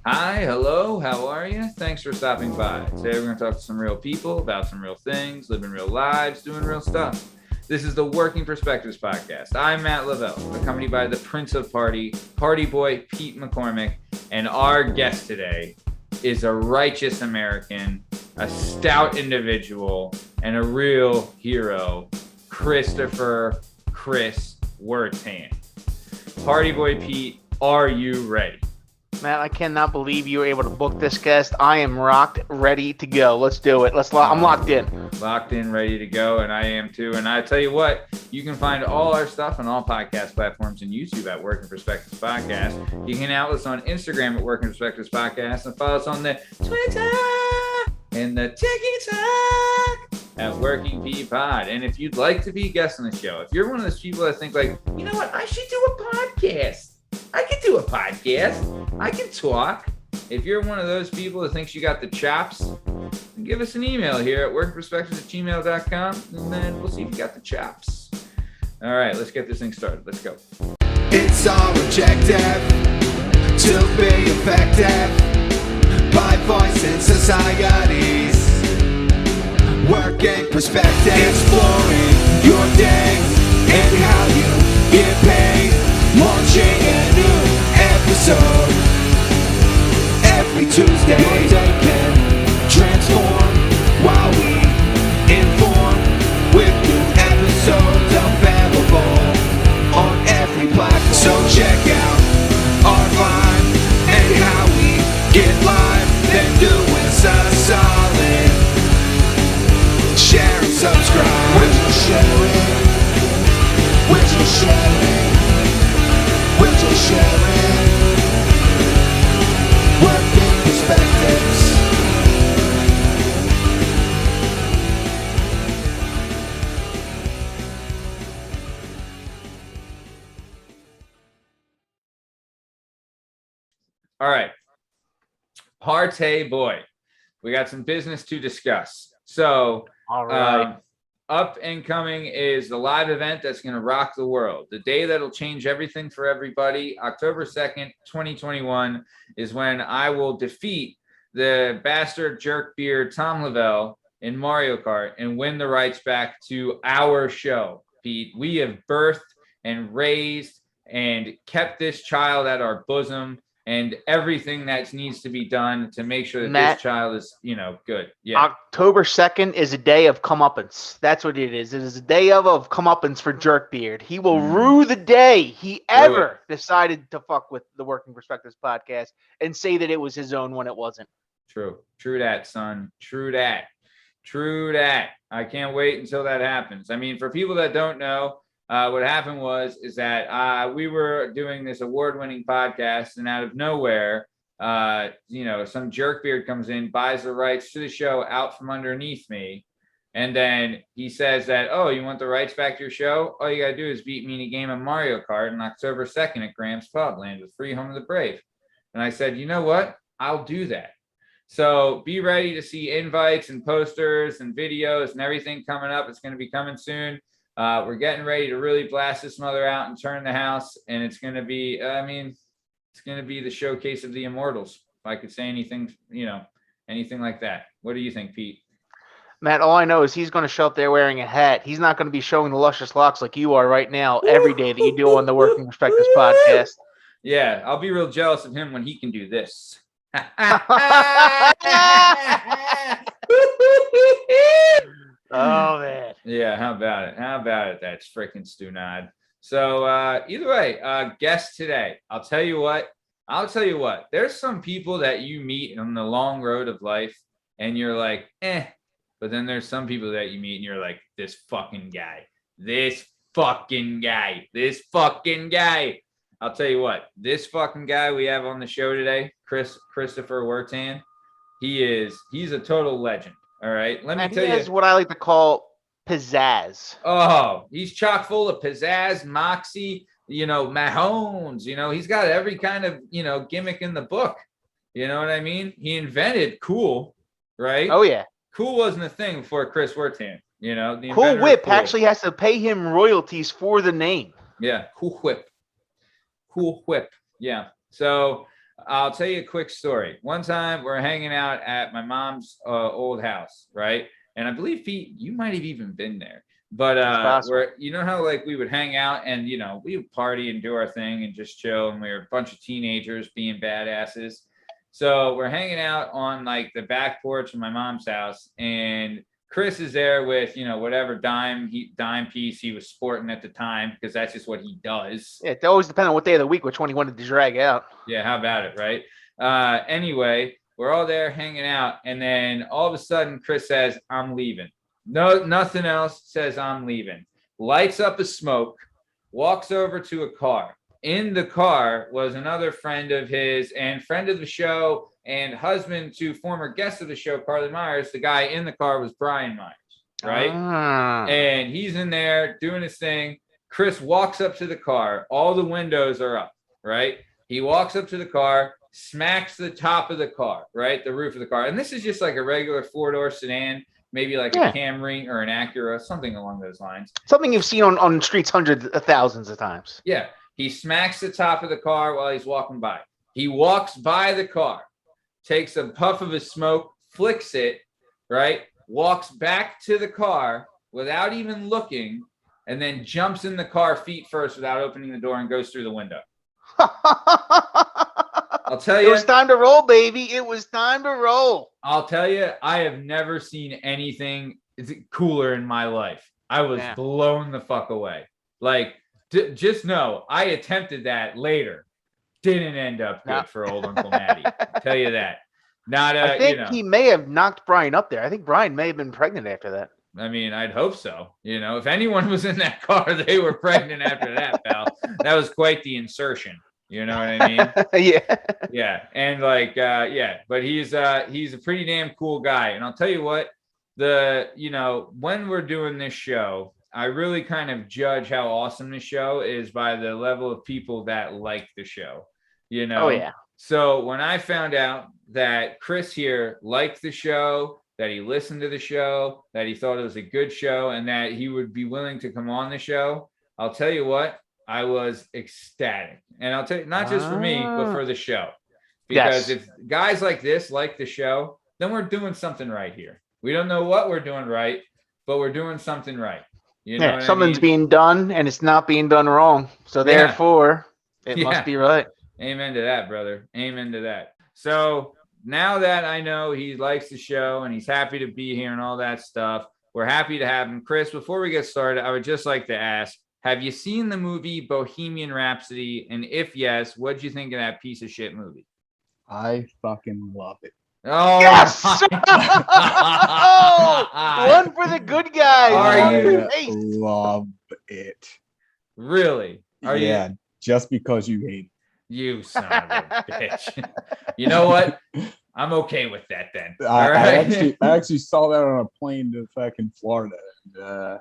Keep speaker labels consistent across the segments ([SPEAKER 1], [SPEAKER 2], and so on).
[SPEAKER 1] Hi, hello, how are you? Thanks for stopping by. Today we're going to talk to some real people about some real things, living real lives, doing real stuff. This is the Working Perspectives Podcast. I'm Matt Lavelle, accompanied by the Prince of Party Boy Pete McCormick, and our guest today is a righteous American, a stout individual, and a real hero, Chris Wertan. Party Boy Pete, are you ready?
[SPEAKER 2] Matt, I cannot believe you were able to book this guest. I am rocked, ready to go. Let's do it. I'm locked in.
[SPEAKER 1] Locked in, ready to go, and I am too. And I tell you what, you can find all our stuff on all podcast platforms and YouTube at Working Perspectives Podcast. You can follow us on Instagram at Working Perspectives Podcast and follow us on the Twitter and the TikTok at Working P Pod. And if you'd like to be a guest on the show, if you're one of those people that think like, you know what, I should do a podcast. I can do a podcast. I can talk. If you're one of those people that thinks you got the chops, give us an email here at workperspectives@gmail.com, and then we'll see if you got the chops. All right, let's get this thing started. Let's go.
[SPEAKER 3] It's all objective to be effective by voicing societies. Working perspective, exploring your day and how you get paid. Launching a new episode every Tuesday. Your day can transform while we inform with new episodes available on every platform. So check out our line and how we get live. Then do us a solid. Share and subscribe. We're just sharing. We're just sharing. We're just sharing. Working perspectives.
[SPEAKER 1] All right. Party boy. We got some business to discuss. So,
[SPEAKER 2] All right.
[SPEAKER 1] up and coming is the live event that's going to rock the world. The day that'll change everything for everybody. October 2nd, 2021 is when I will defeat the bastard jerk beard Tom Lavelle in Mario Kart and win the rights back to our show, Pete. We have birthed and raised and kept this child at our bosom, and everything that needs to be done to make sure that
[SPEAKER 2] Matt,
[SPEAKER 1] this child is, good. Yeah.
[SPEAKER 2] October 2nd is a day of comeuppance. That's what it is. It is a day of comeuppance for Jerkbeard. He will rue the day he ever decided to fuck with the Working Perspectives Podcast and say that it was his own when it wasn't.
[SPEAKER 1] True that, son. True that. I can't wait until that happens. I mean, for people that don't know, what happened is that we were doing this award-winning podcast, and out of nowhere, some jerkbeard comes in, buys the rights to the show out from underneath me, and then he says that, oh, you want the rights back to your show? All you gotta do is beat me in a game of Mario Kart on October 2nd at Graham's Pub, land with free home of the brave. And I said, you know what? I'll do that. So be ready to see invites and posters and videos and everything coming up. It's going to be coming soon. We're getting ready to really blast this mother out and turn the house. And it's going to be, it's going to be the showcase of the immortals. If I could say anything, anything like that. What do you think, Pete?
[SPEAKER 2] Matt, all I know is he's going to show up there wearing a hat. He's not going to be showing the luscious locks like you are right now every day that you do on the Working Perspectives Podcast.
[SPEAKER 1] Yeah, I'll be real jealous of him when he can do this.
[SPEAKER 2] Oh, man.
[SPEAKER 1] Yeah, how about it? That's freaking stunad. So either way, guest today. I'll tell you what. There's some people that you meet on the long road of life and you're like, but then there's some people that you meet and you're like, this fucking guy. I'll tell you what, this fucking guy we have on the show today, Christopher Wertan, he's a total legend. All right. Let me tell you.
[SPEAKER 2] He has what I like to call pizzazz.
[SPEAKER 1] Oh, he's chock full of pizzazz, moxie, Mahomes, he's got every kind of, gimmick in the book. You know what I mean? He invented cool, right?
[SPEAKER 2] Oh, yeah.
[SPEAKER 1] Cool wasn't a thing before Chris Wertan, the
[SPEAKER 2] Cool Whip actually has to pay him royalties for the name.
[SPEAKER 1] Yeah. Cool Whip. Yeah. So I'll tell you a quick story. One time we're hanging out at my mom's old house, right? And I believe Pete, you might have even been there. But we're, you know how like we would hang out and we would party and do our thing and just chill, and we were a bunch of teenagers being badasses. So we're hanging out on like the back porch of my mom's house, and Chris is there with whatever dime piece he was sporting at the time, because that's just what he does.
[SPEAKER 2] Yeah, it always depends on what day of the week which one he wanted to drag out.
[SPEAKER 1] Yeah, how about it, right? Anyway, we're all there hanging out, and then all of a sudden Chris says, "I'm leaving." No, nothing else. Says, "I'm leaving." Lights up a smoke, walks over to a car. In the car was another friend of his and friend of the show and husband to former guest of the show, Carly Myers. The guy in the car was Brian Myers, right? And he's in there doing his thing. Chris walks up to the car. All the windows are up, right? He walks up to the car, smacks the top of the car, right? The roof of the car. And this is just like a regular four-door sedan, maybe like a Camry or an Acura, something along those lines.
[SPEAKER 2] Something you've seen on streets hundreds of thousands of times.
[SPEAKER 1] Yeah. He smacks the top of the car while he's walking by. He walks by the car, takes a puff of his smoke, flicks it, right? Walks back to the car without even looking, and then jumps in the car feet first without opening the door and goes through the window. I'll tell you.
[SPEAKER 2] It was time to roll, baby. It was time to roll.
[SPEAKER 1] I'll tell you, I have never seen anything cooler in my life. I was blown the fuck away. Like, just know, I attempted that later. Didn't end up good for old Uncle Matty. Tell you that.
[SPEAKER 2] I think he may have knocked Brian up there. I think Brian may have been pregnant after that.
[SPEAKER 1] I mean, I'd hope so. If anyone was in that car, they were pregnant after that, pal. That was quite the insertion. You know what I mean? Yeah. And but he's a pretty damn cool guy. And I'll tell you what, when we're doing this show, I really kind of judge how awesome the show is by the level of people that like the show, Oh, yeah. So when I found out that Chris here liked the show, that he listened to the show, that he thought it was a good show, and that he would be willing to come on the show, I'll tell you what, I was ecstatic. And I'll tell you, not just for me, but for the show. Because if guys like this like the show, then we're doing something right here. We don't know what we're doing right, but we're doing something right.
[SPEAKER 2] Something's being done, and it's not being done wrong. So therefore, it must be right.
[SPEAKER 1] Amen to that, brother. Amen to that. So now that I know he likes the show and he's happy to be here and all that stuff, we're happy to have him. Chris, before we get started, I would just like to ask, have you seen the movie Bohemian Rhapsody? And if yes, what'd you think of that piece of shit movie?
[SPEAKER 4] I fucking love it.
[SPEAKER 1] Oh,
[SPEAKER 2] yes! One for the good guys.
[SPEAKER 4] I love it.
[SPEAKER 1] Really? You?
[SPEAKER 4] Just because you hate it.
[SPEAKER 1] You son of a bitch. You know what? I'm okay with that then.
[SPEAKER 4] I actually saw that on a plane to fucking Florida. And,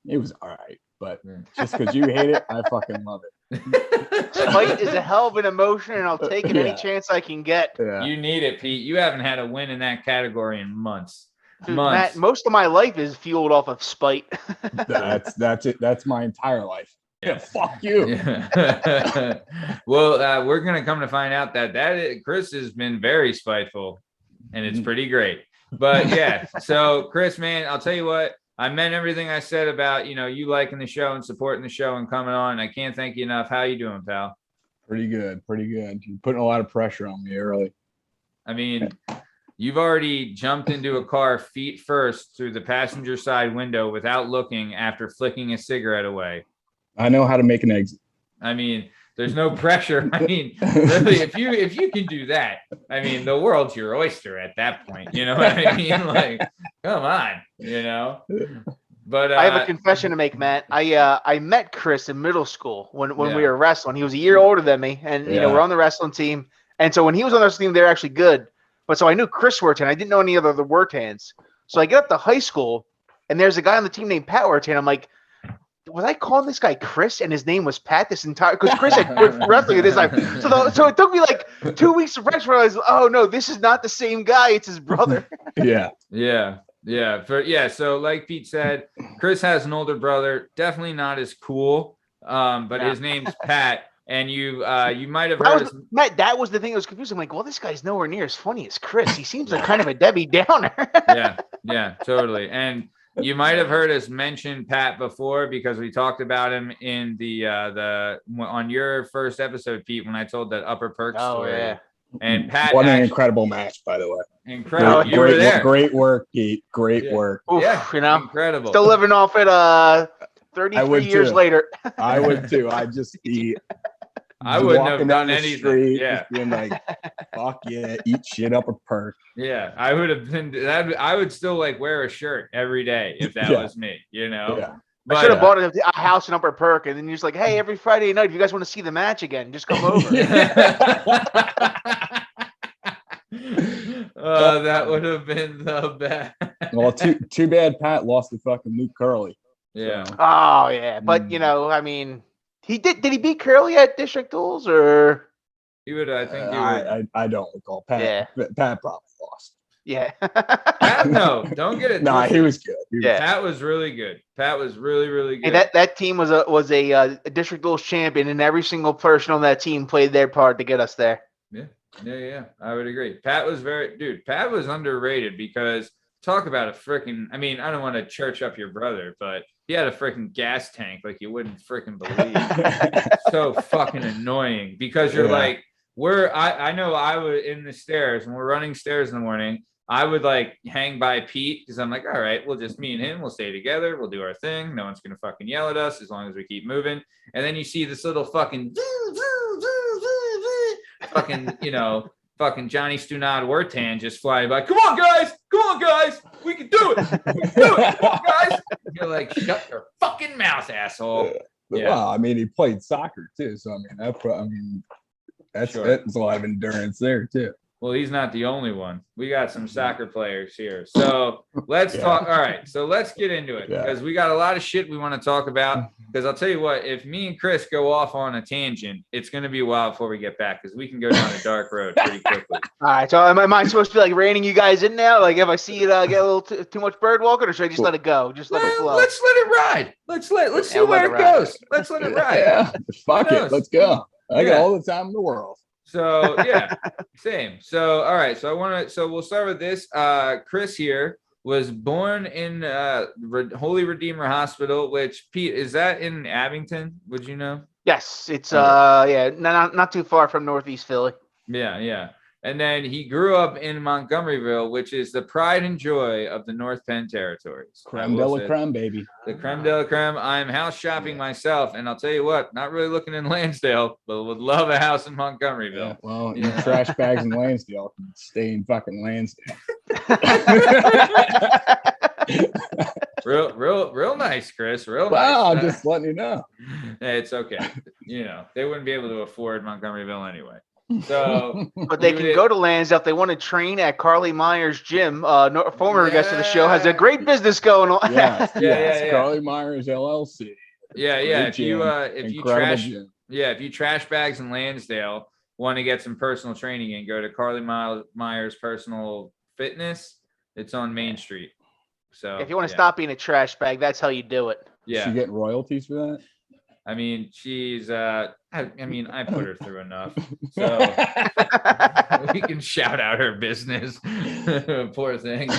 [SPEAKER 4] it was all right. But just because you hate it, I fucking love it.
[SPEAKER 2] Spite is a hell of an emotion, and I'll take it any chance I can get.
[SPEAKER 4] Yeah.
[SPEAKER 1] You need it, Pete. You haven't had a win in that category in months.
[SPEAKER 2] Dude, Matt, most of my life is fueled off of spite.
[SPEAKER 4] That's it. That's my entire life. Yeah, fuck you.
[SPEAKER 1] Yeah. Well, we're gonna come to find out that Chris has been very spiteful, and it's pretty great. But yeah, so Chris, man, I'll tell you what. I meant everything I said about, you liking the show and supporting the show and coming on. I can't thank you enough. How you doing, pal?
[SPEAKER 4] Pretty good. You're putting a lot of pressure on me early.
[SPEAKER 1] I mean, you've already jumped into a car feet first through the passenger side window without looking after flicking a cigarette away.
[SPEAKER 4] I know how to make an exit.
[SPEAKER 1] I mean, there's no pressure. I mean, really, if you can do that, I mean, the world's your oyster at that point. You know what I mean? Like, come on, But
[SPEAKER 2] I have a confession to make, Matt. I met Chris in middle school when we were wrestling. He was a year older than me, and we're on the wrestling team. And so when he was on the wrestling team, they were actually good. But so I knew Chris Wertan. I didn't know any other of the Wertans. So I get up to high school, and there's a guy on the team named Pat Wertan. I'm like, was I calling this guy Chris and his name was Pat this entire, because Chris had quit wrestling at this time. So it took me like 2 weeks to practice where I was, oh no, this is not the same guy. It's his brother.
[SPEAKER 1] Yeah. So like Pete said, Chris has an older brother, definitely not as cool. But his name's Pat. And you might have heard.
[SPEAKER 2] Matt, that was the thing that was confusing. I'm like, well, this guy's nowhere near as funny as Chris. He seems like kind of a Debbie Downer.
[SPEAKER 1] Yeah, totally. And you might have heard us mention Pat before because we talked about him in the on your first episode, Pete, when I told that Upper Perk story.
[SPEAKER 2] Yeah.
[SPEAKER 1] And Pat,
[SPEAKER 4] what an incredible match, by the way.
[SPEAKER 1] Incredible. You were there.
[SPEAKER 4] Great work, Pete. Great work.
[SPEAKER 2] Oof,
[SPEAKER 1] incredible.
[SPEAKER 2] Still living off it 33 years later.
[SPEAKER 4] I would too. I'd just be
[SPEAKER 1] I wouldn't have done anything.
[SPEAKER 4] Street, just being like, fuck yeah, eat shit Upper Perk.
[SPEAKER 1] Yeah, I would have been that. I would still like wear a shirt every day if that was me, you know.
[SPEAKER 4] Yeah.
[SPEAKER 1] But,
[SPEAKER 2] I should have bought a house in Upper Perk, and then you're just like, hey, every Friday night, if you guys want to see the match again, just come over.
[SPEAKER 1] That would have been the best.
[SPEAKER 4] Well, too bad Pat lost to fucking Luke Curley.
[SPEAKER 1] Yeah.
[SPEAKER 4] So.
[SPEAKER 2] Oh yeah, but you know, I mean, he did. Did he beat Curley at District Duels or?
[SPEAKER 1] He would. I think. He would.
[SPEAKER 4] I don't recall. Pat probably lost.
[SPEAKER 2] Yeah.
[SPEAKER 1] Pat, no, don't get it.
[SPEAKER 4] Nah, he was good.
[SPEAKER 1] Pat was really good. Pat was really, really good.
[SPEAKER 2] Hey, that team was a District Duels champion, and every single person on that team played their part to get us there.
[SPEAKER 1] Yeah. I would agree. Pat was Pat was underrated because talk about a freaking. I mean, I don't want to church up your brother, but he had a freaking gas tank like you wouldn't freaking believe. So fucking annoying because you're like, I know I would in the stairs when we're running stairs in the morning. I would like hang by Pete because I'm like, all right, we'll just me and him, we'll stay together, we'll do our thing. No one's gonna fucking yell at us as long as we keep moving. And then you see this little fucking fucking Johnny Stunad Wertan just fly by. Come on, guys, we can do it. Come on, guys. You're like, shut your fucking mouth, asshole.
[SPEAKER 4] Yeah. Well, I mean, he played soccer too, so that's a lot of endurance there too.
[SPEAKER 1] Well, he's not the only one. We got some soccer players here. So let's talk. All right. So let's get into it because we got a lot of shit we want to talk about. Because I'll tell you what, if me and Chris go off on a tangent, it's going to be a while before we get back because we can go down a dark road pretty quickly.
[SPEAKER 2] All right. So am I supposed to be like reining you guys in now? Like if I see it get a little too much bird walking, or should I just let it go? Just let it flow.
[SPEAKER 1] Let's let it ride. Let's see where it goes. Let's let it ride.
[SPEAKER 4] Yeah. Fuck it. Let's go. I got all the time in the world.
[SPEAKER 1] So same. So all right. So we'll start with this. Chris here was born in Holy Redeemer Hospital, which Pete, is that in Abington? Would you know?
[SPEAKER 2] Yes, it's not too far from Northeast Philly.
[SPEAKER 1] Yeah. And then he grew up in Montgomeryville, which is the pride and joy of the North Penn territories.
[SPEAKER 4] Creme de la creme, baby.
[SPEAKER 1] The creme de la creme. I'm house shopping myself, and I'll tell you what, not really looking in Lansdale, but would love a house in Montgomeryville.
[SPEAKER 4] Yeah, well, trash bags in Lansdale can stay in fucking Lansdale.
[SPEAKER 1] real nice, Chris. Real nice.
[SPEAKER 4] Wow, I'm just letting you know.
[SPEAKER 1] It's okay. They wouldn't be able to afford Montgomeryville anyway. So,
[SPEAKER 2] but they can go to Lansdale if they want to train at Carly Myers Gym. Former guest of the show has a great business going on.
[SPEAKER 4] Yes. Carly Myers LLC.
[SPEAKER 1] Yeah. If you trash bags in Lansdale want to get some personal training and go to Carly Myers Personal Fitness, it's on Main Street. So
[SPEAKER 2] if you want to stop being a trash bag, that's how you do it.
[SPEAKER 4] Yeah. Is she getting royalties for that?
[SPEAKER 1] I mean, she's I put her through enough. So we can shout out her business. Poor thing.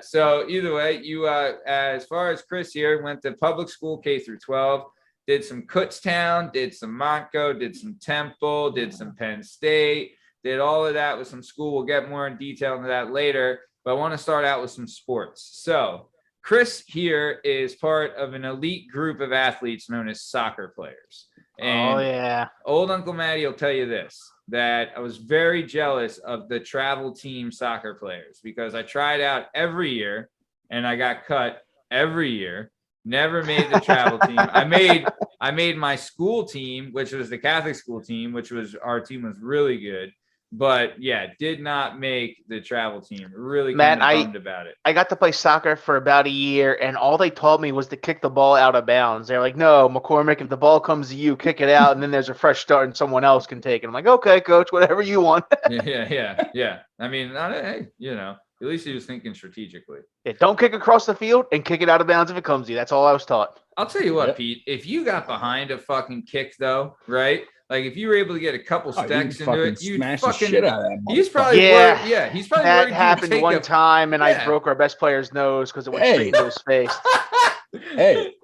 [SPEAKER 1] So either way, you as far as Chris here, went to public school K through 12, did some Kutztown, did some Montco, did some Temple, did some Penn State, did all of that with some school. We'll get more in detail into that later, but I want to start out with some sports. So Chris here is part of an elite group of athletes known as soccer players. And old Uncle Matty will tell you this, that I was very jealous of the travel team soccer players because I tried out every year and I got cut every year. Never made the travel team. I made my school team, which was the Catholic school team, our team was really good. But did not make the travel team. Really kind of bummed about it.
[SPEAKER 2] I got to play soccer for about a year, and all they taught me was to kick the ball out of bounds. They're like, "No, McCormick, if the ball comes to you, kick it out, and then there's a fresh start, and someone else can take it." I'm like, "Okay, coach, whatever you want."
[SPEAKER 1] Yeah. I mean, hey, at least he was thinking strategically.
[SPEAKER 2] Yeah, don't kick across the field and kick it out of bounds if it comes to you. That's all I was taught.
[SPEAKER 1] I'll tell you what, Pete. If you got behind a fucking kick, though, right? Like if you were able to get a couple stacks into it, you'd
[SPEAKER 4] smash
[SPEAKER 1] fucking.
[SPEAKER 4] the shit out of that.
[SPEAKER 1] He's probably
[SPEAKER 2] Yeah.
[SPEAKER 1] worried. Yeah, he's probably
[SPEAKER 2] That
[SPEAKER 1] worried.
[SPEAKER 2] happened one time, and I
[SPEAKER 1] Yeah.
[SPEAKER 2] broke our best player's nose because it went straight into his face.
[SPEAKER 4] Hey,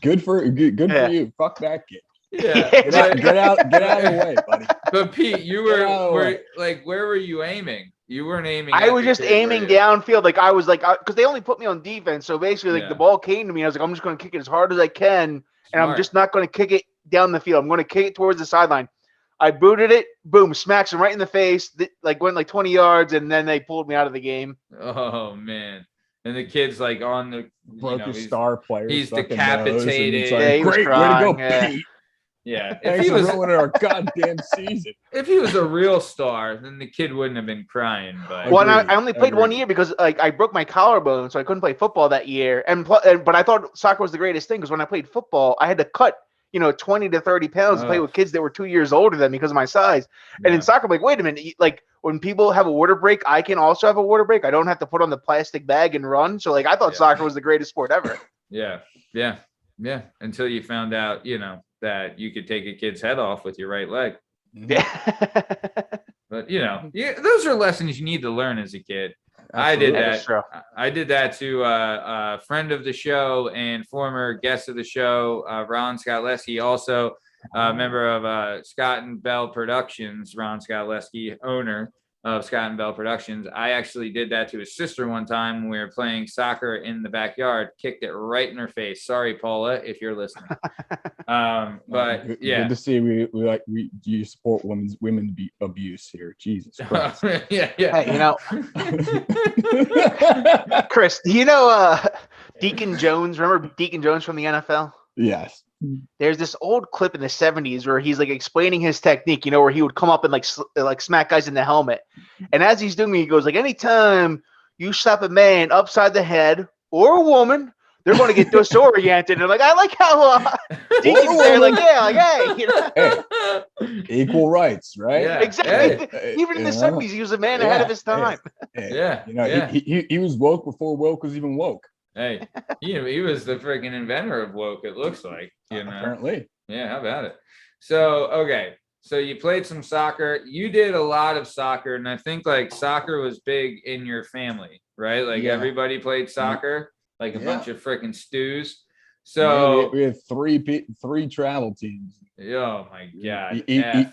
[SPEAKER 4] good for
[SPEAKER 2] Yeah.
[SPEAKER 4] you. Fuck that kid.
[SPEAKER 1] Yeah,
[SPEAKER 4] Get out of the way, buddy.
[SPEAKER 1] But Pete, you
[SPEAKER 4] Get out of the
[SPEAKER 1] were
[SPEAKER 4] way.
[SPEAKER 1] like, where were you aiming? You weren't aiming.
[SPEAKER 2] I
[SPEAKER 1] at
[SPEAKER 2] was
[SPEAKER 1] the
[SPEAKER 2] just
[SPEAKER 1] kid, were
[SPEAKER 2] aiming
[SPEAKER 1] you?
[SPEAKER 2] downfield. Like I was like, because they only put me on defense. So basically, like
[SPEAKER 1] Yeah.
[SPEAKER 2] the ball came to me. I was like, I'm just going to kick it as hard as I can, and I'm
[SPEAKER 1] Smart.
[SPEAKER 2] just not going to kick it down the field. I'm going to kick it towards the sideline. I booted it, boom, smacks him right in the face. Like went like 20 yards, and then they pulled me out of the game.
[SPEAKER 1] Oh man! And the kid's like on the
[SPEAKER 4] Broke his
[SPEAKER 1] he's-
[SPEAKER 4] star player.
[SPEAKER 1] he's
[SPEAKER 4] fucking
[SPEAKER 1] decapitated.
[SPEAKER 4] nose, and it's
[SPEAKER 2] Yeah, he was
[SPEAKER 4] great way to
[SPEAKER 2] crying,
[SPEAKER 4] go,
[SPEAKER 2] yeah.
[SPEAKER 4] Pete.
[SPEAKER 1] Yeah, if
[SPEAKER 4] Thanks
[SPEAKER 1] he
[SPEAKER 4] for
[SPEAKER 1] was
[SPEAKER 4] ruining our goddamn season.
[SPEAKER 1] if he was a real star, then the kid wouldn't have been crying. But
[SPEAKER 2] Well, and
[SPEAKER 4] Agreed.
[SPEAKER 2] I only played 1
[SPEAKER 4] Agreed.
[SPEAKER 2] year because like I broke my collarbone, so I couldn't play football that year. But I thought soccer was the greatest thing because when I played football, I had to cut 20 to 30 pounds to play with kids that were 2 years older than me because of my size. And in soccer, I'm like, wait a minute, like when people have a water break, I can also have a water break. I don't have to put on the plastic bag and run. So like I thought soccer was the greatest sport ever.
[SPEAKER 1] yeah. Until you found out, that you could take a kid's head off with your right leg.
[SPEAKER 2] Yeah.
[SPEAKER 1] But those are lessons you need to learn as a kid. I did
[SPEAKER 2] That
[SPEAKER 1] that.
[SPEAKER 2] is true.
[SPEAKER 1] I did that to a friend of the show and former guest of the show, Ron Scott Lesky, also a member of Scott and Bell Productions. Ron Scott Lesky, owner of Scott and Bell Productions. I actually did that to his sister one time when we were playing soccer in the backyard. Kicked it right in her face. Sorry, Paula, if you're listening. But
[SPEAKER 4] good,
[SPEAKER 1] yeah,
[SPEAKER 4] good to see you support women's abuse here. Jesus Christ.
[SPEAKER 1] yeah.
[SPEAKER 2] Hey, Chris, do you know Deacon Jones? Remember Deacon Jones from the NFL?
[SPEAKER 4] Yes.
[SPEAKER 2] There's this old clip in the 70s where he's like explaining his technique, where he would come up and like smack guys in the helmet. And as he's doing it, he goes like, anytime you slap a man upside the head or a woman, they're going to get disoriented. And like, I like how Deacon's there, like, yeah, like, hey,
[SPEAKER 4] Hey, equal rights, right?
[SPEAKER 1] Yeah.
[SPEAKER 2] exactly.
[SPEAKER 4] Hey,
[SPEAKER 2] Even in the
[SPEAKER 4] you know?
[SPEAKER 2] 70s, he was a man ahead of his time.
[SPEAKER 4] Hey,
[SPEAKER 1] Yeah.
[SPEAKER 4] He was woke before woke was even woke.
[SPEAKER 1] Hey, he was the freaking inventor of woke, it looks like,
[SPEAKER 4] Apparently.
[SPEAKER 1] Yeah, how about it? So, okay. So you played some soccer. You did a lot of soccer, and I think like soccer was big in your family, right? Like
[SPEAKER 4] Yeah.
[SPEAKER 1] everybody played soccer, like a
[SPEAKER 4] Yeah.
[SPEAKER 1] bunch of freaking stews. So,
[SPEAKER 4] we had three travel teams.
[SPEAKER 1] oh my God.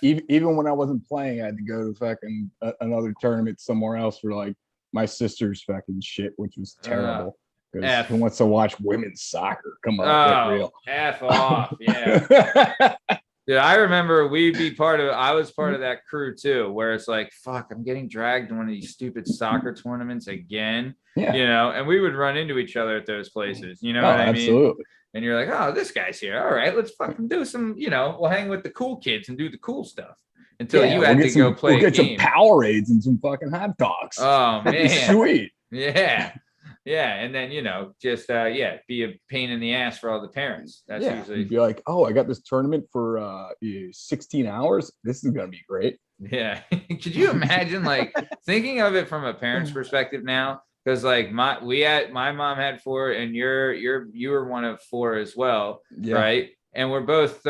[SPEAKER 4] Even when I wasn't playing, I had to go to fucking another tournament somewhere else for like my sister's fucking shit, which was terrible.
[SPEAKER 1] F.
[SPEAKER 4] Who wants to watch women's soccer? Come on, get real.
[SPEAKER 1] F off. Yeah. Dude, I remember I was part of that crew too, where it's like, fuck, I'm getting dragged to one of these stupid soccer tournaments again.
[SPEAKER 4] Yeah.
[SPEAKER 1] And we would run into each other at those places. You know what I mean?
[SPEAKER 4] Absolutely.
[SPEAKER 1] And you're like, oh, this guy's here. All right, let's fucking do some, we'll hang with the cool kids and do the cool stuff until you had to go play
[SPEAKER 4] We'll
[SPEAKER 1] a
[SPEAKER 4] get
[SPEAKER 1] game.
[SPEAKER 4] some Powerades and some fucking hot dogs.
[SPEAKER 1] Oh, man.
[SPEAKER 4] Sweet.
[SPEAKER 1] Yeah. Yeah. And then, just, be a pain in the ass for all the parents. That's usually.
[SPEAKER 4] You'd be like, oh, I got this tournament for 16 hours. This is going to be great.
[SPEAKER 1] Yeah. Could you imagine like thinking of it from a parent's perspective now? Because like my mom had 4 and you were one of 4 as well. Yeah. Right. And we're both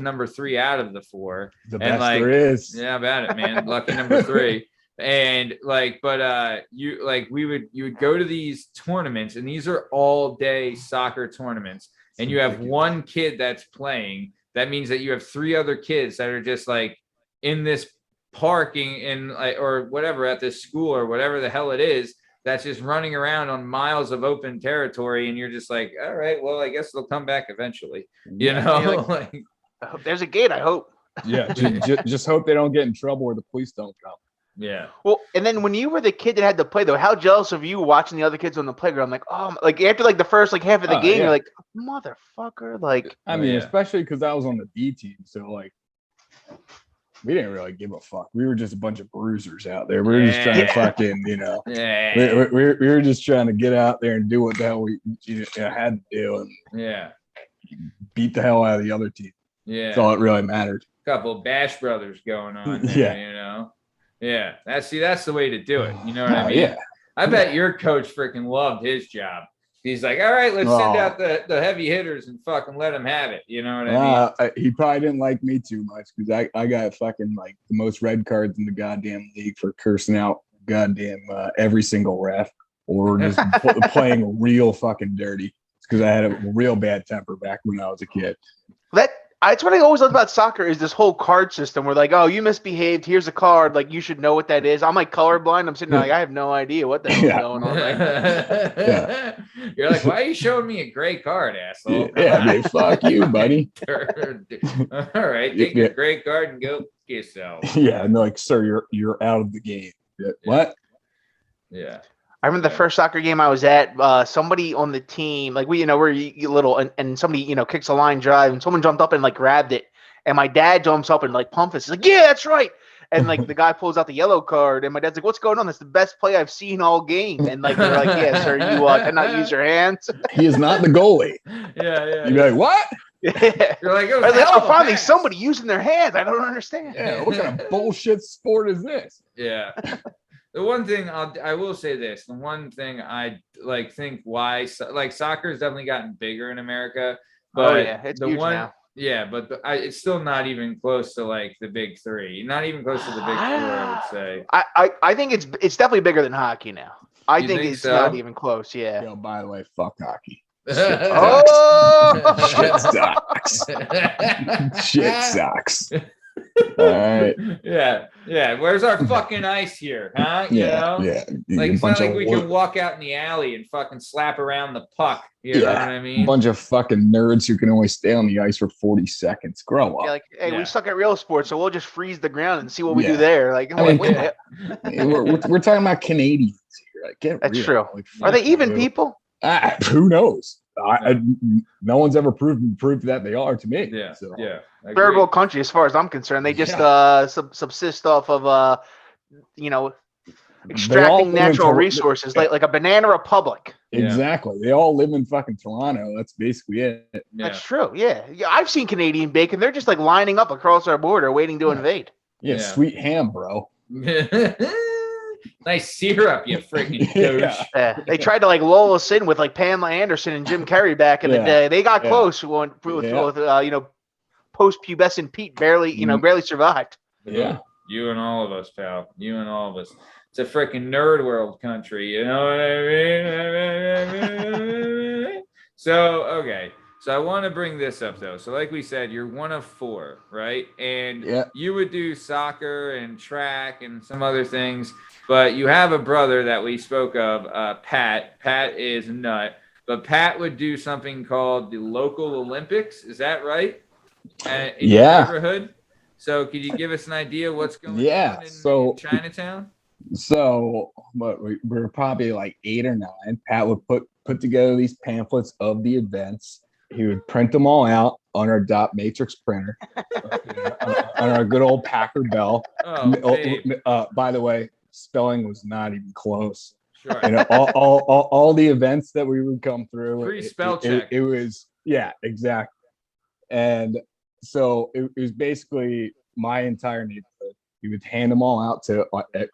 [SPEAKER 1] number 3 out of the 4.
[SPEAKER 4] The
[SPEAKER 1] and
[SPEAKER 4] best there is.
[SPEAKER 1] Yeah, about it, man. Lucky number 3. And like, but you would go to these tournaments, and these are all day soccer tournaments, and you have one kid that's playing. That means that you have 3 other kids that are just like in this parking in like or whatever at this school or whatever the hell it is, that's just running around on miles of open territory, and you're just like, all right, well, I guess they'll come back eventually. Like,
[SPEAKER 2] there's a gate, I hope.
[SPEAKER 4] Yeah, just hope they don't get in trouble or the police don't come.
[SPEAKER 1] Yeah.
[SPEAKER 2] Well, and then when you were the kid that had to play, though, how jealous of you watching the other kids on the playground? Like, oh, like after like the first like half of the game, you're like, motherfucker, like.
[SPEAKER 4] I mean, especially because I was on the B team, so like, we didn't really give a fuck. We were just a bunch of bruisers out there. We were just trying to fucking, we were just trying to get out there and do what the hell we had to do, and beat the hell out of the other team.
[SPEAKER 1] Yeah,
[SPEAKER 4] that's all that really mattered.
[SPEAKER 1] Couple Bash Brothers going on there, Yeah, that's the way to do it. You know what I mean?
[SPEAKER 4] Yeah.
[SPEAKER 1] I bet your coach freaking loved his job. He's like, all right, let's send out the heavy hitters and fucking let them have it. You know what I mean?
[SPEAKER 4] He probably didn't like me too much because I got fucking like the most red cards in the goddamn league for cursing out goddamn every single ref or just playing real fucking dirty because I had a real bad temper back when I was a kid.
[SPEAKER 2] That's what I always love about soccer is this whole card system where like, oh, you misbehaved. Here's a card. Like you should know what that is. I'm like colorblind. I'm sitting there like, I have no idea what the hell's going on.
[SPEAKER 1] Right? You're like, why are you showing me a gray card, asshole?
[SPEAKER 4] Man, fuck you, buddy.
[SPEAKER 1] All right, take your gray card and go yourself.
[SPEAKER 4] Yeah, and they're like, sir, you're out of the game. What?
[SPEAKER 1] Yeah.
[SPEAKER 2] I remember the first soccer game I was at, somebody on the team, like we're little and somebody, kicks a line drive and someone jumped up and like grabbed it. And my dad jumps up and like pumps us. He's like, yeah, that's right. And like the guy pulls out the yellow card and my dad's like, what's going on? That's the best play I've seen all game. And like, they're like, yeah, sir, you cannot use your hands.
[SPEAKER 4] He is not the goalie.
[SPEAKER 1] Yeah.
[SPEAKER 4] You'd be like, what?
[SPEAKER 2] Yeah.
[SPEAKER 1] You're like,
[SPEAKER 2] finally somebody using their hands. I don't understand.
[SPEAKER 4] Yeah, what kind of bullshit sport is this?
[SPEAKER 1] Yeah. The one thing I will say this, the one thing I think why soccer has definitely gotten bigger in America, but
[SPEAKER 2] it's huge now.
[SPEAKER 1] Yeah, but it's still not even close to like the big three. Not even close to the big four, I would say.
[SPEAKER 2] I think it's definitely bigger than hockey now. I think it's not even close. Yeah.
[SPEAKER 4] Yo, by the way, fuck hockey.
[SPEAKER 2] Shit
[SPEAKER 4] sucks. Shit sucks. All right.
[SPEAKER 1] Yeah. Where's our fucking ice here, huh?
[SPEAKER 4] Yeah.
[SPEAKER 1] Like it's not like we can walk out in the alley and fucking slap around the puck. You know what I mean?
[SPEAKER 4] A bunch of fucking nerds who can only stay on the ice for 40 seconds. Grow up.
[SPEAKER 2] Yeah, like, hey, we suck at real sports, so we'll just freeze the ground and see what we do there. Like,
[SPEAKER 4] we're talking about Canadians here. Like, get
[SPEAKER 2] That's
[SPEAKER 4] real.
[SPEAKER 2] true.
[SPEAKER 4] Like,
[SPEAKER 2] are they even people?
[SPEAKER 4] Who knows? No one's ever proved that they are to me.
[SPEAKER 1] Yeah.
[SPEAKER 4] So.
[SPEAKER 1] Yeah.
[SPEAKER 2] Third world country, as far as I'm concerned, they just subsist off of extracting natural resources, like a banana republic.
[SPEAKER 4] Exactly. They all live in fucking Toronto. That's basically it.
[SPEAKER 1] Yeah.
[SPEAKER 2] That's true. Yeah. I've seen Canadian bacon. They're just like lining up across our border, waiting to invade.
[SPEAKER 4] Yeah, sweet ham, bro.
[SPEAKER 1] Nice syrup, you freaking douche.
[SPEAKER 2] They tried to like lull us in with like Pamela Anderson and Jim Carrey back in the day. They got close with post-pubescent Pete barely survived.
[SPEAKER 4] Yeah.
[SPEAKER 1] You and all of us, pal. You and all of us. It's a freaking nerd world country. You know what I mean? So, okay. So I want to bring this up, though. So like we said, you're one of four, right? And you would do soccer and track and some other things. But you have a brother that we spoke of, Pat. Pat is a nut. But Pat would do something called the local Olympics. Is that right? In your neighborhood? So could you give us an idea what's going on in Chinatown?
[SPEAKER 4] So we're probably like 8 or 9. Pat would put together these pamphlets of the events. He would print them all out on our dot matrix printer, on our good old Packer Bell. By the way, spelling was not even close.
[SPEAKER 1] Sure.
[SPEAKER 4] And all the events that we would come through.
[SPEAKER 1] Free spell check.
[SPEAKER 4] It was exactly. And so it was basically my entire neighborhood. We would hand them all out to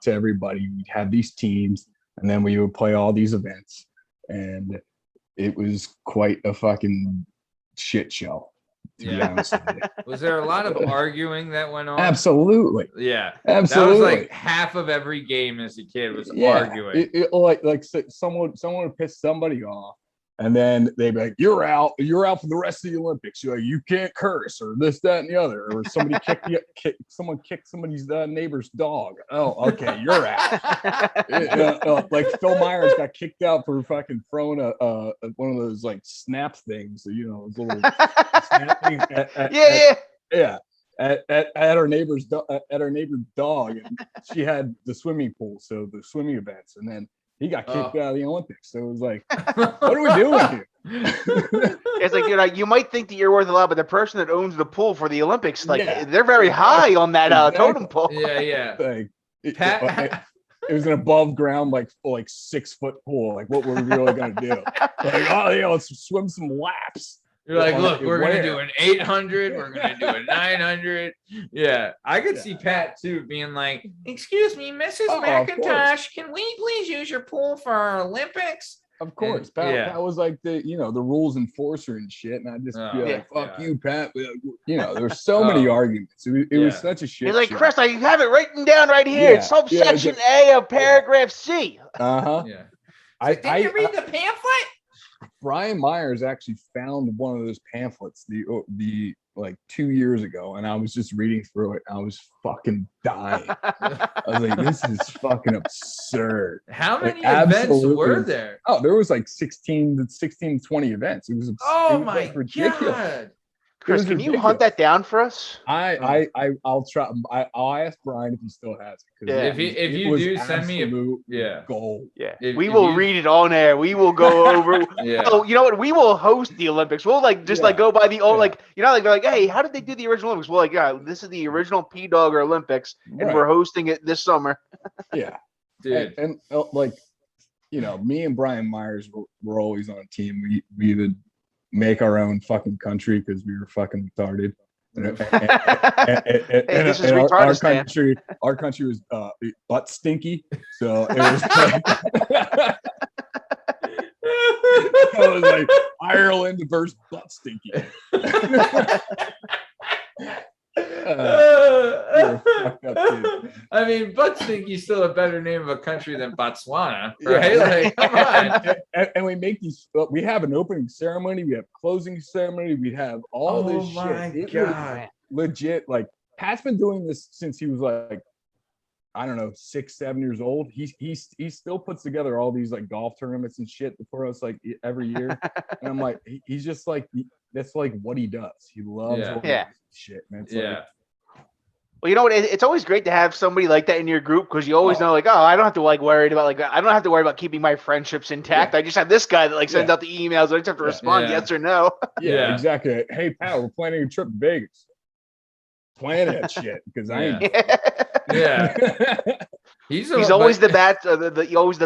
[SPEAKER 4] everybody. We'd have these teams, and then we would play all these events. And it was quite a fucking shit show, to be honest with you.
[SPEAKER 1] Was there a lot of arguing that went on?
[SPEAKER 4] Absolutely.
[SPEAKER 1] Yeah.
[SPEAKER 4] Absolutely.
[SPEAKER 1] That was like half of every game as a kid was arguing.
[SPEAKER 4] Like someone would piss somebody off, and then they'd be like, You're out for the rest of the Olympics. You're like, you can't curse, or this, that, and the other. Or somebody someone kicked somebody's neighbor's dog. Oh, okay, you're out. Like Phil Myers got kicked out for fucking throwing a one of those like snap things, those little snap things at our neighbor's dog, and she had the swimming pool, so the swimming events, and then he got kicked out of the Olympics. So it was like, what are we doing here?
[SPEAKER 2] It's like, you might think that you're worth a lot, but the person that owns the pool for the Olympics, they're very high on that totem pole.
[SPEAKER 1] Yeah.
[SPEAKER 4] Like, it was an above ground, like 6 foot pool. Like, what were we really going to do? Like, let's swim some laps.
[SPEAKER 1] You're like, look, we're going to do an 800. We're going to do a 900. Yeah. I could see Pat, too, being like, excuse me, Mrs. McIntosh, can we please use your pool for our Olympics?
[SPEAKER 4] Of course,
[SPEAKER 1] And-
[SPEAKER 4] Pat was like the rules enforcer and shit, and I just be like, "Fuck you, Pat." There were so many arguments. It was such a shit.
[SPEAKER 2] He's like,
[SPEAKER 4] show.
[SPEAKER 2] Chris, I have it written down right here. It's subsection A of paragraph C.
[SPEAKER 1] Yeah. Did you read the pamphlet?
[SPEAKER 4] Brian Myers actually found one of those pamphlets the like 2 years ago, and I was just reading through it. I was fucking dying. I was like, this is fucking absurd.
[SPEAKER 1] How many events were there?
[SPEAKER 4] Oh, there was like 16 to 20 events. It was ridiculous.
[SPEAKER 1] God.
[SPEAKER 2] Chris, can you hunt that down for us?
[SPEAKER 4] I'll try. I'll ask Brian if he still has it.
[SPEAKER 1] If you do, send me
[SPEAKER 4] a goal.
[SPEAKER 2] Yeah, we will read it on air. We will go over. Oh, you know what? We will host the Olympics. We'll go by the old they're like, hey, how did they do the original Olympics? We're like, this is the original P-Dogger Olympics, and we're hosting it this summer.
[SPEAKER 4] Yeah,
[SPEAKER 1] dude,
[SPEAKER 4] and me and Brian Myers were always on a team. We would make our own fucking country because we were fucking retarded.
[SPEAKER 2] This is retarded.
[SPEAKER 4] Our country was butt stinky, so it was like, it was like Ireland versus butt stinky.
[SPEAKER 1] I mean, butt stinky's still a better name of a country than Botswana, right? Like, come on.
[SPEAKER 4] And we make these. We have an opening ceremony. We have closing ceremony. We have all this shit.
[SPEAKER 1] Oh my God!
[SPEAKER 4] Legit. Like Pat's been doing this since he was like, I don't know, 6-7 years old. He still puts together all these like golf tournaments and shit for us like every year. And I'm like, he's just like, that's like what he does. He loves shit, man. It's
[SPEAKER 2] well, you know what? It's always great to have somebody like that in your group because you always know, like, oh, I don't have to worried about I don't have to worry about keeping my friendships intact. I just have this guy that sends out the emails. I just have to respond yes or no.
[SPEAKER 4] Yeah, exactly. Hey, pal, we're planning a trip to Vegas. Plan that shit because I ain't.
[SPEAKER 1] Yeah. He's
[SPEAKER 2] always always the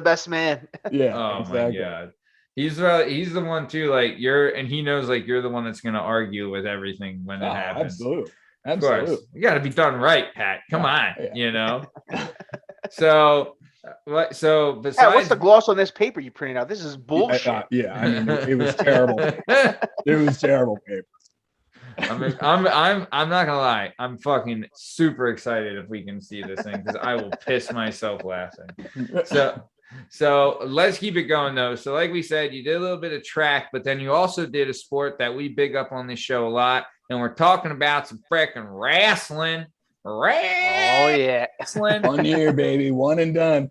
[SPEAKER 2] best man.
[SPEAKER 4] Yeah.
[SPEAKER 1] Oh
[SPEAKER 4] exactly.
[SPEAKER 1] my God. He's the one too. Like and he knows you're the one that's gonna argue with everything when it happens.
[SPEAKER 4] Absolutely.
[SPEAKER 1] Of course, you got to be done right, Pat. Come on, So besides,
[SPEAKER 2] what's the gloss on this paper you printed out? This is bullshit.
[SPEAKER 4] I mean, it was terrible. It was terrible paper.
[SPEAKER 1] I mean, I'm not gonna lie. I'm fucking super excited if we can see this thing because I will piss myself laughing. So let's keep it going though. So like we said, you did a little bit of track, but then you also did a sport that we big up on this show a lot. And we're talking about some freaking wrestling.
[SPEAKER 2] Oh, yeah.
[SPEAKER 4] 1 year, baby. One and done.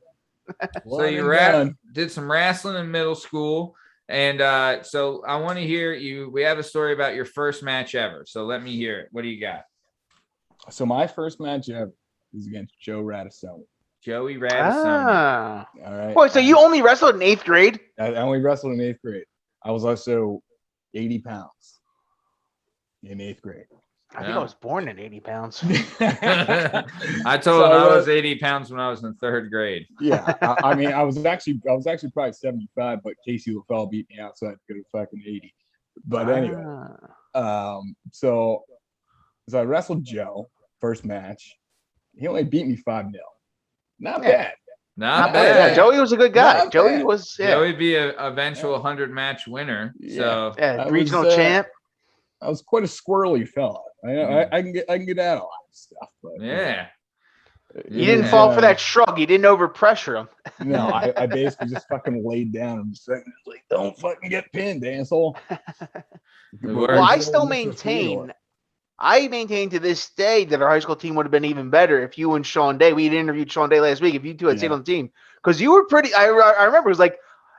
[SPEAKER 1] So you did some wrestling in middle school. And so I want to hear you. We have a story about your first match ever. So let me hear it. What do you got?
[SPEAKER 4] So my first match ever is against Joe Radisoni.
[SPEAKER 1] Joey Radisoni.
[SPEAKER 4] All right.
[SPEAKER 2] Boy, so you only wrestled in 8th grade?
[SPEAKER 4] I only wrestled in 8th grade. I was also 80 pounds. In 8th grade.
[SPEAKER 2] I think I was born at 80 pounds.
[SPEAKER 1] I told him I was 80 pounds when I was in 3rd grade.
[SPEAKER 4] Yeah. I mean, I was actually probably 75, but Casey LaFell beat me out, so I had to go to fucking 80. But anyway. So I wrestled Joe, first match. He only beat me 5-0. Not bad.
[SPEAKER 1] Not bad.
[SPEAKER 2] Yeah, Joey was a good guy. Joey
[SPEAKER 1] would be an eventual 100-match winner. So
[SPEAKER 2] regional champ.
[SPEAKER 4] I was quite a squirrely fella. I can get out a lot of stuff. But,
[SPEAKER 2] you didn't fall for that shrug. You didn't overpressure him.
[SPEAKER 4] No, I basically just fucking laid down and just like, don't fucking get pinned, asshole.
[SPEAKER 2] Well, I still maintain. I maintain to this day that our high school team would have been even better if you and Sean Day. We had interviewed Sean Day last week. If you two had stayed on the team, because you were pretty. I remember it was like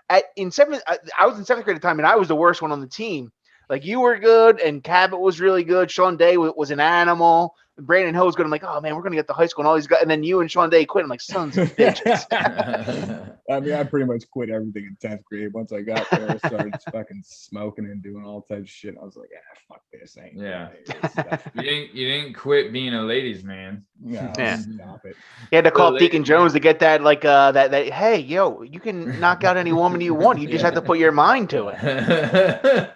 [SPEAKER 2] I was in 7th grade at the time, and I was the worst one on the team. Like you were good, and Cabot was really good. Sean Day was an animal. Brandon Ho was good. I'm like, oh man, we're gonna get the high school and all these guys. And then you and Sean Day quit. I'm like, sons of bitches.
[SPEAKER 4] I mean, I pretty much quit everything in 10th grade. Once I got there, I started fucking smoking and doing all types of shit. I was like, fuck this.
[SPEAKER 1] You didn't quit being a ladies' man.
[SPEAKER 4] No, stop it.
[SPEAKER 2] You had to call Deacon Jones to get that, that. Hey, yo, you can knock out any woman you want. You just have to put your mind to it.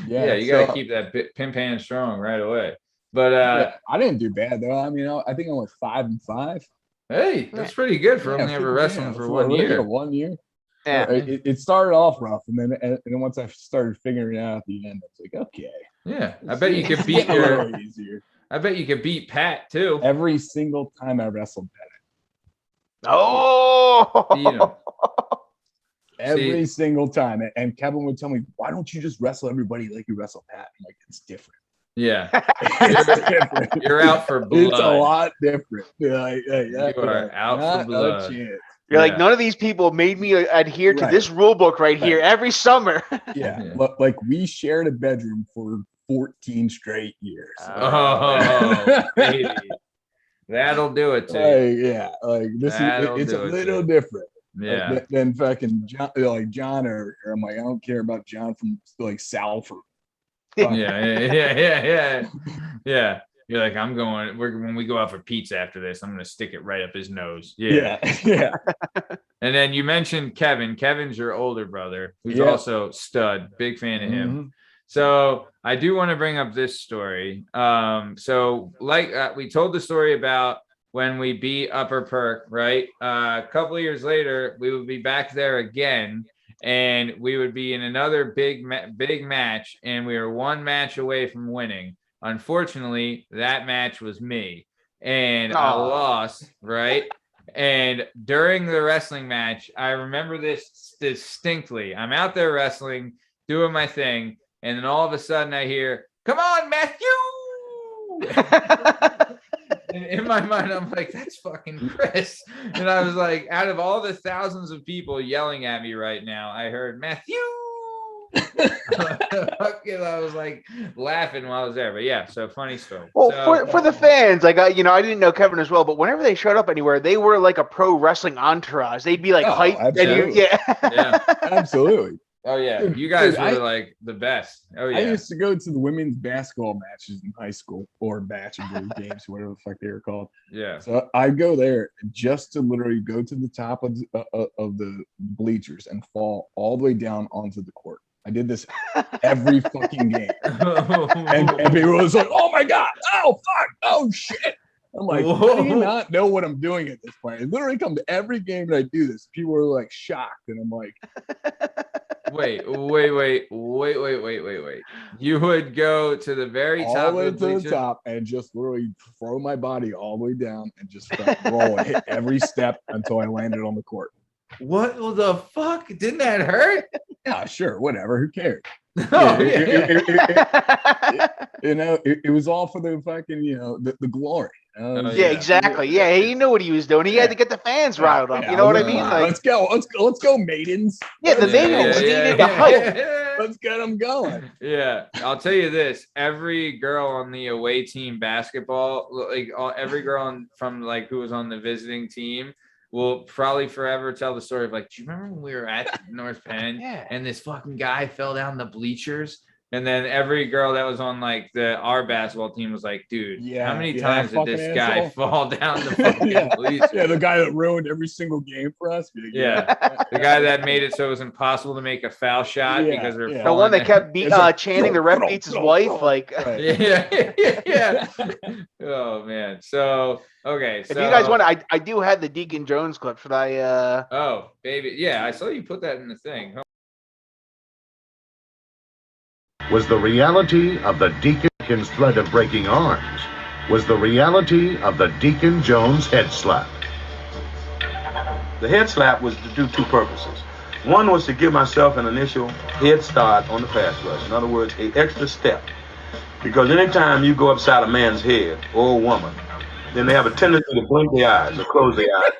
[SPEAKER 1] You gotta keep that pimp hand strong right away. But
[SPEAKER 4] I didn't do bad though. I mean, I think I went 5-5.
[SPEAKER 1] Hey, that's pretty good for only ever wrestling for 1 year.
[SPEAKER 4] 1 year.
[SPEAKER 2] Yeah.
[SPEAKER 4] It started off rough, and then once I started figuring it out at the end, I was like, okay.
[SPEAKER 1] Yeah, I bet you could beat
[SPEAKER 4] easier.
[SPEAKER 1] I bet you could beat Pat too.
[SPEAKER 4] Every single time I wrestled Pat.
[SPEAKER 2] Oh.
[SPEAKER 1] Beat him.
[SPEAKER 4] Every single time. And Kevin would tell me, why don't you just wrestle everybody like you wrestle Pat? I'm like, it's different.
[SPEAKER 1] Yeah.
[SPEAKER 4] It's different.
[SPEAKER 1] You're out for blood.
[SPEAKER 4] It's a lot different.
[SPEAKER 1] You are out for blood.
[SPEAKER 2] You're like, none of these people made me adhere to this rule book right here every summer.
[SPEAKER 4] Yeah. Like we shared a bedroom for 14 straight years.
[SPEAKER 1] Oh, baby. That'll do it too.
[SPEAKER 4] Like this it's a little different.
[SPEAKER 1] Yeah.
[SPEAKER 4] Than fucking John, like John or I'm like, I don't care about John from like Salford.
[SPEAKER 1] Yeah. You're like, when we go out for pizza after this, I'm gonna stick it right up his nose. Yeah. And then you mentioned Kevin. Kevin's your older brother, who's also stud. Big fan of him. So I do want to bring up this story. So we told the story about when we beat Upper Perk, right? A couple of years later, we would be back there again, and we would be in another big match, and we were one match away from winning. Unfortunately, that match was me, and I lost, right? And during the wrestling match, I remember this distinctly. I'm out there wrestling, doing my thing, and then all of a sudden I hear, "Come on, Matthew!" And in my mind, I'm like, that's fucking Chris. And I was like, out of all the thousands of people yelling at me right now, I heard Matthew. I was like laughing while I was there. But yeah, so funny story.
[SPEAKER 2] Well, for the fans, like I didn't know Kevin as well, but whenever they showed up anywhere, they were like a pro wrestling entourage. They'd be like hyped.
[SPEAKER 4] Absolutely.
[SPEAKER 1] Yeah.
[SPEAKER 4] Absolutely.
[SPEAKER 1] Oh yeah, you guys were like the best. Oh yeah.
[SPEAKER 4] I used to go to the women's basketball matches in high school, or batch and blue games, whatever the fuck they were called.
[SPEAKER 1] Yeah.
[SPEAKER 4] So I'd go there just to literally go to the top of the bleachers and fall all the way down onto the court. I did this every fucking game, and people was like, "Oh my god! Oh fuck! Oh shit!" I'm like, "How do you not know what I'm doing at this point?" I literally come to every game that I do this. People are like shocked, and I'm like,
[SPEAKER 1] Wait. You would go to the very top
[SPEAKER 4] all the way
[SPEAKER 1] of the
[SPEAKER 4] to
[SPEAKER 1] bleachers?
[SPEAKER 4] the top and just literally throw my body all the way down and just start rolling, hit every step until I landed on the court.
[SPEAKER 1] What the fuck? Didn't that hurt?
[SPEAKER 4] Yeah, sure, whatever. Who cares?
[SPEAKER 1] Oh,
[SPEAKER 4] It was all for the fucking, the glory.
[SPEAKER 2] Yeah, exactly. Yeah, he knew what he was doing. He had to get the fans riled up. You know what I mean? Like,
[SPEAKER 4] let's go, maidens.
[SPEAKER 2] Yeah, the maidens needed the hype.
[SPEAKER 4] Let's get them going.
[SPEAKER 1] Yeah, I'll tell you this: every girl on the away team basketball, every girl from who was on the visiting team, will probably forever tell the story of do you remember when we were at North Penn and this fucking guy fell down the bleachers? And then every girl that was on our basketball team was like, dude, how many times did this guy fall down the fucking bleachers?
[SPEAKER 4] Yeah, the guy that ruined every single game for us.
[SPEAKER 1] Yeah. The guy that made it so it was impossible to make a foul shot because we're
[SPEAKER 2] the one that kept chanting the ref beats his wife.
[SPEAKER 1] Yeah. Oh man. So okay.
[SPEAKER 2] If you guys want, I do have the Deacon Jones clip. Should I?
[SPEAKER 1] Oh baby, yeah. I saw you put that in the thing.
[SPEAKER 5] Was the reality of the Deacon's threat of breaking arms was the reality of the Deacon Jones head slap.
[SPEAKER 6] The head slap was to do two purposes. One was to give myself an initial head start on the pass rush. In other words, an extra step. Because anytime you go upside a man's head or a woman, then they have a tendency to blink their eyes or close their eyes.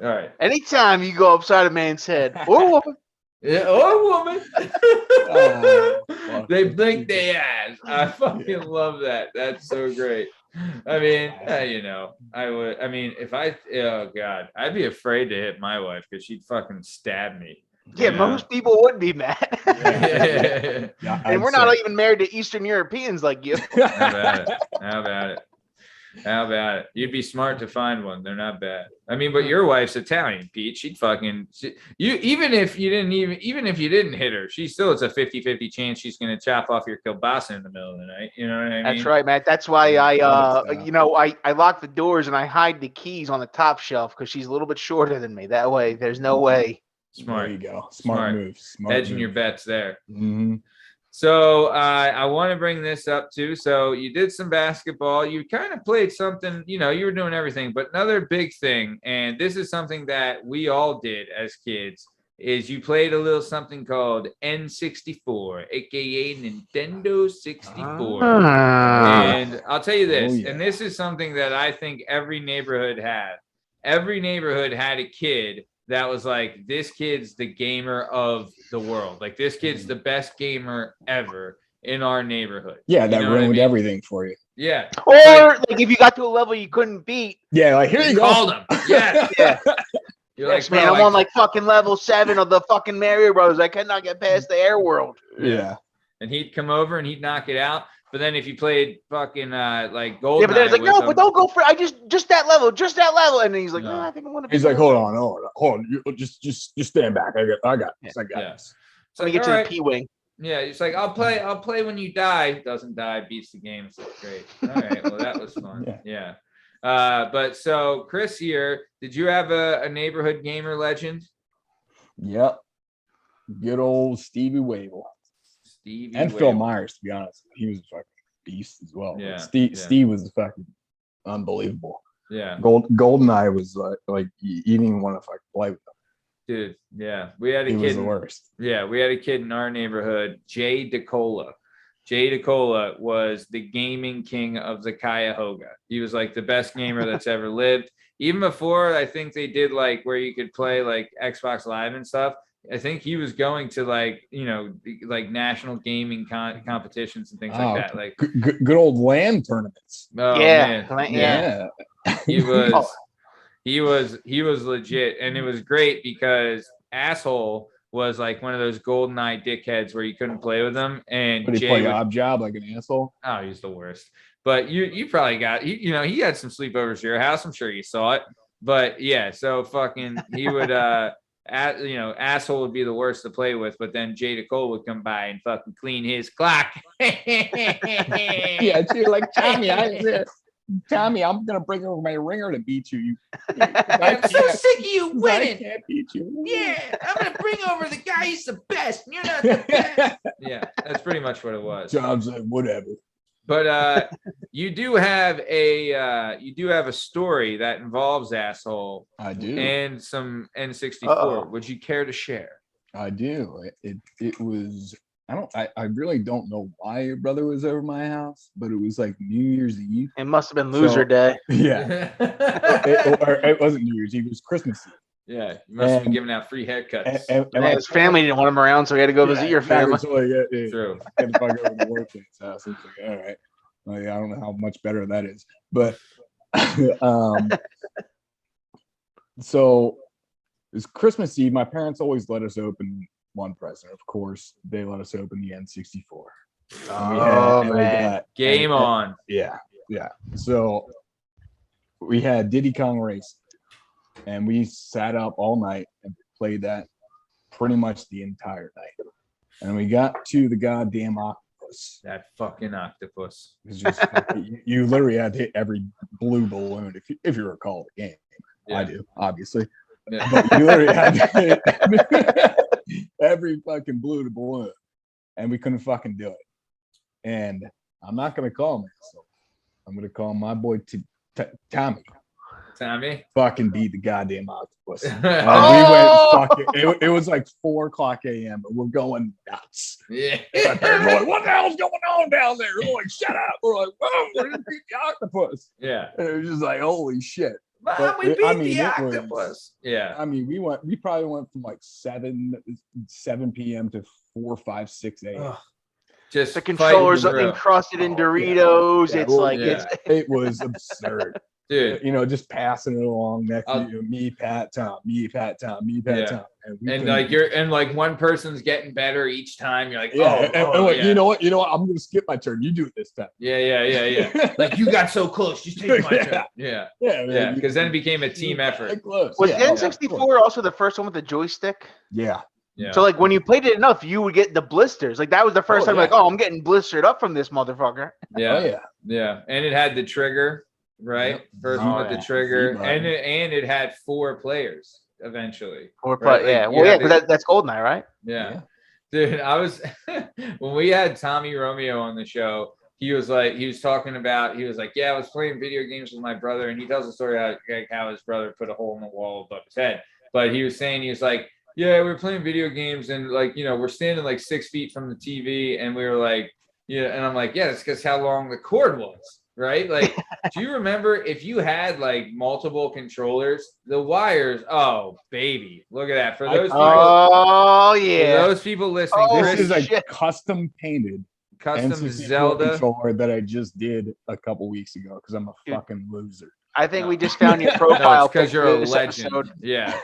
[SPEAKER 1] All right.
[SPEAKER 2] Anytime you go upside a man's head or a woman.
[SPEAKER 1] Yeah, or a woman. They blink their eyes. I fucking love that. That's so great. I mean, I would. I mean, oh God, I'd be afraid to hit my wife because she'd fucking stab me.
[SPEAKER 2] Yeah, most people would be mad.
[SPEAKER 1] Yeah,
[SPEAKER 2] and we're not even married to Eastern Europeans like you.
[SPEAKER 1] How about it? How about it? You'd be smart to find one. They're not bad. I mean, but your wife's Italian, Pete. She'd you even if you didn't hit her, it's a 50-50 chance she's gonna chop off your kielbasa in the middle of the night. You know what I mean?
[SPEAKER 2] That's right, Matt. That's why I lock the doors and I hide the keys on the top shelf because she's a little bit shorter than me. That way, there's no way.
[SPEAKER 1] Smart.
[SPEAKER 4] There you go. Smart move.
[SPEAKER 1] Hedging your bets there.
[SPEAKER 4] Mm-hmm.
[SPEAKER 1] So I want to bring this up too. So you did some basketball. You kind of played something, you were doing everything. But another big thing, and this is something that we all did as kids, is you played a little something called N64, aka Nintendo 64. And I'll tell you this, and this is something that I think every neighborhood had. Every neighborhood had a kid that was like, this kid's the gamer of the world. Like, this kid's the best gamer ever in our neighborhood.
[SPEAKER 4] Yeah, that ruined everything for you.
[SPEAKER 1] Yeah.
[SPEAKER 2] Or like if you got to a level you couldn't beat.
[SPEAKER 4] Yeah, like, here you go.
[SPEAKER 1] Called him. Yeah.
[SPEAKER 2] Yeah.
[SPEAKER 1] You're like,
[SPEAKER 2] man, I'm on like fucking level 7 of the fucking Mario Brothers. I cannot get past the air world.
[SPEAKER 4] Yeah.
[SPEAKER 1] And he'd come over and he'd knock it out. But then if you played fucking like Gold,
[SPEAKER 2] but then it's like, no, but don't go for just that level. And then he's like, no, I think I want to.
[SPEAKER 4] He's like, hold on. You, just stand back. I got this.
[SPEAKER 2] So we get to the P wing.
[SPEAKER 1] Yeah, it's like, I'll play when you die. Doesn't die, beats the game. So great. All right, well, that was fun. Yeah. But so Chris here, did you have a neighborhood gamer legend?
[SPEAKER 4] Yep. Good old Stevie Wavell. Phil Myers, to be honest. He was a fucking beast as well.
[SPEAKER 1] Yeah.
[SPEAKER 4] Steve was fucking unbelievable.
[SPEAKER 1] Yeah.
[SPEAKER 4] Goldeneye was like you didn't want to fucking play with him.
[SPEAKER 1] Dude, yeah. We had a kid.
[SPEAKER 4] He was the worst.
[SPEAKER 1] Yeah, we had a kid in our neighborhood, Jay DeCola. Jay DeCola was the gaming king of the Cuyahoga. He was like the best gamer that's ever lived. Even before, I think they did like where you could play like Xbox Live and stuff. I think he was going to like national gaming competitions and things like that. Like
[SPEAKER 4] good old LAN tournaments.
[SPEAKER 1] Oh,
[SPEAKER 2] yeah.
[SPEAKER 1] He was legit, and it was great because Asshole was like one of those GoldenEye dickheads where you couldn't play with him. And
[SPEAKER 4] he play job like an asshole.
[SPEAKER 1] Oh, he's the worst. But you probably got he had some sleepovers at your house. I'm sure you saw it. But yeah, so fucking he would Asshole would be the worst to play with, but then Jay DeCole would come by and fucking clean his clock.
[SPEAKER 4] Yeah, you're like, Tommy, I'm gonna bring over my ringer to beat you.
[SPEAKER 1] I'm so sick of you winning.
[SPEAKER 4] I can't beat you.
[SPEAKER 1] Yeah, I'm gonna bring over the guy who's the best. You're not the best. Yeah, that's pretty much what it was.
[SPEAKER 4] John's like, whatever.
[SPEAKER 1] But you do have a story that involves Asshole.
[SPEAKER 4] I do.
[SPEAKER 1] And some N64. Would you care to share?
[SPEAKER 4] I do. It was I really don't know why your brother was over my house, but it was like New Year's Eve.
[SPEAKER 2] It must have been loser day.
[SPEAKER 4] Yeah. it wasn't New Year's Eve, it was Christmas Eve.
[SPEAKER 1] Yeah, you must have been giving out free haircuts.
[SPEAKER 2] And his family didn't want him around, so he had to go visit your family.
[SPEAKER 1] True.
[SPEAKER 4] I had to fuck over to Workman's house. It's like, all right. Well, yeah, I don't know how much better that is. But so it's Christmas Eve. My parents always let us open one present. Of course, they let us open the N64.
[SPEAKER 2] Oh, man.
[SPEAKER 1] Game on.
[SPEAKER 4] Yeah. So we had Diddy Kong Racing. And we sat up all night and played that pretty much the entire night. And we got to the goddamn octopus.
[SPEAKER 1] That fucking octopus.
[SPEAKER 4] It's just you literally had to hit every blue balloon if you recall the game. Yeah. I do, obviously. Yeah. But you literally had to hit every fucking blue balloon. And we couldn't fucking do it. And I'm not gonna call him myself. I'm gonna call my boy Tommy.
[SPEAKER 1] Tommy
[SPEAKER 4] fucking beat the goddamn octopus. And we went fucking it was like 4:00 a.m. and we're going nuts.
[SPEAKER 1] Yeah.
[SPEAKER 4] My parents were like, what the hell's going on down there? We're like, shut up. We're like, whoa, we didn't beat the octopus.
[SPEAKER 1] Yeah.
[SPEAKER 4] And it was just like, holy shit.
[SPEAKER 1] Mom, we beat the octopus. Yeah.
[SPEAKER 4] I mean, we probably went from like 7 p.m. to 4, 5, 6 a.m.
[SPEAKER 1] Just
[SPEAKER 2] the controllers encrusted in Doritos.
[SPEAKER 4] Yeah.
[SPEAKER 2] It's like
[SPEAKER 4] it was absurd.
[SPEAKER 1] dude.
[SPEAKER 4] You know, just passing it along next to you, me, Pat, Tom, me, Pat, Tom, me, Pat, Tom. And
[SPEAKER 1] like one person's getting better each time. You're like,
[SPEAKER 4] you know what? I'm gonna skip my turn. You do it this time.
[SPEAKER 1] Yeah. Like you got so close, just take my turn. Yeah. Because then it became a team effort.
[SPEAKER 2] Was the N64 also the first one with the joystick?
[SPEAKER 4] Yeah.
[SPEAKER 2] So like when you played it enough, you would get the blisters. Like that was the first time. Like, I'm getting blistered up from this motherfucker.
[SPEAKER 1] Yeah. And it had the trigger, right? First one with the trigger, and it had 4 players eventually.
[SPEAKER 2] 4 players. Yeah. Well, because that's GoldenEye, right?
[SPEAKER 1] Yeah. Dude, I was when we had Tommy Romeo on the show. He was like, I was playing video games with my brother, and he tells the story how his brother put a hole in the wall above his head. But he was saying, he was like, yeah, we were playing video games, and like, you know, we're standing like 6 feet from the TV, and we were like, and I'm like, it's because how long the cord was, right? Like, do you remember if you had like multiple controllers, the wires? Oh, baby, look at that. For those people listening,
[SPEAKER 4] this is a custom painted
[SPEAKER 1] Zelda
[SPEAKER 4] controller that I just did a couple weeks ago because I'm a fucking loser.
[SPEAKER 2] I think we just found your profile
[SPEAKER 1] because you're a legend. Yeah.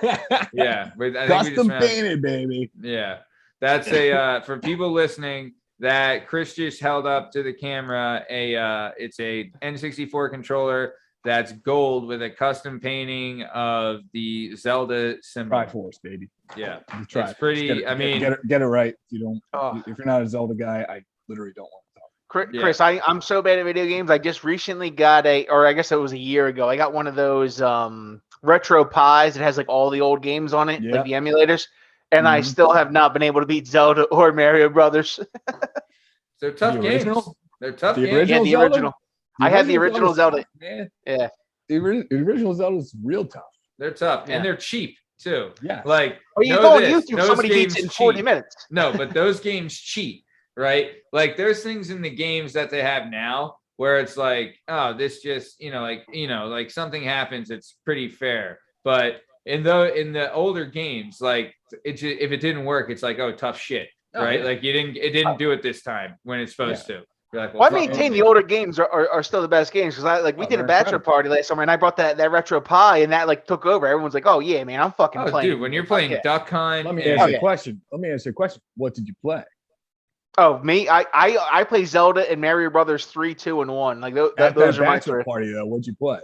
[SPEAKER 4] Custom painted, baby.
[SPEAKER 1] Yeah, that's a for people listening. That Chris just held up to the camera. It's a N64 controller that's gold with a custom painting of the Zelda symbol.
[SPEAKER 4] Triforce, baby.
[SPEAKER 1] Yeah,
[SPEAKER 4] it's pretty. Get it right. If you're not a Zelda guy, I literally don't want to talk.
[SPEAKER 2] Chris, I'm so bad at video games. I just recently got or I guess it was a year ago. I got one of those retro pies. It has like all the old games on it, like the emulators. And I still have not been able to beat Zelda or Mario Brothers.
[SPEAKER 1] They're tough games. They're tough games.
[SPEAKER 2] Yeah, the original. I had the original Zelda. Yeah.
[SPEAKER 4] The original Zelda is real tough.
[SPEAKER 1] They're tough, and they're cheap too.
[SPEAKER 4] Yeah.
[SPEAKER 1] Like,
[SPEAKER 2] you go on YouTube, somebody beats it in 40 minutes.
[SPEAKER 1] No, but those games cheat, right? Like, there's things in the games that they have now where it's like, oh, this just, like something happens, it's pretty fair. But in the older games, like if it didn't work, it's like, oh, tough shit, right? Like it didn't do it this time when it's supposed to. You're like,
[SPEAKER 2] I maintain the older games are still the best games because we did a bachelor party last summer and I brought that retro pie and that like took over. Everyone's like, oh yeah, man, I'm fucking playing.
[SPEAKER 1] Dude, when you're playing Duck Hunt,
[SPEAKER 4] let me ask you a question. What did you play?
[SPEAKER 2] Oh, me? I play Zelda and Mario Brothers 3, 2, and 1. Like those are my
[SPEAKER 4] bachelor party though. What'd you play?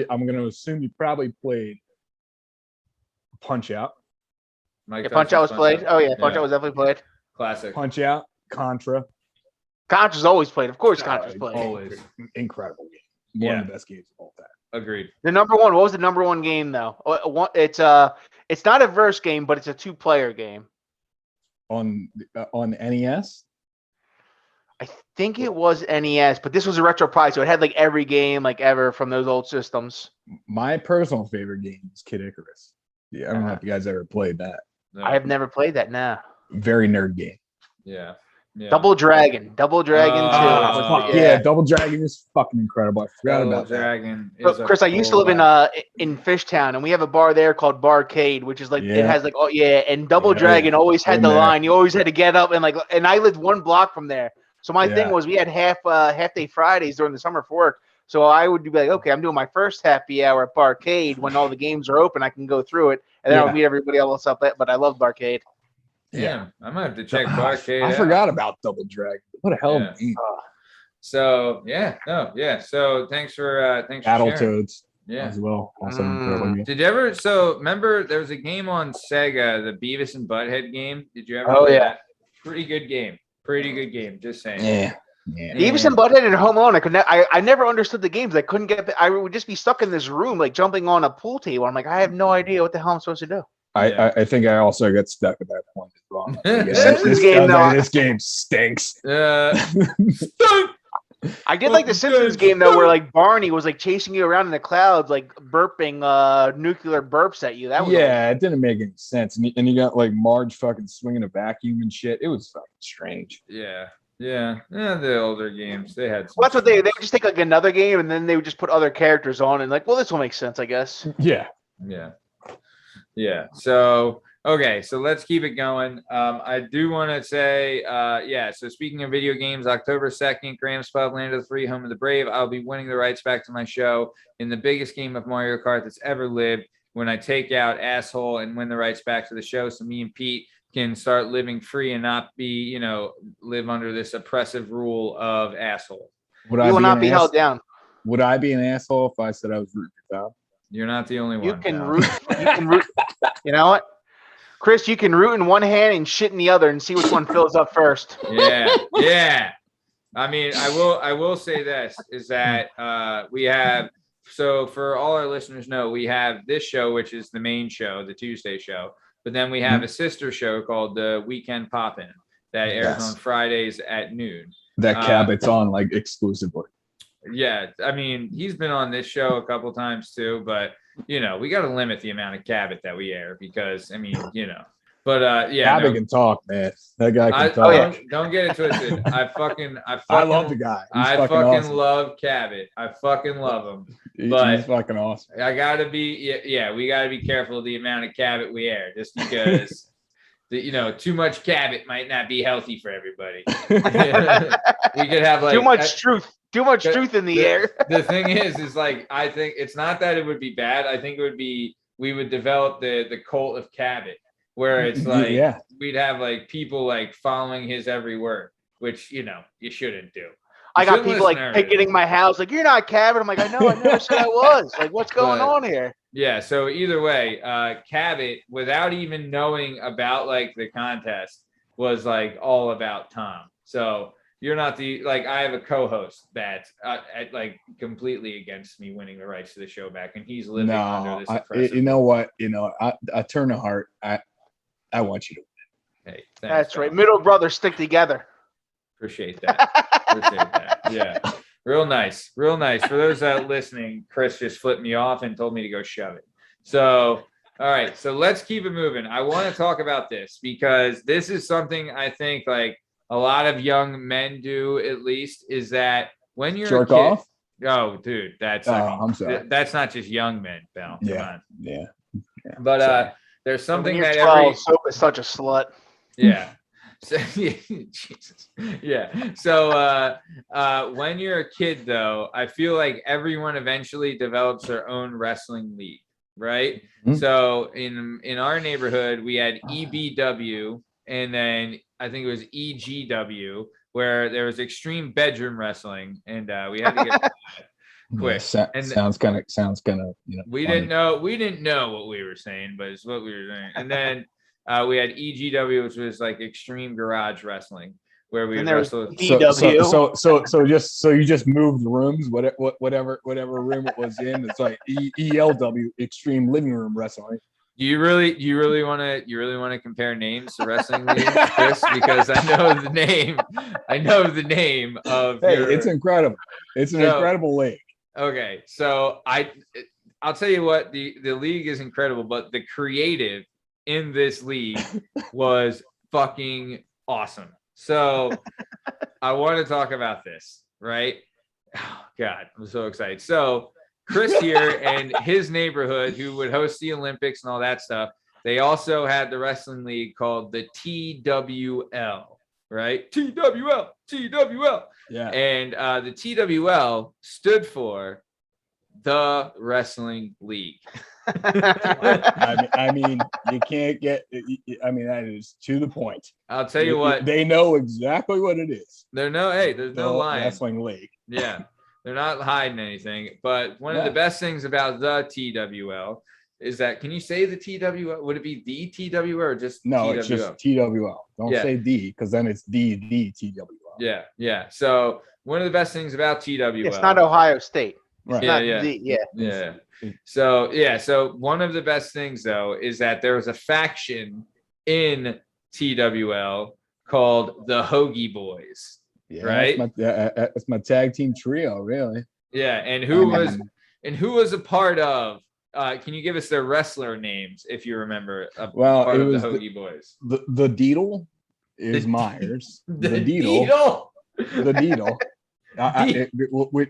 [SPEAKER 4] I'm gonna assume you probably played Punch Out.
[SPEAKER 2] Punch Out was played. Oh yeah, Punch Out was definitely played.
[SPEAKER 1] Classic.
[SPEAKER 4] Punch Out, Contra.
[SPEAKER 2] Contra's always played. Of course, Contra's played.
[SPEAKER 1] Always.
[SPEAKER 4] Incredible game. One of the best games of all time.
[SPEAKER 1] Agreed.
[SPEAKER 2] The number one. What was the number one game though? It's not a verse game, but it's a 2-player game.
[SPEAKER 4] On NES.
[SPEAKER 2] I think it was NES, but this was a retro pie, so it had like every game like ever from those old systems.
[SPEAKER 4] My personal favorite game is Kid Icarus. Yeah, I don't know if you guys ever played that.
[SPEAKER 1] No.
[SPEAKER 2] I have never played that. Now.
[SPEAKER 4] Very nerd game.
[SPEAKER 1] Yeah.
[SPEAKER 2] Double Dragon 2.
[SPEAKER 4] Double Dragon is fucking incredible. I forgot about
[SPEAKER 1] Dragon.
[SPEAKER 2] Chris, I used to live in Fishtown, and we have a bar there called Barcade, which is like it has like and Double Dragon always had the line. You always had to get up and I lived 1 block from there. So my thing was we had half day Fridays during the summer for work. So I would be like, okay, I'm doing my first happy hour at Barcade when all the games are open. I can go through it, and then I'll meet everybody else up at. But I love Barcade.
[SPEAKER 1] Yeah, I might have to check Barcade.
[SPEAKER 4] I forgot about Double Dragon. What a hell of a game.
[SPEAKER 1] So So thanks for
[SPEAKER 4] Battletoads.
[SPEAKER 1] Yeah,
[SPEAKER 4] as well.
[SPEAKER 1] Did you ever? So remember, there was a game on Sega, the Beavis and Butthead game. Did you ever?
[SPEAKER 2] Oh yeah,
[SPEAKER 1] that? Pretty good game. Just saying.
[SPEAKER 4] Yeah.
[SPEAKER 2] Beavis and Butthead and Home Alone. I never understood the games. I couldn't get. I would just be stuck in this room, like jumping on a pool table. I'm like, I have no ididea what the hell I'm supposed to do.
[SPEAKER 4] I think I also got stuck at that point as well. This game stinks.
[SPEAKER 2] I did like the Simpsons game though, where like Barney was like chasing you around in the clouds, like burping nuclear burps at you. That was
[SPEAKER 4] it didn't make any sense. And you got like Marge fucking swinging a vacuum and shit. It was fucking strange.
[SPEAKER 1] Yeah. The older games they had.
[SPEAKER 2] Well, that's what they would just take like another game and then they would just put other characters on and like, well, this will make sense, I guess.
[SPEAKER 1] Yeah. So Okay, so let's keep it going. I do want to say, so speaking of video games, October 2nd, Grams Pub, Land of the Free, Home of the Brave. I'll be winning the rights back to my show in the biggest game of Mario Kart that's ever lived when I take out Asshole and win the rights back to the show. So me and Pete can start living free and not be, live under this oppressive rule of Asshole.
[SPEAKER 2] You will not be held down.
[SPEAKER 4] Would I be an asshole if I said I was rooting for Val?
[SPEAKER 1] You're not the only one.
[SPEAKER 2] You can root. You know what? Chris, you can root in one hand and shit in the other and see which one fills up first.
[SPEAKER 1] Yeah. I mean, I will say this is that we have, so for all our listeners know, we have this show, which is the main show, the Tuesday show, but then we have a sister show called the Weekend Poppin' that airs on Fridays at noon.
[SPEAKER 4] That Cabot's on like exclusively.
[SPEAKER 1] Yeah, I mean, he's been on this show a couple times too, but we got to limit the amount of Cabot that we air because But
[SPEAKER 4] Cabot can talk, man. That guy can talk.
[SPEAKER 1] Don't get it twisted. I
[SPEAKER 4] love the guy.
[SPEAKER 1] I fucking awesome. Love Cabot. I fucking love him.
[SPEAKER 4] He's fucking awesome.
[SPEAKER 1] I gotta be we gotta be careful of the amount of Cabot we air, just because too much Cabot might not be healthy for everybody. We could have like
[SPEAKER 2] too much truth. Too much truth in the air.
[SPEAKER 1] The thing is like, I think it's not that it would be bad. I think it would be, we would develop the cult of Cabot, where it's like, we'd have like people like following his every word, which, you shouldn't do.
[SPEAKER 2] I got people like picketing my house, like, you're not Cabot. I'm like, I know, I never said I was. Like, what's going on here?
[SPEAKER 1] Yeah. So either way, Cabot, without even knowing about like the contest, was like all about Tom. So you're not I have a co-host that's like completely against me winning the rights to the show back, and he's living under this oppressive.
[SPEAKER 4] You know what? I turn a heart. I want you to
[SPEAKER 1] win. Hey, thanks,
[SPEAKER 2] that's right. Middle brothers stick together.
[SPEAKER 1] Appreciate that. Yeah. Real nice. For those listening, Chris just flipped me off and told me to go shove it. So, all right. So let's keep it moving. I want to talk about this because this is something I think like a lot of young men do, at least, is that when you're
[SPEAKER 4] jerk
[SPEAKER 1] a kid,
[SPEAKER 4] off.
[SPEAKER 1] Oh, dude,
[SPEAKER 4] I'm sorry.
[SPEAKER 1] That's not just young men, pal.
[SPEAKER 4] Yeah.
[SPEAKER 1] But there's something that
[SPEAKER 2] 12, soap is such a slut.
[SPEAKER 1] Yeah. So, Jesus. Yeah. So when you're a kid, though, I feel like everyone eventually develops their own wrestling league, right? Mm-hmm. So in our neighborhood, we had EBW, and then I think it was EGW, where there was extreme bedroom wrestling, and we had to get quick.
[SPEAKER 4] And sounds kind of
[SPEAKER 1] we didn't know what we were saying, but it's what we were saying. And then we had EGW, which was like extreme garage wrestling, where we wrestled.
[SPEAKER 4] So you just moved the rooms, whatever room it was in. It's like ELW, extreme living room wrestling.
[SPEAKER 1] Do you really want to compare names to wrestling leagues, Chris? Because I know the name of.
[SPEAKER 4] Hey, it's incredible. It's an incredible league.
[SPEAKER 1] Okay, so I'll tell you what, the league is incredible, but the creative in this league was fucking awesome. So I want to talk about this, right? Oh God, I'm so excited. So Chris here and his neighborhood, who would host the Olympics and all that stuff, they also had the wrestling league called the TWL, right? TWL. Yeah. And the TWL stood for the Wrestling League.
[SPEAKER 4] I mean, you can't get. I mean, that is to the point.
[SPEAKER 1] I'll tell you what.
[SPEAKER 4] They know exactly what it is.
[SPEAKER 1] There's no lying.
[SPEAKER 4] Wrestling League.
[SPEAKER 1] Yeah. They're not hiding anything, but one of the best things about the TWL is that, can you say the TWL? Would it be the TWL or just
[SPEAKER 4] no?
[SPEAKER 1] TWL?
[SPEAKER 4] It's just TWL. Don't say D, because then it's the TWL.
[SPEAKER 1] Yeah. So one of the best things about TWL.
[SPEAKER 2] It's not Ohio State.
[SPEAKER 4] Right.
[SPEAKER 1] Yeah. So one of the best things though is that there was a faction in TWL called the Hoagie Boys.
[SPEAKER 4] Yeah,
[SPEAKER 1] right.
[SPEAKER 4] It's my tag team trio, really.
[SPEAKER 1] Yeah, and who was a part of? Can you give us their wrestler names if you remember? Part of the Hoagie Boys.
[SPEAKER 4] The Deedle is Myers. The Deedle.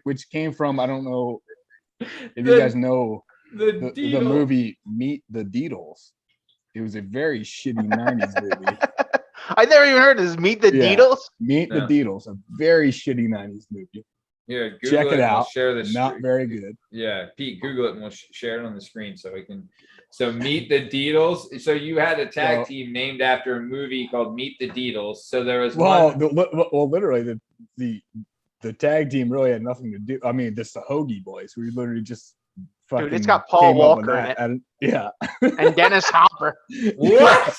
[SPEAKER 4] Which came from, I don't know if you guys know the movie Meet the Deedles. It was a very shitty 90s movie.
[SPEAKER 2] I never even heard of this. Meet the Deedles?
[SPEAKER 4] Meet the Deedles, a very shitty 90s movie.
[SPEAKER 1] Yeah, Google
[SPEAKER 4] check it
[SPEAKER 1] and
[SPEAKER 4] out.
[SPEAKER 1] We'll share this.
[SPEAKER 4] Not very good.
[SPEAKER 1] Yeah, Pete, Google it and we'll share it on the screen so we can. So Meet the Deedles. So you had a tag team named after a movie called Meet the Deedles. So there was
[SPEAKER 4] literally the tag team really had nothing to do. I mean, just the Hoagie Boys. We literally just fucking.
[SPEAKER 2] Dude, it's got Paul Walker in it.
[SPEAKER 4] Yeah.
[SPEAKER 2] And Dennis Hopper.
[SPEAKER 1] What?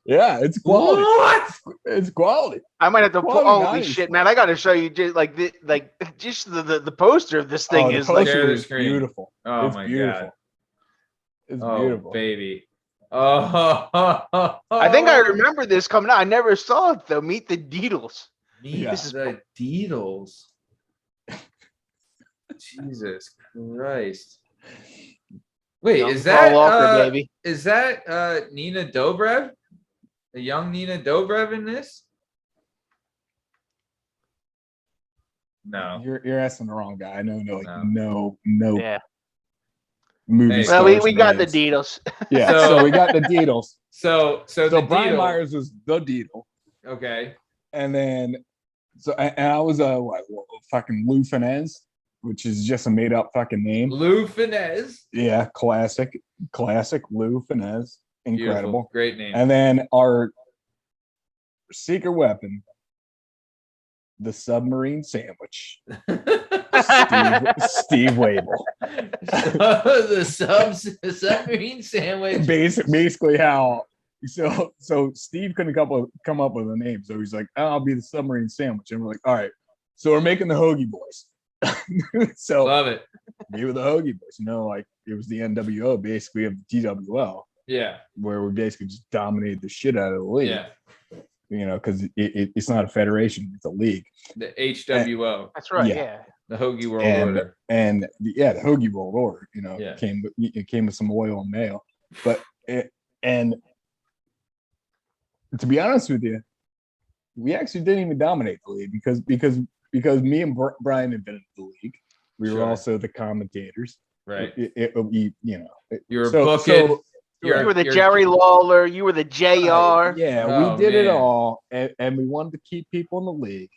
[SPEAKER 4] Yeah, it's quality.
[SPEAKER 1] What?
[SPEAKER 4] It's quality.
[SPEAKER 2] I might have to pull. Holy shit, man! I got to show you just the poster of this thing is like
[SPEAKER 4] beautiful.
[SPEAKER 1] Oh
[SPEAKER 4] it's
[SPEAKER 1] my
[SPEAKER 4] beautiful.
[SPEAKER 1] God.
[SPEAKER 4] It's beautiful,
[SPEAKER 1] baby. Oh,
[SPEAKER 2] I think I remember this coming out. I never saw it though. Meet the Deedles.
[SPEAKER 1] This is the Deedles. Jesus Christ. Wait,
[SPEAKER 2] Young
[SPEAKER 1] is that
[SPEAKER 2] Paul Walker, baby?
[SPEAKER 1] Is that Nina Dobrev? The young Nina Dobrev in this? No.
[SPEAKER 4] You're asking the wrong guy. No.
[SPEAKER 2] Yeah.
[SPEAKER 4] Movie
[SPEAKER 2] well, we got the Deedles.
[SPEAKER 4] Yeah, so we got the Deedles.
[SPEAKER 1] So
[SPEAKER 4] Brian Myers was the Deedle.
[SPEAKER 1] Okay.
[SPEAKER 4] And then I was fucking Lou Finesse, which is just a made up fucking name.
[SPEAKER 1] Lou Finesse.
[SPEAKER 4] Yeah, classic Lou Finesse. Incredible.
[SPEAKER 1] Beautiful. Great name.
[SPEAKER 4] And then our secret weapon, the submarine sandwich. Steve Wable.
[SPEAKER 1] The submarine sandwich.
[SPEAKER 4] Basically how so Steve couldn't come up with a name. So he's like, I'll be the submarine sandwich. And we're like, all right. So we're making the Hoagie Boys. So
[SPEAKER 1] love it.
[SPEAKER 4] We were the Hoagie Boys, like it was the NWO basically of the TWO.
[SPEAKER 1] Yeah.
[SPEAKER 4] Where we basically just dominated the shit out of the league.
[SPEAKER 1] Yeah.
[SPEAKER 4] Because it's not a federation, it's a league.
[SPEAKER 1] The HWO.
[SPEAKER 2] That's right. Yeah.
[SPEAKER 1] The Hoagie World Order.
[SPEAKER 4] And the Hoagie World Order,
[SPEAKER 1] it
[SPEAKER 4] came with some oil and mail. But and to be honest with you, we actually didn't even dominate the league because me and Brian invented the league. We were also the commentators.
[SPEAKER 1] Right.
[SPEAKER 4] You're
[SPEAKER 1] booking.
[SPEAKER 2] You were the Jerry Lawler. You were the JR.
[SPEAKER 4] We did it all, and we wanted to keep people in the league.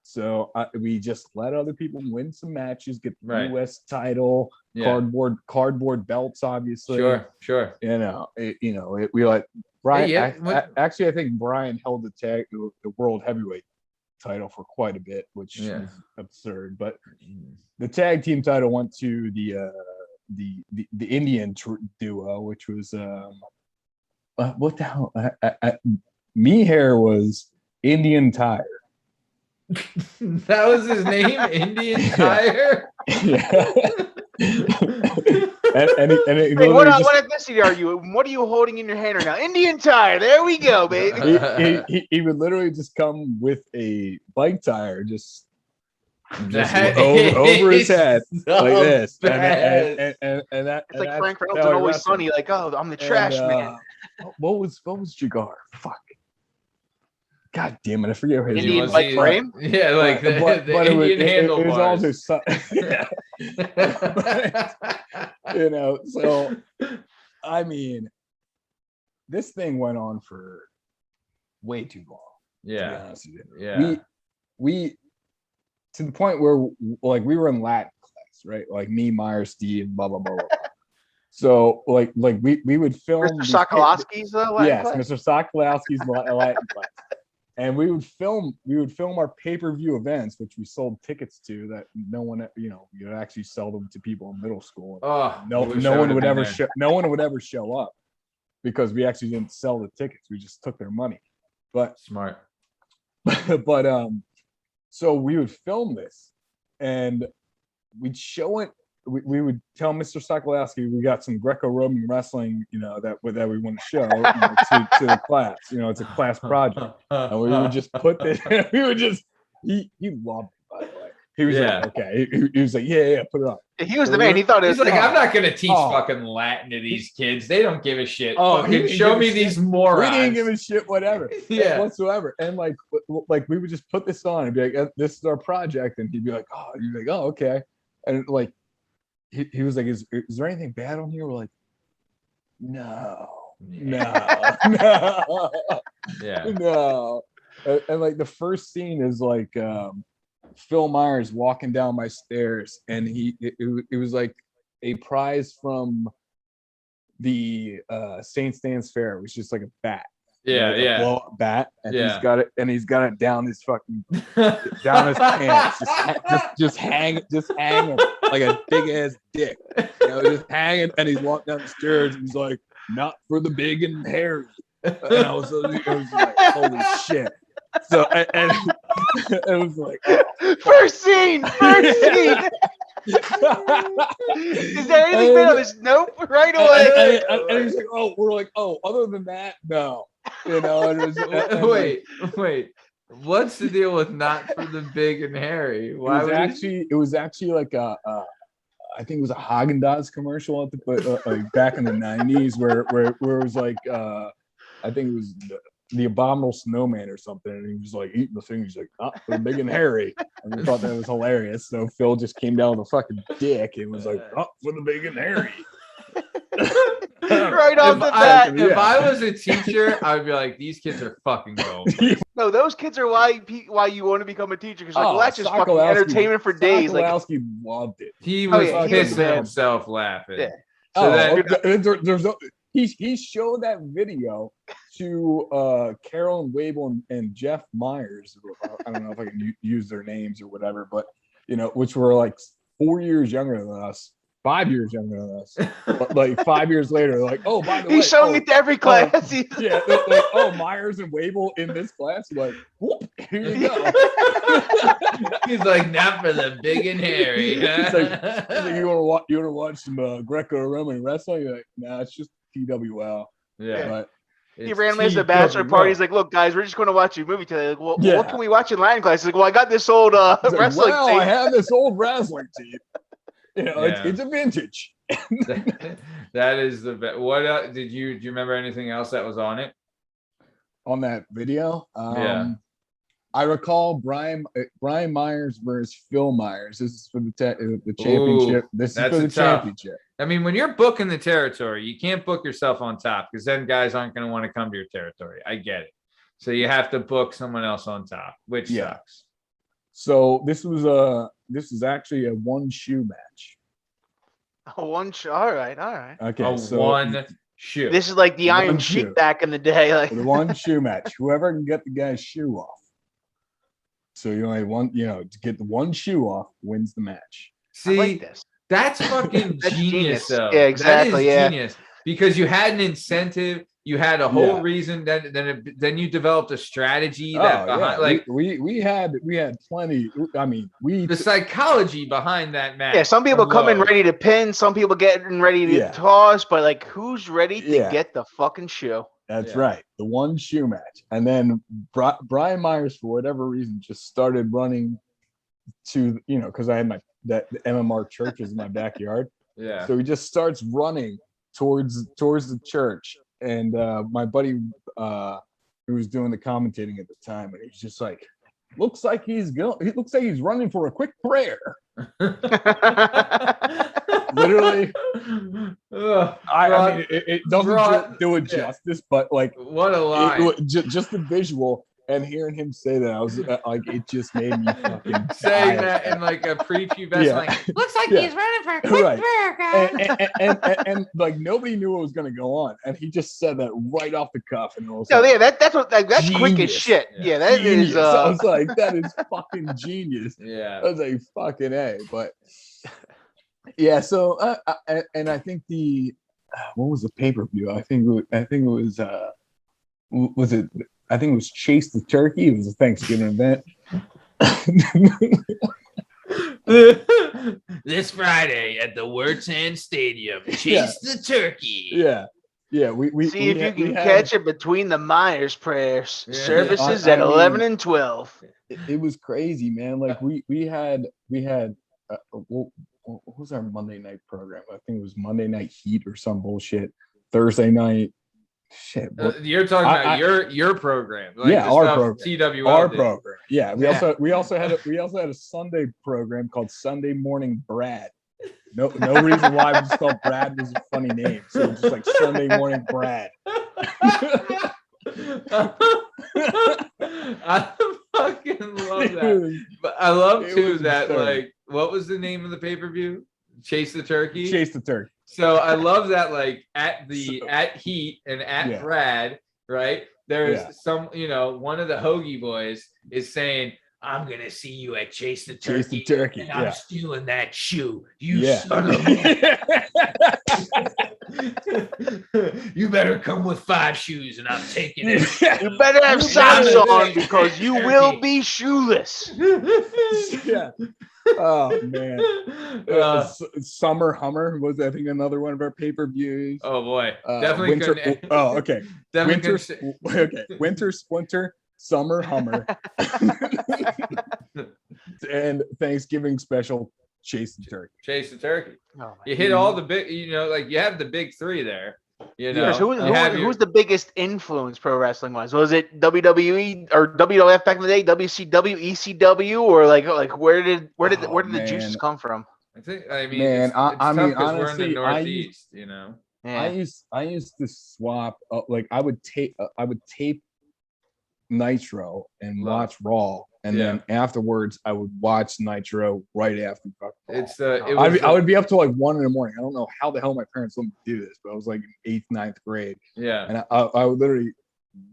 [SPEAKER 4] So we just let other people win some matches, get the U.S. title, cardboard belts, obviously.
[SPEAKER 1] Sure.
[SPEAKER 4] We let Brian. Actually, I think Brian held the world heavyweight title for quite a bit, which is absurd. But the tag team title went to the Indian duo, which was what the hell? Me Hair was Indian Tire.
[SPEAKER 1] That was his name, Indian Tire.
[SPEAKER 4] Yeah.
[SPEAKER 2] What ethnicity are you? What are you holding in your hand right now? Indian Tire. There we go, baby.
[SPEAKER 4] He would literally just come with a bike tire, just over his head like this, and that.
[SPEAKER 2] It's like Frank Reynolds and Always Sunny. Like, I'm the trash man.
[SPEAKER 4] What was Jagar? Fuck. God damn it! I forget his
[SPEAKER 2] Indian bike frame.
[SPEAKER 1] Yeah, like the Indian handlebars.
[SPEAKER 4] It was also, so I mean, this thing went on for way too long.
[SPEAKER 1] Yeah,
[SPEAKER 4] to be honest with you.
[SPEAKER 1] Yeah,
[SPEAKER 4] we to the point where we were in Latin class, right? Like me, Myers, Steve, blah blah blah blah. So like we would film
[SPEAKER 2] Mr. Sokolowski's Latin class?
[SPEAKER 4] Mr. Sokolowski's Latin class. And we would film our pay-per-view events, which we sold tickets to that no one, you'd actually sell them to people in middle school. No one would ever show up because we actually didn't sell the tickets. We just took their money. But
[SPEAKER 1] smart.
[SPEAKER 4] But so we would film this and we'd show it. We would tell Mr. Sokolowski we got some Greco-Roman wrestling, that we want to show to the class. It's a class project, and we would just put this. We would just he loved it, by the way. He was like, okay. He was like, yeah, put it on.
[SPEAKER 2] He was the man. He thought it was
[SPEAKER 1] like, I'm not going to teach fucking Latin to these kids. They don't give a shit. Fucking show me these morons.
[SPEAKER 4] We didn't give a shit, whatever. Whatsoever. And like we would just put this on and be like, this is our project, and he'd be like, oh, okay, and like. He was like, is there anything bad on here? We're like, no. No.
[SPEAKER 1] Yeah.
[SPEAKER 4] No. And like the first scene is like Phil Myers walking down my stairs, and it was like a prize from the St. Stan's Fair. It was just like a bat.
[SPEAKER 1] Yeah,
[SPEAKER 4] like
[SPEAKER 1] yeah.
[SPEAKER 4] a blow up bat, and
[SPEAKER 1] Yeah.
[SPEAKER 4] he's got it down his fucking down his pants, just hanging like a big ass dick, just hanging. And he's walking down the stairs, and he's like, "Not for the big and hairy." And I was like, "Holy shit!" So and it was like,
[SPEAKER 2] First scene. Is there anything made of this? Nope. Right away.
[SPEAKER 4] And he's like, "Oh, we're like, oh, other than that, no." And
[SPEAKER 1] Wait. What's the deal with not for the big and hairy?
[SPEAKER 4] It was actually like I think it was a Haagen-Dazs commercial like back in the 90s where it was like I think it was the Abominable Snowman or something, and he was like eating the thing. He's like, "Not for the big and hairy," and we thought that was hilarious. So Phil just came down with a fucking dick and was like, "Not for the big and hairy."
[SPEAKER 2] Right off the bat.
[SPEAKER 1] If I was a teacher, I would be like, these kids are fucking gold.
[SPEAKER 2] No, those kids are why you want to become a teacher, because well, that's just fucking entertainment for days.
[SPEAKER 4] Sokolowski loved it.
[SPEAKER 1] He was pissing himself laughing.
[SPEAKER 2] Yeah.
[SPEAKER 1] So
[SPEAKER 4] he showed that video to Carolyn Wable and Jeff Myers. I don't know if I can use their names or whatever, but which were like 4 years younger than us. 5 years younger than us, but like 5 years later, like, "Oh, by the way,
[SPEAKER 2] he's showing it to every class."
[SPEAKER 4] Yeah, like, "Oh, Myers and Wable in this class." Like, whoop, here you go.
[SPEAKER 1] He's like, "Not for the big and hairy."
[SPEAKER 4] He's like, "You want to watch some Greco-Roman wrestling?" You're like, "Nah, it's just PWL."
[SPEAKER 1] Yeah.
[SPEAKER 4] But
[SPEAKER 2] he ran me to the bachelor party. He's like, "Look, guys, we're just going to watch a movie today." Like, well, what can we watch in Latin class? He's like, "Well, I got this old wrestling tape."
[SPEAKER 4] I have this old wrestling tape. It's a vintage.
[SPEAKER 1] That is the best. What do you remember anything else that was on it?
[SPEAKER 4] On that video?
[SPEAKER 1] Yeah.
[SPEAKER 4] I recall Brian Myers versus Phil Myers. This is for the championship. This is for the championship.
[SPEAKER 1] I mean, when you're booking the territory, you can't book yourself on top, because then guys aren't going to want to come to your territory. I get it. So you have to book someone else on top, which sucks.
[SPEAKER 4] So this is actually a one shoe match.
[SPEAKER 2] A one shoe. All right.
[SPEAKER 4] Okay.
[SPEAKER 1] One shoe.
[SPEAKER 2] This is like the Iron Sheik back in the day. Like
[SPEAKER 4] the one shoe match. Whoever can get the guy's shoe off. So you only want, to get the one shoe off wins the match.
[SPEAKER 1] See,
[SPEAKER 2] I like this.
[SPEAKER 1] That's fucking genius, though.
[SPEAKER 2] Yeah, exactly.
[SPEAKER 1] That is genius, because you had an incentive. You had a whole reason. Then you developed a strategy like
[SPEAKER 4] we had plenty. I mean, the
[SPEAKER 1] psychology behind that match.
[SPEAKER 2] Yeah, some people come in ready to pin, some people getting ready to toss, but like, who's ready to get the fucking shoe?
[SPEAKER 4] That's right, the one shoe match. And then Brian Myers, for whatever reason, just started running to because I had the MMR churches in my backyard.
[SPEAKER 1] Yeah.
[SPEAKER 4] So he just starts running towards the church. And my buddy who was doing the commentating at the time, and he's just like, looks like he's running for a quick prayer. Literally. I mean, it doesn't do it justice, but like,
[SPEAKER 1] what a lie.
[SPEAKER 4] Just the visual and hearing him say that, I was like, it just made me fucking
[SPEAKER 1] saying that in like a prepubescent, like, looks like he's running for a quick prayer, guys.
[SPEAKER 4] And like nobody knew what was going to go on, and he just said that right off the cuff, and it was
[SPEAKER 2] that's quick as shit. Yeah, that
[SPEAKER 4] genius.
[SPEAKER 2] is.
[SPEAKER 4] I was like, that is fucking genius.
[SPEAKER 1] Yeah,
[SPEAKER 4] I was like, fucking A. But yeah, so and I think what was the pay-per-view? I think it was I think it was Chase the Turkey. It was a Thanksgiving event.
[SPEAKER 1] This Friday at the Wertan Stadium, Chase the Turkey.
[SPEAKER 4] Yeah. We
[SPEAKER 2] see if you can catch it between the Myers prayers. Services at 11 and 12.
[SPEAKER 4] It was crazy, man. Like we had what was our Monday night program? I think it was Monday Night Heat or some bullshit. Thursday night. Shit.
[SPEAKER 1] You're talking about your program. Like
[SPEAKER 4] our program.
[SPEAKER 1] TWL
[SPEAKER 4] our
[SPEAKER 1] did.
[SPEAKER 4] program. Yeah. We also had a Sunday program called Sunday Morning Brad. No reason why we just thought Brad was a funny name. So it's just like Sunday morning Brad.
[SPEAKER 1] I fucking love that. But I love too that like, what was the name of the pay-per-view? Chase the Turkey.
[SPEAKER 4] Chase the Turkey.
[SPEAKER 1] So I love that, like at Heat and at Brad, right? There's some, one of the Hoagie boys is saying, I'm gonna see you at Chase the Turkey.
[SPEAKER 4] Chase the Turkey.
[SPEAKER 1] And I'm stealing that shoe. You son of a You better come with 5 shoes and I'm taking it.
[SPEAKER 2] You better have socks on because you will be shoeless.
[SPEAKER 4] Yeah. Oh man. Summer Hummer was, I think, another one of our pay-per-views.
[SPEAKER 1] Oh boy. Definitely
[SPEAKER 4] winter. Oh, okay. Winter Splinter, Summer Hummer, and Thanksgiving special Chase the Turkey.
[SPEAKER 1] Chase the Turkey.
[SPEAKER 2] Oh,
[SPEAKER 1] you hit all the big, like you have the big 3 there.
[SPEAKER 2] Who's the biggest influence pro wrestling wise? Was it WWE or WWF back in the day, WCW, ECW, or like where did the juices come from?
[SPEAKER 1] I mean,
[SPEAKER 4] honestly,
[SPEAKER 1] we're in the Northeast,
[SPEAKER 2] Yeah.
[SPEAKER 4] I used to swap like I would tape Nitro and watch Raw, and then afterwards I would watch Nitro right after Raw. I would be up till like 1 a.m. I don't know how the hell my parents let me do this, but I was like in 8th, 9th grade.
[SPEAKER 1] Yeah,
[SPEAKER 4] and I would literally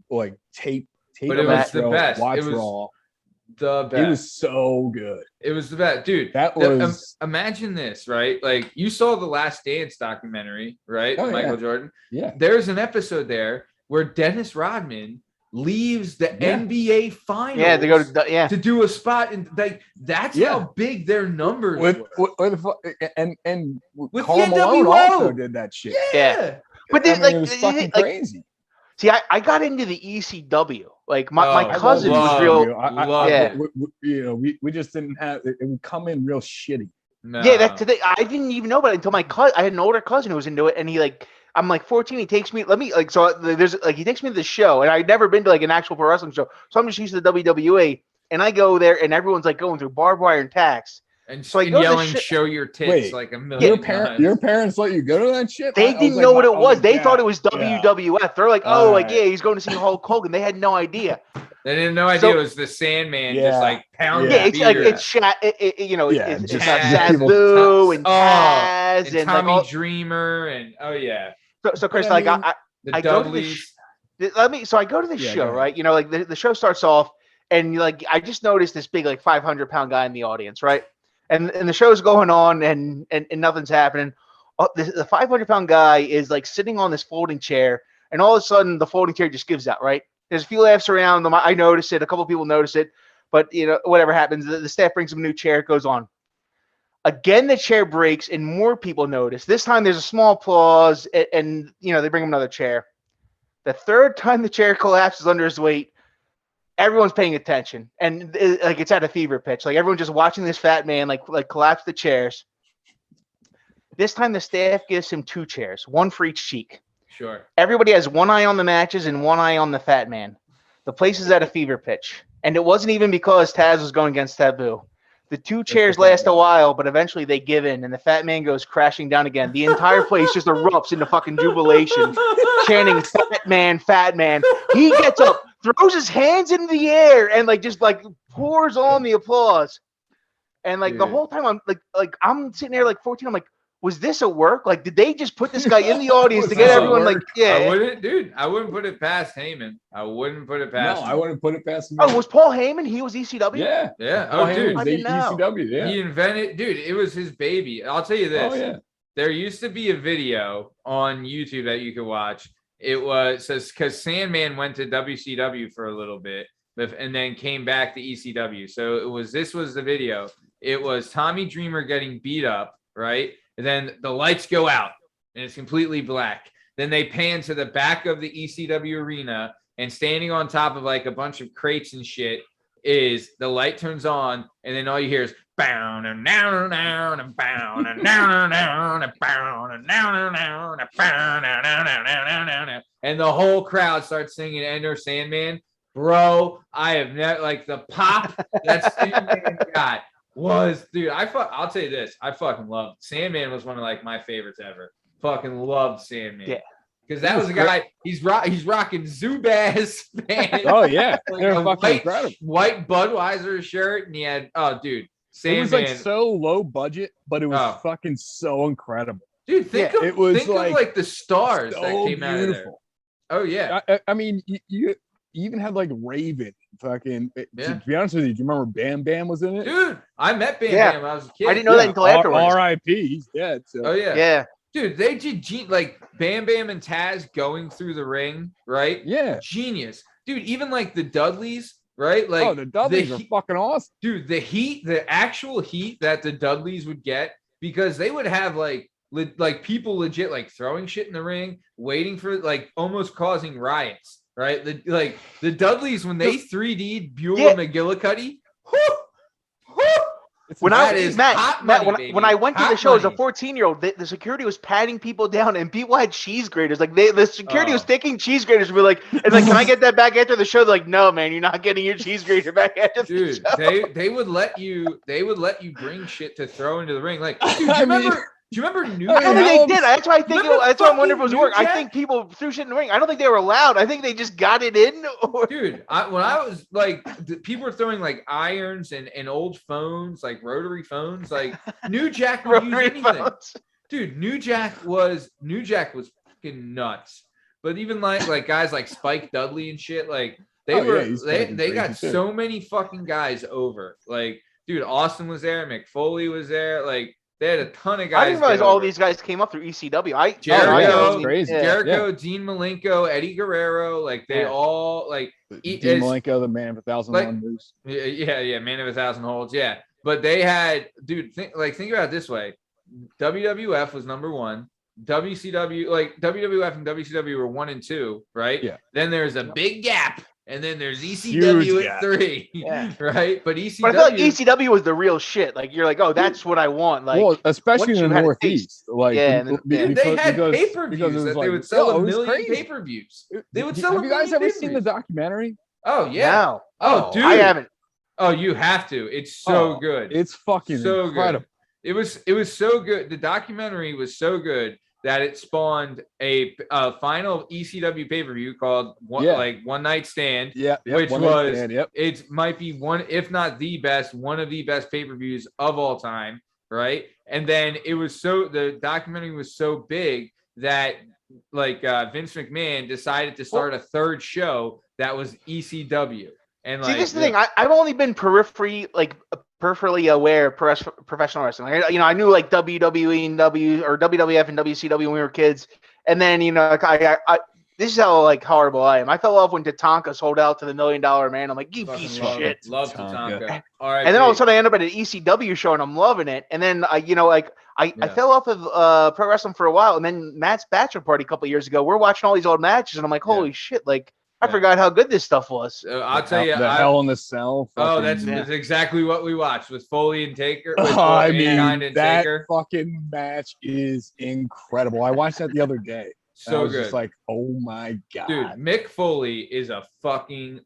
[SPEAKER 4] like tape.
[SPEAKER 1] But it was the best.
[SPEAKER 4] Watch Raw.
[SPEAKER 1] The best.
[SPEAKER 4] It was so good.
[SPEAKER 1] It was the best, dude.
[SPEAKER 4] That was.
[SPEAKER 1] Imagine this, right? Like you saw the Last Dance documentary, right? Michael Jordan.
[SPEAKER 4] Yeah.
[SPEAKER 1] There's an episode there where Dennis Rodman leaves the NBA finals.
[SPEAKER 2] Yeah, they go to
[SPEAKER 1] do a spot, and like that's how big their numbers were.
[SPEAKER 4] And
[SPEAKER 1] with
[SPEAKER 4] Karl Malone also did that shit.
[SPEAKER 2] Yeah. But
[SPEAKER 4] then, it was fucking crazy.
[SPEAKER 2] See, I got into the ECW. Like my cousin was real.
[SPEAKER 4] We just didn't have it. Would come in real shitty.
[SPEAKER 1] No.
[SPEAKER 2] Yeah, that's the thing. I didn't even know about it until my cousin. I had an older cousin who was into it, and I'm like 14. He takes me. He takes me to the show, and I'd never been to like an actual pro wrestling show, so I'm just used to the WWE. And I go there, and everyone's like going through barbed wire and tacks.
[SPEAKER 1] And so yelling, "Show your tits!" like a million times.
[SPEAKER 4] Your parents let you go to that shit?
[SPEAKER 2] They didn't know what it was. They thought it was WWF. They're like, he's going to see Hulk Hogan. They had no idea.
[SPEAKER 1] They didn't know idea it was the Sandman just like pounding.
[SPEAKER 2] Yeah, it's like it's it's Sabu and Taz
[SPEAKER 1] and Tommy Dreamer and
[SPEAKER 2] So Chris, I go to the I go to the show, right? Like the show starts off, and like I just noticed this big like 500-pound guy in the audience, right? And the show's going on, and nothing's happening. The 500-pound guy is like sitting on this folding chair, and all of a sudden the folding chair just gives out, right? There's a few laughs around them. I notice it. A couple people notice it, but whatever happens, the staff brings him a new chair. It goes on. Again, the chair breaks, and more people notice. This time, there's a small applause, and they bring him another chair. The third time the chair collapses under his weight, everyone's paying attention, and it's at a fever pitch. Like everyone's just watching this fat man like collapse the chairs. This time, the staff gives him 2 chairs, 1 for each cheek.
[SPEAKER 1] Sure.
[SPEAKER 2] Everybody has one eye on the matches and one eye on the fat man. The place is at a fever pitch. And it wasn't even because Taz was going against Taboo. The 2 chairs last a while, but eventually they give in, and the fat man goes crashing down again. The entire place just erupts into fucking jubilation, chanting, "Fat man, fat man." He gets up, throws his hands in the air, and just pours on the applause. And the whole time I'm sitting there 14, I'm like, was this a work? Like, did they just put this guy in the audience to get everyone
[SPEAKER 1] I wouldn't put it past Heyman. I wouldn't put it past him.
[SPEAKER 4] I wouldn't put it past him.
[SPEAKER 2] Oh, was Paul Heyman? He was ECW?
[SPEAKER 4] Yeah.
[SPEAKER 1] Yeah.
[SPEAKER 4] Paul
[SPEAKER 1] Dude.
[SPEAKER 2] I didn't know.
[SPEAKER 4] ECW, yeah.
[SPEAKER 1] He invented, dude, it was his baby. I'll tell you this.
[SPEAKER 4] Oh, yeah.
[SPEAKER 1] There used to be a video on YouTube that you could watch. It was because Sandman went to WCW for a little bit and then came back to ECW. So this was the video. It was Tommy Dreamer getting beat up, right? And then the lights go out and it's completely black. Then they pan to the back of the ECW arena, and standing on top of a bunch of crates and shit is the light turns on, and then all you hear is bow and now and now and bow and now and now and bow and now and now and bow and the whole crowd starts singing Enter Sandman. Bro, I have never the pop that Sandman got was, dude. I'll tell you this. I fucking loved Sandman. Was one of like my favorites ever. Fucking loved Sandman.
[SPEAKER 2] Yeah.
[SPEAKER 1] Because that was a guy. He's rocking Zubaz pants.
[SPEAKER 4] Oh yeah,
[SPEAKER 1] like
[SPEAKER 4] they're
[SPEAKER 1] a
[SPEAKER 4] fucking incredible.
[SPEAKER 1] white Budweiser shirt, and he had dude.
[SPEAKER 4] It was
[SPEAKER 1] Sandman.
[SPEAKER 4] like so low budget, but it was fucking so incredible.
[SPEAKER 1] Dude, think of like the stars
[SPEAKER 4] so
[SPEAKER 1] that came out of there.
[SPEAKER 4] beautiful.
[SPEAKER 1] Oh yeah.
[SPEAKER 4] I mean, you even had like Raven. Fucking.
[SPEAKER 1] Yeah.
[SPEAKER 4] To be honest with you, do you remember Bam Bam was in it?
[SPEAKER 1] Dude, I met Bam
[SPEAKER 2] Yeah.
[SPEAKER 1] Bam when I was a kid.
[SPEAKER 2] I didn't know that until afterwards.
[SPEAKER 4] R.I.P. He's dead. So.
[SPEAKER 1] Oh yeah.
[SPEAKER 2] Yeah.
[SPEAKER 1] Dude, they did like Bam Bam and Taz going through the ring, right?
[SPEAKER 4] Yeah.
[SPEAKER 1] Genius. Dude, even like the Dudleys, right? Like
[SPEAKER 4] the Dudleys are fucking awesome.
[SPEAKER 1] Dude, the actual heat that the Dudleys would get, because they would have like people legit like throwing shit in the ring, waiting for like almost causing riots, right? The Dudleys, when they 3D'd Beulah McGillicuddy,
[SPEAKER 2] When
[SPEAKER 1] that
[SPEAKER 2] I
[SPEAKER 1] is
[SPEAKER 2] Matt,
[SPEAKER 1] hot
[SPEAKER 2] Matt,
[SPEAKER 1] money,
[SPEAKER 2] when I
[SPEAKER 1] baby.
[SPEAKER 2] went to the
[SPEAKER 1] Hot
[SPEAKER 2] show as a
[SPEAKER 1] money.
[SPEAKER 2] 14-year-old, the security was patting people down, and people had cheese graters. Like the security was taking cheese graters and be like, "Can I get that back after the show?" They're like, "No, man, you're not getting your cheese grater back after the
[SPEAKER 1] Dude,
[SPEAKER 2] show."
[SPEAKER 1] they would let you bring shit to throw into the ring. Like, dude, do you
[SPEAKER 4] I mean-
[SPEAKER 1] remember New
[SPEAKER 2] I don't think
[SPEAKER 1] Jack?
[SPEAKER 2] they did. That's why I think.
[SPEAKER 1] Remember
[SPEAKER 2] That's why I'm wondering if it was
[SPEAKER 1] fucking
[SPEAKER 2] work.
[SPEAKER 1] New
[SPEAKER 2] I
[SPEAKER 1] Jack?
[SPEAKER 2] think people threw shit in the ring. I don't think they were allowed. I think they just got it in. Or...
[SPEAKER 1] Dude, when I was like, people were throwing like irons and old phones, like rotary phones. Like New Jack would use
[SPEAKER 2] Rotary
[SPEAKER 1] anything.
[SPEAKER 2] phones.
[SPEAKER 1] Dude, New Jack was fucking nuts. But even like guys like Spike Dudley and shit, like they
[SPEAKER 4] he's
[SPEAKER 1] they
[SPEAKER 4] fucking
[SPEAKER 1] got
[SPEAKER 4] crazy, too.
[SPEAKER 1] so many fucking guys over. Like, dude, Austin was there, McFoley was there, like. They had a ton of guys.
[SPEAKER 2] I didn't realize
[SPEAKER 1] get
[SPEAKER 2] all
[SPEAKER 1] over.
[SPEAKER 2] these guys came up through ECW.
[SPEAKER 1] Jericho,
[SPEAKER 4] it's crazy.
[SPEAKER 1] Jericho, Dean Malenko, Eddie Guerrero, like they all like
[SPEAKER 4] Dean Malenko, the man of 1,001 moves.
[SPEAKER 1] yeah, man of 1,000 holds, yeah. But they had, dude, think about it this way: WWF was number one, WCW, like WWF and WCW were 1 and 2, right?
[SPEAKER 4] Yeah.
[SPEAKER 1] Then there's a big gap, and then there's ECW
[SPEAKER 4] Huge
[SPEAKER 1] at
[SPEAKER 4] gap.
[SPEAKER 1] 3,
[SPEAKER 2] Yeah.
[SPEAKER 1] right? But ECW,
[SPEAKER 2] But I feel like ECW was the real shit. Like you're like, oh, that's what I want. Like,
[SPEAKER 4] Well, especially
[SPEAKER 2] once
[SPEAKER 4] in
[SPEAKER 2] you
[SPEAKER 4] the
[SPEAKER 2] had a
[SPEAKER 4] Northeast. Like,
[SPEAKER 2] Yeah,
[SPEAKER 1] dude, they had pay-per-views that they would sell a million
[SPEAKER 4] pay-per-views.
[SPEAKER 1] pay-per-views. They would sell.
[SPEAKER 4] Have you guys ever seen the
[SPEAKER 1] pay-per-views.
[SPEAKER 4] documentary?
[SPEAKER 1] Oh yeah.
[SPEAKER 2] no.
[SPEAKER 1] Oh, dude.
[SPEAKER 2] I haven't.
[SPEAKER 1] Oh, you have to. It's so good.
[SPEAKER 4] It's fucking
[SPEAKER 1] so
[SPEAKER 4] incredible.
[SPEAKER 1] good. It was so good. The documentary was so good that it spawned a final ECW pay-per-view called One Night Stand.
[SPEAKER 4] Yeah,
[SPEAKER 1] which
[SPEAKER 4] One Night
[SPEAKER 1] was
[SPEAKER 4] Stand,
[SPEAKER 1] it might be one, if not the best, one of the best pay-per-views of all time, right? And then the documentary was so big that like Vince McMahon decided to start a third show that was ECW. And
[SPEAKER 2] See,
[SPEAKER 1] like,
[SPEAKER 2] this is the thing. I've only been peripherally aware of professional wrestling. I knew like WWE and WWF and WCW when we were kids, and then this is how like horrible I am. I fell off when Tatanka sold out to the $1 Million Man. I'm like, you piece of shit.
[SPEAKER 1] Love
[SPEAKER 4] Tatanka.
[SPEAKER 1] Tatanka. All right,
[SPEAKER 2] And then all of a sudden I end up at an ECW show and I'm loving it. And then I fell off of pro wrestling for a while. And then Matt's bachelor party a couple of years ago, we're watching all these old matches and I'm like, holy shit! Like I forgot how good this stuff was.
[SPEAKER 1] I'll tell you,
[SPEAKER 4] the Hell in the Cell.
[SPEAKER 1] Oh,
[SPEAKER 4] fucking-
[SPEAKER 1] that's exactly what we watched with Foley and Taker. With
[SPEAKER 4] I
[SPEAKER 1] Mankind
[SPEAKER 4] mean,
[SPEAKER 1] and
[SPEAKER 4] that
[SPEAKER 1] Taker.
[SPEAKER 4] fucking match is incredible. I watched that the other day. And I
[SPEAKER 1] So
[SPEAKER 4] was
[SPEAKER 1] good.
[SPEAKER 4] just like, oh my god,
[SPEAKER 1] Dude, Mick Foley is a fucking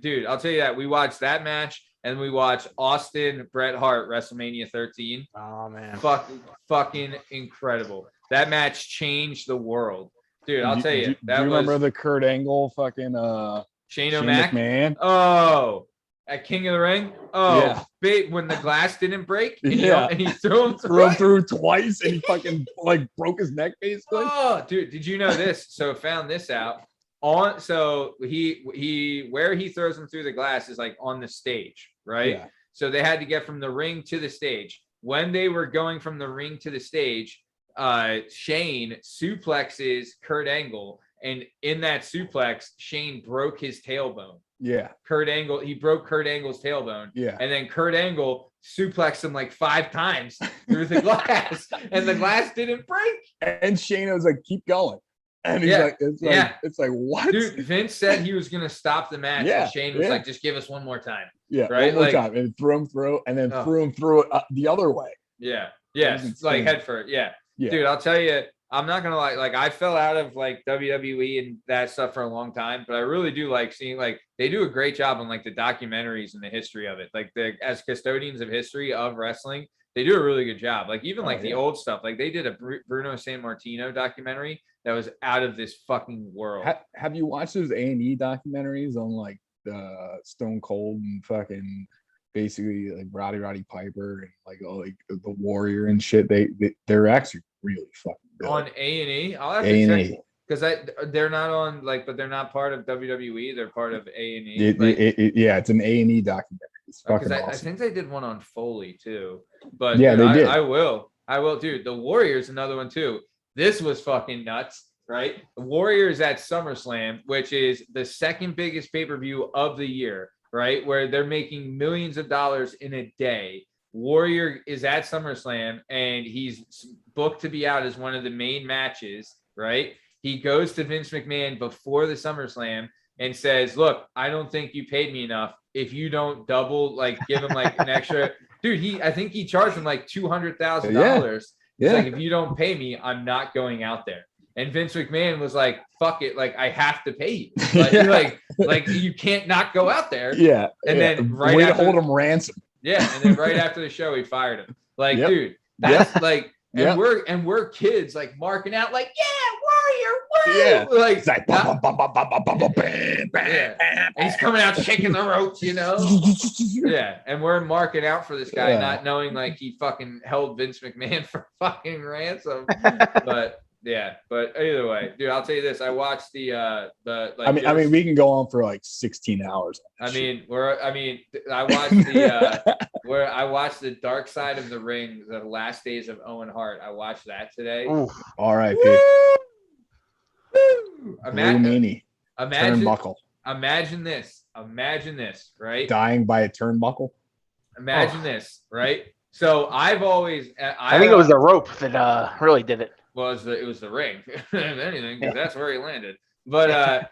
[SPEAKER 1] dude. I'll tell you that. We watched that match and we watched Austin Bret Hart WrestleMania 13.
[SPEAKER 2] Oh man.
[SPEAKER 1] Fucking incredible. That match changed the word. Dude, I'll tell you.
[SPEAKER 4] Do
[SPEAKER 1] That
[SPEAKER 4] you remember
[SPEAKER 1] was
[SPEAKER 4] the Kurt Angle fucking
[SPEAKER 1] Shane
[SPEAKER 4] Shane
[SPEAKER 1] O'Mac.
[SPEAKER 4] McMahon?
[SPEAKER 1] Oh, at King of the Ring. Oh,
[SPEAKER 4] Yeah.
[SPEAKER 1] big when the glass didn't break. And
[SPEAKER 4] Yeah.
[SPEAKER 1] and he threw him
[SPEAKER 4] Threw him through twice and he fucking like broke his neck basically.
[SPEAKER 1] Oh, dude, did you know this? So found this out he where he throws him through the glass is like on the stage, right?
[SPEAKER 4] Yeah.
[SPEAKER 1] So they had to get from the ring to the stage. When they were going from the ring to the stage, Shane suplexes Kurt Angle, and in that suplex, Shane broke his tailbone.
[SPEAKER 4] Yeah.
[SPEAKER 1] He broke Kurt Angle's tailbone.
[SPEAKER 4] Yeah.
[SPEAKER 1] And then Kurt Angle suplexed him like 5 times through the glass, and the glass didn't break.
[SPEAKER 4] And Shane was like, keep going. And he's like, it's like, what?
[SPEAKER 1] Dude, Vince said he was gonna stop the match.
[SPEAKER 4] Yeah,
[SPEAKER 1] And Shane was
[SPEAKER 4] yeah.
[SPEAKER 1] like, just give us one more time.
[SPEAKER 4] Yeah,
[SPEAKER 1] right?
[SPEAKER 4] one more
[SPEAKER 1] Like-
[SPEAKER 4] time. And threw him through and then
[SPEAKER 1] Oh.
[SPEAKER 4] threw him through it the other way.
[SPEAKER 1] Yeah.
[SPEAKER 4] That was
[SPEAKER 1] Yes. Like
[SPEAKER 4] insane.
[SPEAKER 1] head first. Yeah.
[SPEAKER 4] Yeah.
[SPEAKER 1] Dude, I'll tell you, I'm not gonna lie, like I fell out of like WWE and that stuff for a long time, but I really do like seeing like they do a great job on like the documentaries and the history of it. Like as custodians of history of wrestling, they do a really good job. Like even like the old stuff, like they did a Bruno Sammartino documentary that was out of this fucking world.
[SPEAKER 4] Have you watched those A&E documentaries on like the Stone Cold and fucking basically like Roddy Piper and like all like the Warrior and shit? They're actually really fucking good.
[SPEAKER 1] On A&E, I'll have to check because they're not on like, but they're not part of WWE. They're part of A&E.
[SPEAKER 4] Yeah, it's an A&E documentary. It's fucking awesome.
[SPEAKER 1] I think they did one on Foley too. But
[SPEAKER 4] yeah,
[SPEAKER 1] dude,
[SPEAKER 4] they did.
[SPEAKER 1] I will, dude. The Warriors, another one too. This was fucking nuts, right? The Warriors at SummerSlam, which is the second biggest pay-per-view of the year, right? Where they're making millions of dollars in a day. Warrior is at SummerSlam and he's booked to be out as one of the main matches, right? He goes to Vince McMahon before the SummerSlam and says, look, I don't think you paid me enough. If you don't double, like give him like an extra, dude, I think he charged him like $200,000. Yeah. Like, if you don't pay me, I'm not going out there. And Vince McMahon was like, fuck it. Like, I have to pay you. Like, like you can't not go out there.
[SPEAKER 4] Yeah.
[SPEAKER 1] And then
[SPEAKER 4] right after, hold him ransom.
[SPEAKER 1] Yeah. And then right after the show, he fired him. Like, dude, that's like, and we're kids like marking out like, Warrior. Like, it's like and he's coming out shaking the ropes, you know? Yeah. And we're marking out for this guy, not knowing like he fucking held Vince McMahon for fucking ransom. But yeah, but either way, dude, I'll tell you this. I watched the like
[SPEAKER 4] I mean, we can go on for like 16 hours.
[SPEAKER 1] I watched the Dark Side of the Ring, the last days of Owen Hart. I watched that today.
[SPEAKER 4] R.I.P.
[SPEAKER 1] Imagine
[SPEAKER 4] turnbuckle.
[SPEAKER 1] Imagine this, right?
[SPEAKER 4] Dying by a turnbuckle.
[SPEAKER 1] Imagine this, right? So I've always,
[SPEAKER 2] I think it was the rope that really did it.
[SPEAKER 1] It was the ring, if anything, because that's where he landed. But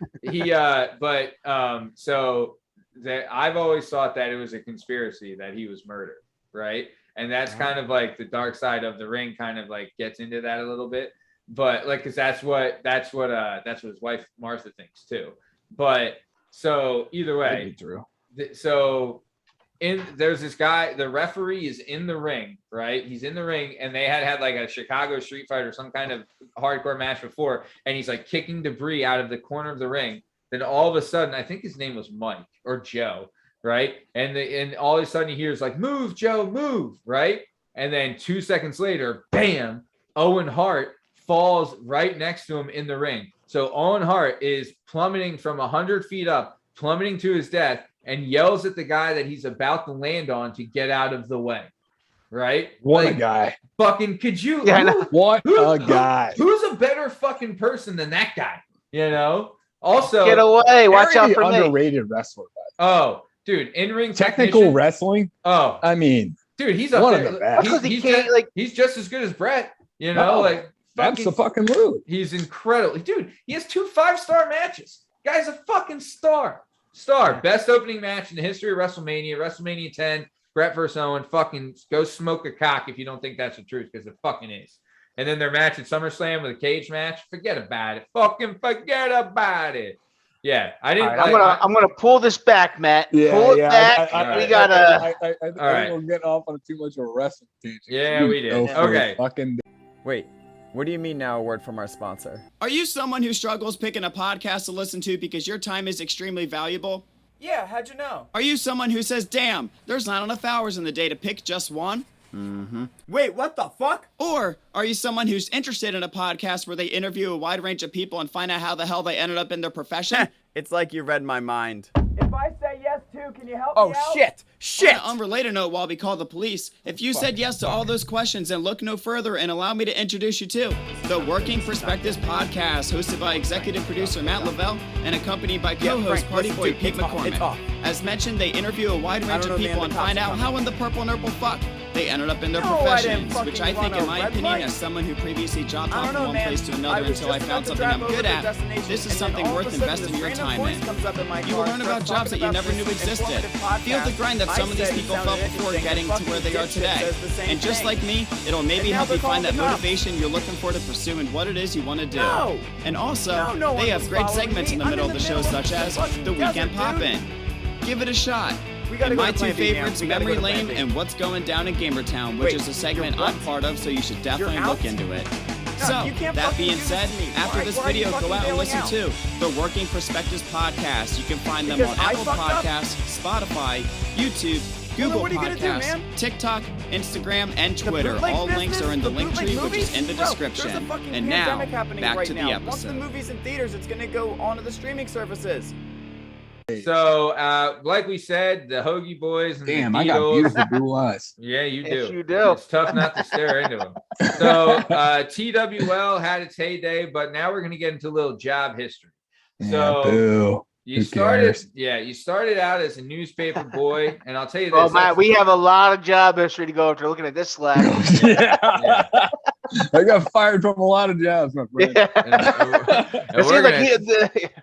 [SPEAKER 1] so that I've always thought that it was a conspiracy that he was murdered, right? And that's kind of like the Dark Side of the Ring kind of like gets into that a little bit. But like, because that's what his wife Martha thinks too. But so either way, there's this guy, the referee is in the ring, right? He's in the ring, and they had like a Chicago street fight or some kind of hardcore match before, and he's like kicking debris out of the corner of the ring. Then all of a sudden, I think his name was Mike or Joe, right? And all of a sudden he hears like, "Move, Joe, move!" Right? And then 2 seconds later, bam! Owen Hart falls right next to him in the ring. So Owen Hart is plummeting from 100 feet up, plummeting to his death, and yells at the guy that he's about to land on to get out of the way. Right?
[SPEAKER 4] What a guy.
[SPEAKER 1] Fucking could you?
[SPEAKER 4] What a guy.
[SPEAKER 1] Who's a better fucking person than that guy? You know? Also,
[SPEAKER 2] get away. Watch out for
[SPEAKER 4] underrated wrestler.
[SPEAKER 1] Oh, dude, in-ring
[SPEAKER 4] technical wrestling.
[SPEAKER 1] Oh,
[SPEAKER 4] I mean,
[SPEAKER 1] dude, he's
[SPEAKER 4] one of the best.
[SPEAKER 1] He's just as good as Brett. You know,
[SPEAKER 4] that's the fucking move.
[SPEAKER 1] He's incredible. Dude, he has 2 5-star matches. Guy's a fucking star. Best opening match in the history of WrestleMania 10, Brett versus Owen. Fucking go smoke a cock if you don't think that's the truth, because it fucking is. And then their match at SummerSlam with a cage match, forget about it. Fucking forget about it. Yeah, I didn't.
[SPEAKER 2] Right, I'm gonna pull this back, Matt.
[SPEAKER 4] Yeah,
[SPEAKER 2] pull it back.
[SPEAKER 4] We
[SPEAKER 2] gotta.
[SPEAKER 4] I think we're getting off on too much of a wrestling tangent.
[SPEAKER 1] Yeah, we did. Okay.
[SPEAKER 7] Wait. What do you mean now? A word from our sponsor.
[SPEAKER 8] Are you someone who struggles picking a podcast to listen to because your time is extremely valuable?
[SPEAKER 9] Yeah, how'd you know?
[SPEAKER 8] Are you someone who says, damn, there's not enough hours in the day to pick just one?
[SPEAKER 9] Mm-hmm. Wait, what the fuck?
[SPEAKER 8] Or are you someone who's interested in a podcast where they interview a wide range of people and find out how the hell they ended up in their profession?
[SPEAKER 7] It's like you read my mind.
[SPEAKER 9] If I say yes too, can you help me out?
[SPEAKER 7] Oh, shit!
[SPEAKER 8] On an unrelated note, while we call the police, if you said yes to all those questions, then look no further and allow me to introduce you to the Working Perspectives Podcast, hosted by executive producer Matt Lavelle and accompanied by co-host Party Boy Pete McCormick. As mentioned, they interview a wide range of people and find out how in the purple nurple fuck they ended up in their
[SPEAKER 9] No, I didn't
[SPEAKER 8] professions, which I
[SPEAKER 9] fucking
[SPEAKER 8] think,
[SPEAKER 9] run
[SPEAKER 8] in
[SPEAKER 9] a
[SPEAKER 8] my
[SPEAKER 9] red
[SPEAKER 8] opinion,
[SPEAKER 9] light.
[SPEAKER 8] as someone who previously job
[SPEAKER 9] I
[SPEAKER 8] hopped
[SPEAKER 9] don't
[SPEAKER 8] from
[SPEAKER 9] know,
[SPEAKER 8] one
[SPEAKER 9] man.
[SPEAKER 8] place to
[SPEAKER 9] I
[SPEAKER 8] another
[SPEAKER 9] was
[SPEAKER 8] until I
[SPEAKER 9] just
[SPEAKER 8] found
[SPEAKER 9] about to
[SPEAKER 8] something I'm
[SPEAKER 9] drive over
[SPEAKER 8] good
[SPEAKER 9] the
[SPEAKER 8] at,
[SPEAKER 9] destination,
[SPEAKER 8] this is
[SPEAKER 9] and then
[SPEAKER 8] something
[SPEAKER 9] all of
[SPEAKER 8] worth
[SPEAKER 9] a sudden
[SPEAKER 8] investing
[SPEAKER 9] this
[SPEAKER 8] your
[SPEAKER 9] random
[SPEAKER 8] time
[SPEAKER 9] voice
[SPEAKER 8] in.
[SPEAKER 9] comes up in my
[SPEAKER 8] You
[SPEAKER 9] car
[SPEAKER 8] will
[SPEAKER 9] and
[SPEAKER 8] learn about
[SPEAKER 9] starts
[SPEAKER 8] jobs that
[SPEAKER 9] talking
[SPEAKER 8] you
[SPEAKER 9] about
[SPEAKER 8] never
[SPEAKER 9] this
[SPEAKER 8] knew existed.
[SPEAKER 9] informative
[SPEAKER 8] Feel the
[SPEAKER 9] podcast.
[SPEAKER 8] grind that
[SPEAKER 9] I
[SPEAKER 8] some of these
[SPEAKER 9] said it
[SPEAKER 8] people
[SPEAKER 9] sounded
[SPEAKER 8] felt before
[SPEAKER 9] interesting,
[SPEAKER 8] getting
[SPEAKER 9] and
[SPEAKER 8] to where
[SPEAKER 9] fucking
[SPEAKER 8] they are
[SPEAKER 9] dipshit
[SPEAKER 8] today.
[SPEAKER 9] says the same
[SPEAKER 8] And just
[SPEAKER 9] thing.
[SPEAKER 8] like me, it'll maybe
[SPEAKER 9] And now
[SPEAKER 8] help you
[SPEAKER 9] they're
[SPEAKER 8] find that
[SPEAKER 9] calling the cops.
[SPEAKER 8] motivation you're looking for to pursuing what it is you want to do.
[SPEAKER 9] No.
[SPEAKER 8] And also,
[SPEAKER 9] No one
[SPEAKER 8] they have
[SPEAKER 9] was
[SPEAKER 8] great
[SPEAKER 9] following
[SPEAKER 8] segments
[SPEAKER 9] me.
[SPEAKER 8] in the
[SPEAKER 9] I'm
[SPEAKER 8] middle of the show,
[SPEAKER 9] middle
[SPEAKER 8] such as
[SPEAKER 9] fucking
[SPEAKER 8] The Weekend
[SPEAKER 9] desert,
[SPEAKER 8] Pop-In. Give it a shot.
[SPEAKER 9] We gotta
[SPEAKER 8] And
[SPEAKER 9] go
[SPEAKER 8] my
[SPEAKER 9] to
[SPEAKER 8] two
[SPEAKER 9] Plan B, man.
[SPEAKER 8] favorites,
[SPEAKER 9] We gotta
[SPEAKER 8] Memory
[SPEAKER 9] go to Plan
[SPEAKER 8] Lane
[SPEAKER 9] B.
[SPEAKER 8] and What's Going Down in Gamertown, which
[SPEAKER 9] Wait,
[SPEAKER 8] is a segment
[SPEAKER 9] you're
[SPEAKER 8] I'm
[SPEAKER 9] what?
[SPEAKER 8] part of, so you should definitely
[SPEAKER 9] You're out?
[SPEAKER 8] look into it.
[SPEAKER 9] No,
[SPEAKER 8] So,
[SPEAKER 9] you can't
[SPEAKER 8] that
[SPEAKER 9] fucking
[SPEAKER 8] being
[SPEAKER 9] do this
[SPEAKER 8] said,
[SPEAKER 9] to me.
[SPEAKER 8] after
[SPEAKER 9] Why-
[SPEAKER 8] this
[SPEAKER 9] why are you
[SPEAKER 8] video, go
[SPEAKER 9] fucking
[SPEAKER 8] out and
[SPEAKER 9] bailing
[SPEAKER 8] listen
[SPEAKER 9] out?
[SPEAKER 8] to the Working Perspectives podcast. You can find them
[SPEAKER 9] Because
[SPEAKER 8] on
[SPEAKER 9] I
[SPEAKER 8] Apple
[SPEAKER 9] fucked up?
[SPEAKER 8] Podcasts, Spotify, YouTube,
[SPEAKER 9] Well,
[SPEAKER 8] Google
[SPEAKER 9] what are you gonna do,
[SPEAKER 8] Podcasts,
[SPEAKER 9] man?
[SPEAKER 8] TikTok, Instagram, and
[SPEAKER 9] The
[SPEAKER 8] Twitter.
[SPEAKER 9] bootleg
[SPEAKER 8] All links
[SPEAKER 9] business,
[SPEAKER 8] are in the
[SPEAKER 9] the
[SPEAKER 8] link
[SPEAKER 9] bootleg
[SPEAKER 8] tree, which
[SPEAKER 9] movies?
[SPEAKER 8] is in the
[SPEAKER 9] Bro,
[SPEAKER 8] description.
[SPEAKER 9] There's a fucking
[SPEAKER 8] And now,
[SPEAKER 9] pandemic happening
[SPEAKER 8] back
[SPEAKER 9] right
[SPEAKER 8] to the
[SPEAKER 9] now. Once the
[SPEAKER 8] episode.
[SPEAKER 9] movie's in theaters, it's gonna go onto the streaming services.
[SPEAKER 1] So, like we said, the Hoagie Boys and
[SPEAKER 4] Damn,
[SPEAKER 1] the
[SPEAKER 4] I got
[SPEAKER 1] Beatles.
[SPEAKER 4] beautiful blue eyes.
[SPEAKER 1] Yeah, you do.
[SPEAKER 2] Yes, you do.
[SPEAKER 1] It's tough not to stare into them. So, TWL had its heyday, but now we're going to get into a little job history. So,
[SPEAKER 4] boo.
[SPEAKER 1] you
[SPEAKER 4] Who
[SPEAKER 1] started,
[SPEAKER 4] cares?
[SPEAKER 1] you started out as a newspaper boy, and I'll tell you this.
[SPEAKER 2] Well, Matt, we have a lot of job history to go after looking at this slab.
[SPEAKER 4] Yeah. I got fired from a lot of jobs, my friend.
[SPEAKER 2] It seems like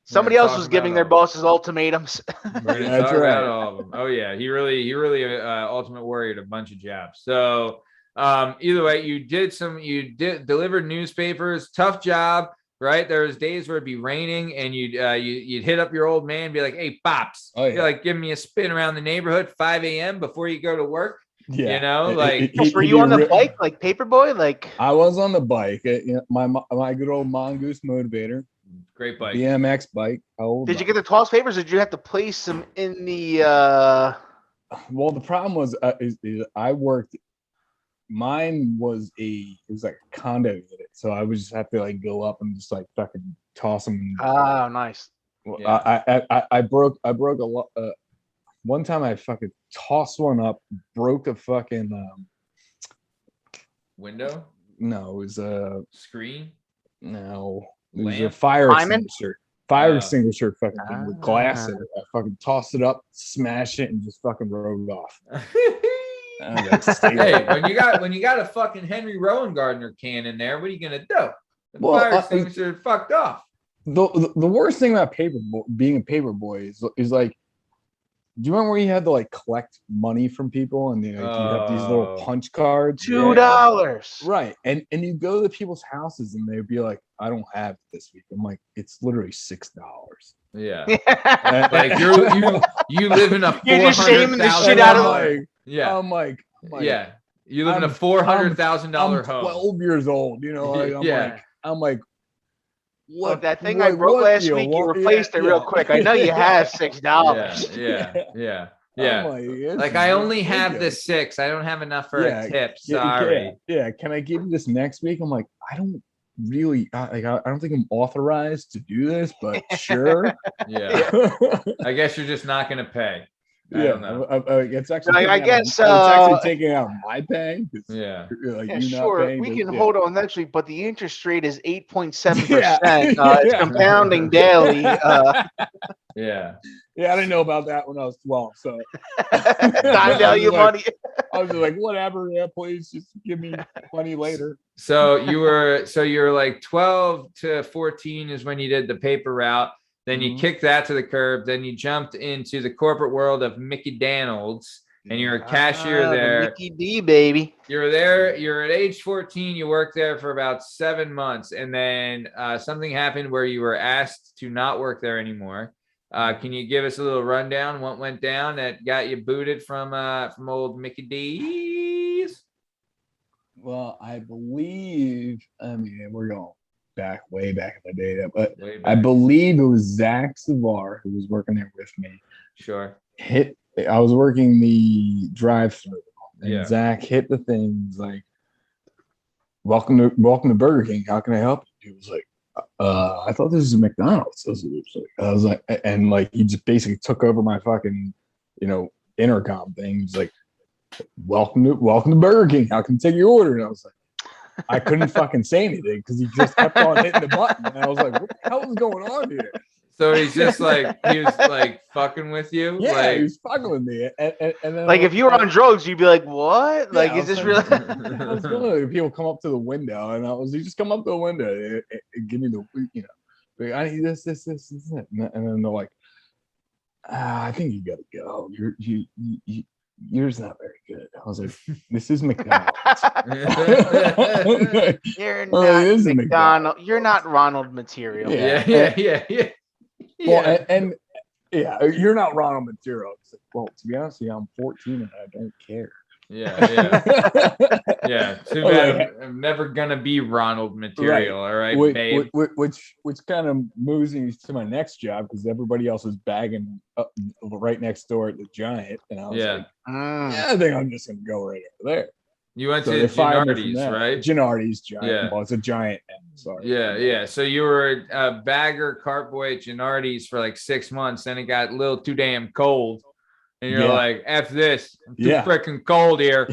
[SPEAKER 2] somebody else was giving their bosses ultimatums.
[SPEAKER 1] We're gonna
[SPEAKER 4] That's
[SPEAKER 1] talk
[SPEAKER 4] right.
[SPEAKER 1] about all of them. Oh yeah, he really ultimate warrior a bunch of jobs. So either way, you delivered newspapers, tough job, right? There was days where it'd be raining and you'd hit up your old man, be like, "Hey, Pops,
[SPEAKER 4] Oh, yeah.
[SPEAKER 1] you're like give me a spin around the neighborhood 5 a.m. before you go to work."
[SPEAKER 4] Yeah.
[SPEAKER 1] You know, like
[SPEAKER 2] Were you on the bike like Paperboy? Like
[SPEAKER 4] I was on the bike. My good old Mongoose motivator.
[SPEAKER 1] great bike.
[SPEAKER 4] BMX bike.
[SPEAKER 2] did you get the 12 papers or did you have to place them in the
[SPEAKER 4] Well, the problem was is I worked. Mine was it was like a condo unit, so I would just have to like go up and just like fucking toss them.
[SPEAKER 2] Oh, nice.
[SPEAKER 4] I broke a lot. One time I fucking tossed one up, broke a fucking
[SPEAKER 1] Window,
[SPEAKER 4] no, it was a
[SPEAKER 1] screen.
[SPEAKER 4] no, it was a
[SPEAKER 1] Lamp?
[SPEAKER 4] fire
[SPEAKER 2] Diamond?
[SPEAKER 4] extinguisher. Fire extinguisher fucking thing with glass in it. I fucking tossed it up, smashed it, and just fucking rode it off.
[SPEAKER 1] Hey, when you got a fucking Henry Rowan Gardner can in there, what are you gonna do? The fire extinguisher fucked off.
[SPEAKER 4] The worst thing about being a paper boy is like, do you remember where you had to like collect money from people and you have these little punch cards?
[SPEAKER 2] $2.
[SPEAKER 4] Right. And you go to people's houses and they'd be like, I don't have it this week. I'm like, it's literally $6.
[SPEAKER 1] Yeah. Like you live in a
[SPEAKER 2] You're just shaming the shit out of
[SPEAKER 4] like,
[SPEAKER 1] yeah.
[SPEAKER 4] I'm like,
[SPEAKER 1] yeah. You live in a $400,000
[SPEAKER 4] I'm
[SPEAKER 1] home.
[SPEAKER 4] 12 years old, you know, like, I'm like,
[SPEAKER 2] what that thing I broke last week, you replaced it real quick. I know you have $6.
[SPEAKER 1] Yeah. Like I only have the 6. I don't have enough for a tip. Sorry.
[SPEAKER 4] Yeah. Can I give you this next week? I'm like, I don't really I don't think I'm authorized to do this, but sure.
[SPEAKER 1] Yeah. I guess you're just not gonna pay. I don't know.
[SPEAKER 4] It's actually
[SPEAKER 2] it's
[SPEAKER 4] actually taking out my pay.
[SPEAKER 1] Yeah.
[SPEAKER 4] Like,
[SPEAKER 2] sure. We can hold on next week, but the interest rate is 8.7%. It's compounding daily.
[SPEAKER 4] Yeah, I didn't know about that when I was 12. So
[SPEAKER 2] time value money.
[SPEAKER 4] I was like, whatever, yeah, please just give me money later.
[SPEAKER 1] So you're like 12 to 14 is when you did the paper route. Then you kicked that to the curb. Then you jumped into the corporate world of Mickey Daniels, and you're a cashier there.
[SPEAKER 2] The Mickey D, baby.
[SPEAKER 1] You're there. You're at age 14. You worked there for about 7 months, and then something happened where you were asked to not work there anymore. Can you give us a little rundown? What went down that got you booted from old Mickey D's?
[SPEAKER 4] Well, I believe. I mean, we're going way back in the day, but I believe it was Zach Savar who was working there with me.
[SPEAKER 1] Sure.
[SPEAKER 4] I was working the drive-through, and Zach hit the thing. He's like, "Welcome to Burger King. How can I help you?" He was like, "I thought this was a McDonald's." I was like, and like he just basically took over my fucking, intercom thing. He's like, "Welcome to Burger King. How can I take your order?" And I was like, I couldn't fucking say anything because he just kept on hitting the button, and I was like, "What the hell is going on here?"
[SPEAKER 1] So he's just like, he was like fucking with you.
[SPEAKER 4] Yeah,
[SPEAKER 1] like,
[SPEAKER 4] he was fucking with me. And then
[SPEAKER 2] Like if you were on drugs, you'd be like, "What? Like,
[SPEAKER 4] I
[SPEAKER 2] is
[SPEAKER 4] was
[SPEAKER 2] this
[SPEAKER 4] like,
[SPEAKER 2] really?"
[SPEAKER 4] what the hell's going on? People come up to the window, and you just come up to the window and give me the, like, I need this, and then they're like, I think you gotta go. Yours not very good. I was like, this is McDonald's.
[SPEAKER 2] You're
[SPEAKER 4] Oh,
[SPEAKER 2] not
[SPEAKER 4] it is a
[SPEAKER 2] McDonald. You're not Ronald material.
[SPEAKER 1] Yeah.
[SPEAKER 4] Well, and yeah, you're not Ronald material. It's like, well, to be honest with you, I'm 14 and I don't care.
[SPEAKER 1] Yeah. Too bad I'm never gonna be Ronald material. All right, babe.
[SPEAKER 4] Which kind of moves me to my next job because everybody else was bagging up right next door at the Giant, and I was like, I think I'm just gonna go right over there.
[SPEAKER 1] You went to Gennardi's, right?
[SPEAKER 4] Gennardi's Giant.
[SPEAKER 1] Yeah.
[SPEAKER 4] Well, it's a Giant. Sorry.
[SPEAKER 1] Yeah. So you were a bagger cart boy at Gennardi's for like 6 months. Then it got a little too damn cold. And you're like, F this. I'm too freaking cold here.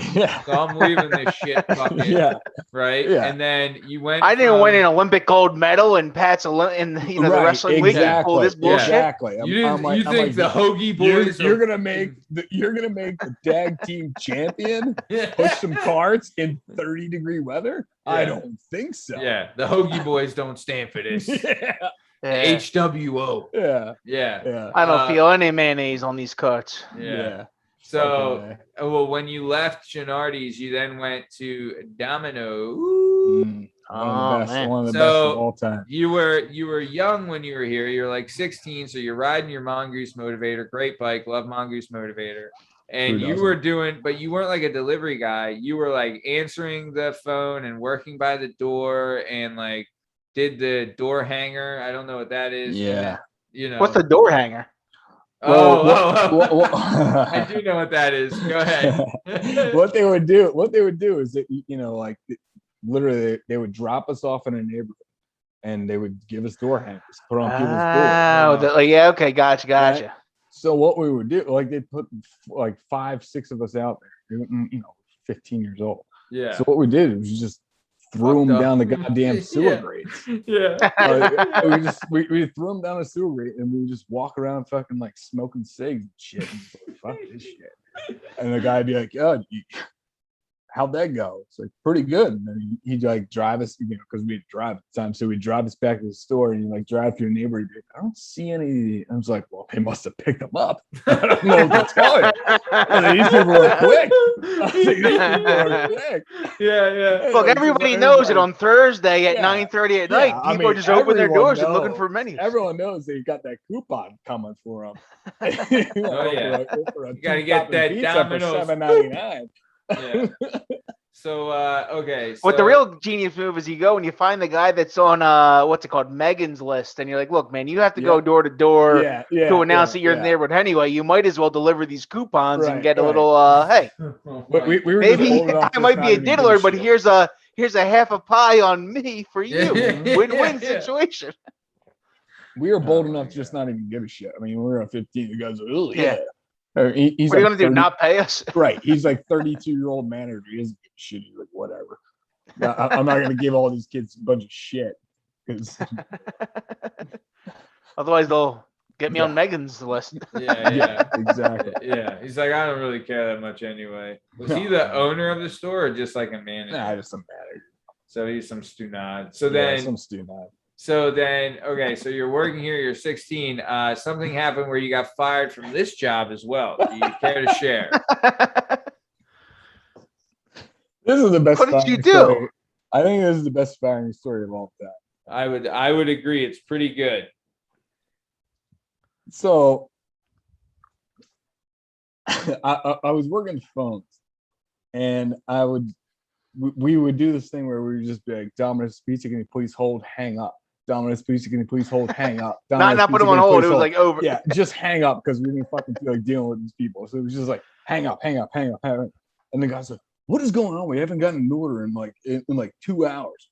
[SPEAKER 1] So I'm leaving this shit bucket. Right? Yeah. And then you went.
[SPEAKER 2] I didn't win an Olympic gold medal in Pat's in the wrestling league. Pull this bullshit.
[SPEAKER 4] Exactly.
[SPEAKER 1] You think the Hoagie boys
[SPEAKER 4] you're gonna make the tag team champion push some carts in 30-degree weather? I don't think so.
[SPEAKER 1] Yeah, the Hoagie boys don't stand for this. HWO. Yeah.
[SPEAKER 2] I don't feel any mayonnaise on these cuts.
[SPEAKER 1] Yeah. So, well, when you left Gennardi's, you then went to Domino.
[SPEAKER 4] One of the best of all time.
[SPEAKER 1] You were young when you were here. You're like 16, so you're riding your Mongoose Motivator. Great bike. Love Mongoose Motivator. And you were but you weren't like a delivery guy. You were like answering the phone and working by the door and like did the door hanger. I don't know what that is.
[SPEAKER 4] Yeah.
[SPEAKER 2] What's the door hanger?
[SPEAKER 1] I do know what that is. Go ahead.
[SPEAKER 4] What they would do is that, like literally they would drop us off in a neighborhood and they would give us door hangers, put on people's doors.
[SPEAKER 2] Yeah. Okay. Gotcha. Right?
[SPEAKER 4] So what we would do, like they put like 5-6 of us out there, 15 years old.
[SPEAKER 1] Yeah.
[SPEAKER 4] So what we did was just threw them down the goddamn sewer grates. We threw them down the sewer grate and we would just walk around fucking like smoking cigs and shit. And like, fuck this shit. And the guy'd be like, "Oh, how'd that go?" It's like, "Pretty good." And then he'd like drive us, because we'd drive at the time. So we'd drive us back to the store and like drive through your neighborhood. Like, "I don't see any." I was like, "Well, they must have picked them up." I don't know what to tell you. These people are quick.
[SPEAKER 1] Yeah.
[SPEAKER 2] Look, everybody knows it on Thursday at 9:30 at night. People are just opening their doors and looking for menus.
[SPEAKER 4] Everyone knows they got that coupon coming for them.
[SPEAKER 1] You gotta get that Domino's
[SPEAKER 4] for $7.99.
[SPEAKER 1] Yeah. So okay.
[SPEAKER 2] What the real genius move is you go and you find the guy that's on what's it called, Megan's list, and you're like, "Look, man, you have to go door to door to announce that you're in the neighborhood anyway. You might as well deliver these coupons and get a little hey. Maybe I might be a diddler, but here's a half a pie on me for you. Win-win situation."
[SPEAKER 4] We were bold enough to just not even give a shit. I mean, we were at 15. The guys are really
[SPEAKER 2] he's
[SPEAKER 4] what are
[SPEAKER 2] you gonna do? Not pay us?
[SPEAKER 4] Right. He's like 32-year-old manager. He doesn't give a shit. He's like, whatever. I'm not gonna give all these kids a bunch of shit.
[SPEAKER 2] Otherwise, they'll get me on Megan's list.
[SPEAKER 4] Yeah, exactly.
[SPEAKER 1] Yeah. He's like, I don't really care that much anyway. Was he the owner of the store or just like a manager?
[SPEAKER 4] Nah, just some manager.
[SPEAKER 1] So he's some stunad.
[SPEAKER 4] Some stunad.
[SPEAKER 1] So then, okay, so you're working here, you're 16. Something happened where you got fired from this job as well. Do you care to share?
[SPEAKER 4] This is the best.
[SPEAKER 2] What did you do?
[SPEAKER 4] Story. I think this is the best firing story of all time.
[SPEAKER 1] I would agree. It's pretty good.
[SPEAKER 4] So I was working the phones, and we would do this thing where we would just be like, "Domino's Pizza, can you please hold, hang up? Domino's Pizza, can you please hold, hang up?"
[SPEAKER 2] Not put them on hold. It was like over.
[SPEAKER 4] Yeah, just hang up because we didn't fucking feel like dealing with these people. So it was just like, hang up. And the guy's like, "What is going on? We haven't gotten an order in like 2 hours."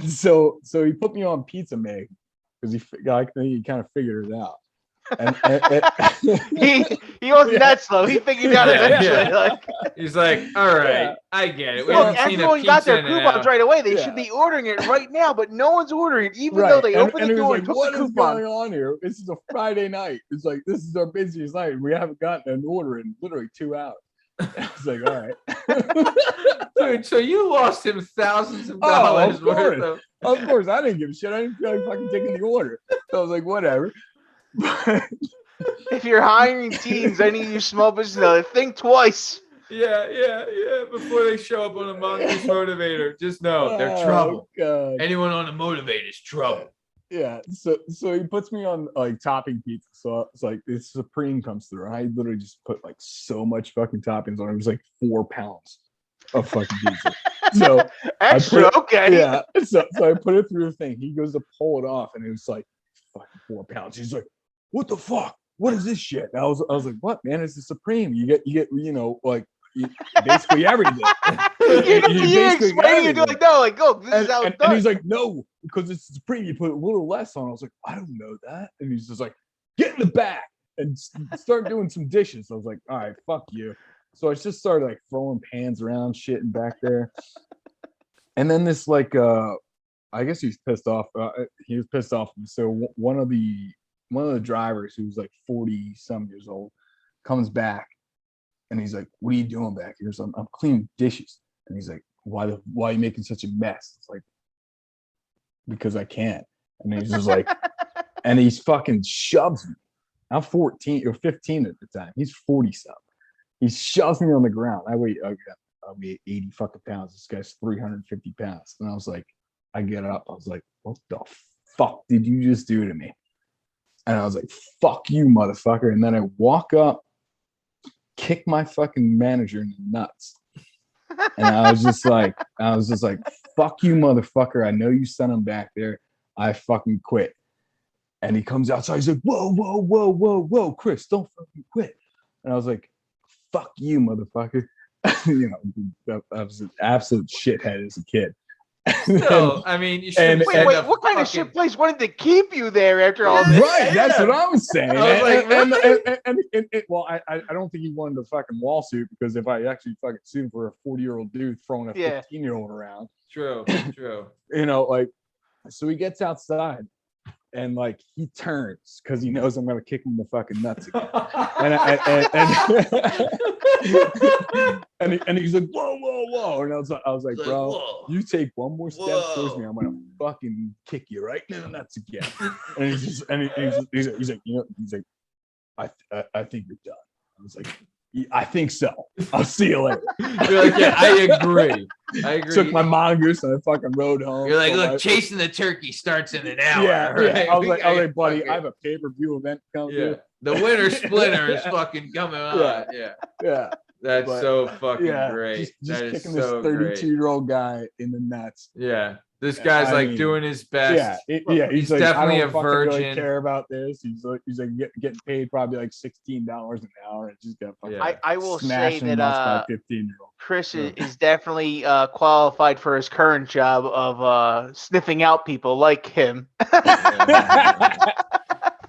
[SPEAKER 4] So he put me on pizza make because he kind of figured it out.
[SPEAKER 2] He wasn't that slow. He figured out eventually. Like,
[SPEAKER 1] he's like, all right, I get it. We
[SPEAKER 2] look,
[SPEAKER 1] haven't seen a
[SPEAKER 2] everyone got
[SPEAKER 1] pizza
[SPEAKER 2] their
[SPEAKER 1] in an
[SPEAKER 2] coupons
[SPEAKER 1] hour.
[SPEAKER 2] right away. They should be ordering it right now, but no one's ordering it, even though they opened the door and took
[SPEAKER 4] what
[SPEAKER 2] the
[SPEAKER 4] is
[SPEAKER 2] coupon.
[SPEAKER 4] going on here? This is a Friday night. It's like, this is our busiest night. And we haven't gotten an order in literally 2 hours. I was like, all right.
[SPEAKER 1] Dude, so you lost him thousands of dollars worth of.
[SPEAKER 4] Of course, I didn't give a shit. I didn't feel like fucking taking the order. So I was like, whatever.
[SPEAKER 2] If you're hiring teens, any of you small business, think twice.
[SPEAKER 1] Yeah. Before they show up on a Mongoose motivator, just know they're trouble.
[SPEAKER 4] God.
[SPEAKER 1] Anyone on a motivator is trouble.
[SPEAKER 4] Yeah. So he puts me on like topping pizza. So it's like this Supreme comes through. And I literally just put like so much fucking toppings on it. It was like 4 pounds of fucking pizza. So
[SPEAKER 2] extra, okay.
[SPEAKER 4] Yeah. So I put it through the thing. He goes to pull it off, and it was like fucking 4 pounds. He's like, "What the fuck? What is this shit?" And I was like, "What, man? It's the Supreme. You get like basically everything."
[SPEAKER 2] You're explaining it, like, no, like, go. This is how it's done.
[SPEAKER 4] And he's like, "No, because it's Supreme. You put a little less on." I was like, "I don't know that." And he's just like, "Get in the back and start doing some dishes." I was like, "All right, fuck you." So I just started like throwing pans around, shitting back there. And then this like, I guess he's pissed off. He was pissed off. So one of the drivers, who's like 40-some years old, comes back, and he's like, "What are you doing back here?" So I'm cleaning dishes. And he's like, why are you making such a mess? It's like, because I can. And he's just like, and he's fucking shoves me. I'm 14 or 15 at the time. He's 40-something. He shoves me on the ground. I weigh 80 fucking pounds. This guy's 350 pounds. And I was like, I get up. I was like, what the fuck did you just do to me? And I was like, fuck you, motherfucker. And then I walk up, kick my fucking manager in the nuts. And I was just like, fuck you, motherfucker. I know you sent him back there. I fucking quit. And he comes outside. He's like, whoa, Chris, don't fucking quit. And I was like, fuck you, motherfucker. You know, I was an absolute shithead as a kid.
[SPEAKER 1] So, I mean, you should.
[SPEAKER 2] Wait, what kind of shit place wanted to keep you there after all this?
[SPEAKER 4] Right, that's what I was saying.
[SPEAKER 1] I was like,
[SPEAKER 4] really? Well, I don't think he wanted a fucking lawsuit, because if I actually fucking sued him for a 40-year-old dude throwing a 15-year-old around.
[SPEAKER 1] True.
[SPEAKER 4] You know, like, so he gets outside, and like he turns because he knows I'm gonna kick him in the fucking nuts again. And he's like, whoa. And I was like, bro, whoa. You take one more step towards me, I'm gonna fucking kick you right in the nuts again. And he's like, you know, he's like, I think you're done. I was like, I think so. I'll see you later.
[SPEAKER 1] You're like, yeah, I agree.
[SPEAKER 4] Took my mongoose and I fucking rode home.
[SPEAKER 1] You're like, look, chasing the turkey starts in an hour.
[SPEAKER 4] Yeah,
[SPEAKER 1] right?
[SPEAKER 4] I was like, buddy, I have a pay-per-view event coming.
[SPEAKER 1] Yeah, the winter splinter is fucking coming on. Yeah. That's so fucking great.
[SPEAKER 4] Just
[SPEAKER 1] that is
[SPEAKER 4] kicking
[SPEAKER 1] so
[SPEAKER 4] this 32-year-old guy in the nuts.
[SPEAKER 1] Yeah. This guy's doing his best.
[SPEAKER 4] He's
[SPEAKER 1] like, definitely
[SPEAKER 4] I don't
[SPEAKER 1] a virgin.
[SPEAKER 4] Really care about this. He's like getting paid probably like $16 an hour. And just got
[SPEAKER 2] I will say that
[SPEAKER 4] 15-year-old.
[SPEAKER 2] Chris is definitely qualified for his current job of sniffing out people like him.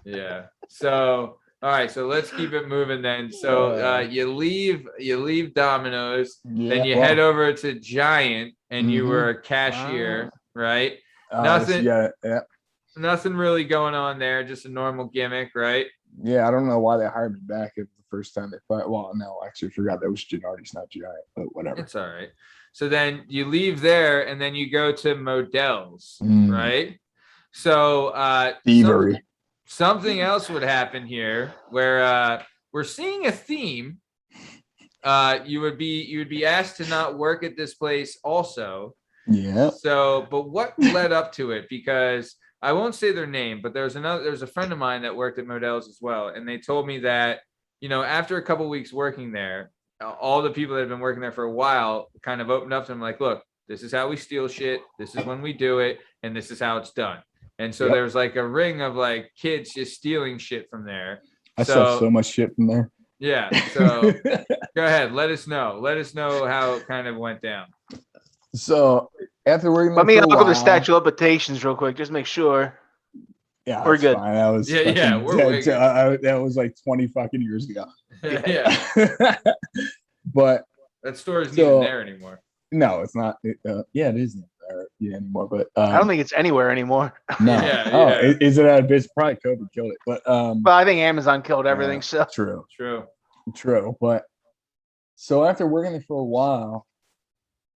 [SPEAKER 1] Yeah. So all right, so let's keep it moving then. So you leave Domino's, then you head over to Giant, and you were a cashier, right? Nothing really going on there, just a normal gimmick, right?
[SPEAKER 4] Yeah, I don't know why they hired me back. It was the first time they fight. Well, no, actually, I forgot that was Gennardi's, not Giant, but whatever.
[SPEAKER 1] It's all right. So then you leave there, and then you go to Modell's, right? So
[SPEAKER 4] thievery.
[SPEAKER 1] Something else would happen here where we're seeing a theme. You would be asked to not work at this place also.
[SPEAKER 4] Yeah.
[SPEAKER 1] So, but what led up to it? Because I won't say their name, but there's a friend of mine that worked at Modell's as well. And they told me that, you know, after a couple of weeks working there, all the people that have been working there for a while kind of opened up to them like, look, this is how we steal shit. This is when we do it. And this is how it's done. And so there's like a ring of like kids just stealing shit from there.
[SPEAKER 4] I saw so much shit from there.
[SPEAKER 1] Yeah. So go ahead. Let us know. Let us know how it kind of went down.
[SPEAKER 4] So after working,
[SPEAKER 2] let me look up the statute of limitations real quick. Just make sure.
[SPEAKER 4] Yeah,
[SPEAKER 2] We're
[SPEAKER 4] that's
[SPEAKER 2] good.
[SPEAKER 4] fine. That was
[SPEAKER 1] We're way good.
[SPEAKER 4] that was like 20 fucking years ago.
[SPEAKER 1] Yeah,
[SPEAKER 4] But
[SPEAKER 1] that story's not
[SPEAKER 4] So-
[SPEAKER 1] even there anymore.
[SPEAKER 4] no, it's not. It isn't there anymore. But
[SPEAKER 2] I don't think it's anywhere anymore.
[SPEAKER 4] no.
[SPEAKER 1] Yeah,
[SPEAKER 4] Oh,
[SPEAKER 1] yeah.
[SPEAKER 4] is it out of business? Probably COVID killed it. But
[SPEAKER 2] But I think Amazon killed everything. So
[SPEAKER 4] true.
[SPEAKER 1] True.
[SPEAKER 4] But so after working there for a while,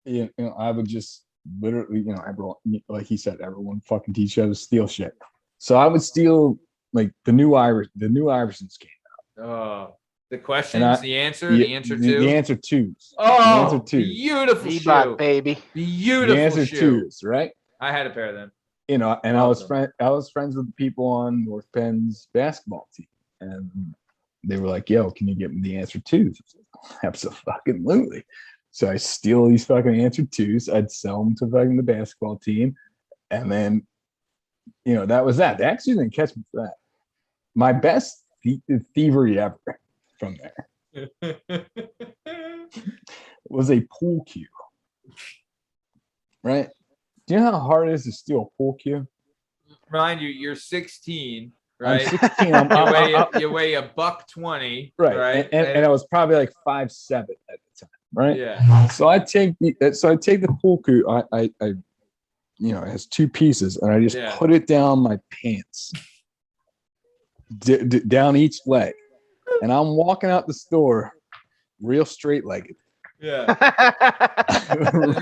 [SPEAKER 4] I would just literally, everyone, like he said, everyone fucking teach you how to steal shit. So I would steal like the new Iversons came.
[SPEAKER 1] Oh, the questions, the answer two.
[SPEAKER 4] The answer twos.
[SPEAKER 1] Oh,
[SPEAKER 4] the answer twos.
[SPEAKER 1] beautiful
[SPEAKER 2] Reebok,
[SPEAKER 1] shoe,
[SPEAKER 2] baby.
[SPEAKER 1] beautiful
[SPEAKER 4] The answer
[SPEAKER 1] shoe.
[SPEAKER 4] twos, right?
[SPEAKER 1] I had a pair of them.
[SPEAKER 4] And I
[SPEAKER 1] Awesome.
[SPEAKER 4] was friends with the people on North Penn's basketball team, and they were like, "Yo, can you get me the answer twos?" I was like, absolutely. So I steal these fucking answer twos. I'd sell them to fucking the basketball team, and then, that was that. They actually didn't catch me for that. My best thievery ever from there was a pool cue. Right? Do you know how hard it is to steal a pool cue?
[SPEAKER 1] Mind you, you're 16, right?
[SPEAKER 4] I'm 16.
[SPEAKER 1] You weigh $120,
[SPEAKER 4] Right. And I was probably like 5'7" at the time, right?
[SPEAKER 1] Yeah.
[SPEAKER 4] So I take the pool cue. I it has two pieces, and I just put it down my pants, down each leg, and I'm walking out the store, real straight-legged.
[SPEAKER 1] Yeah.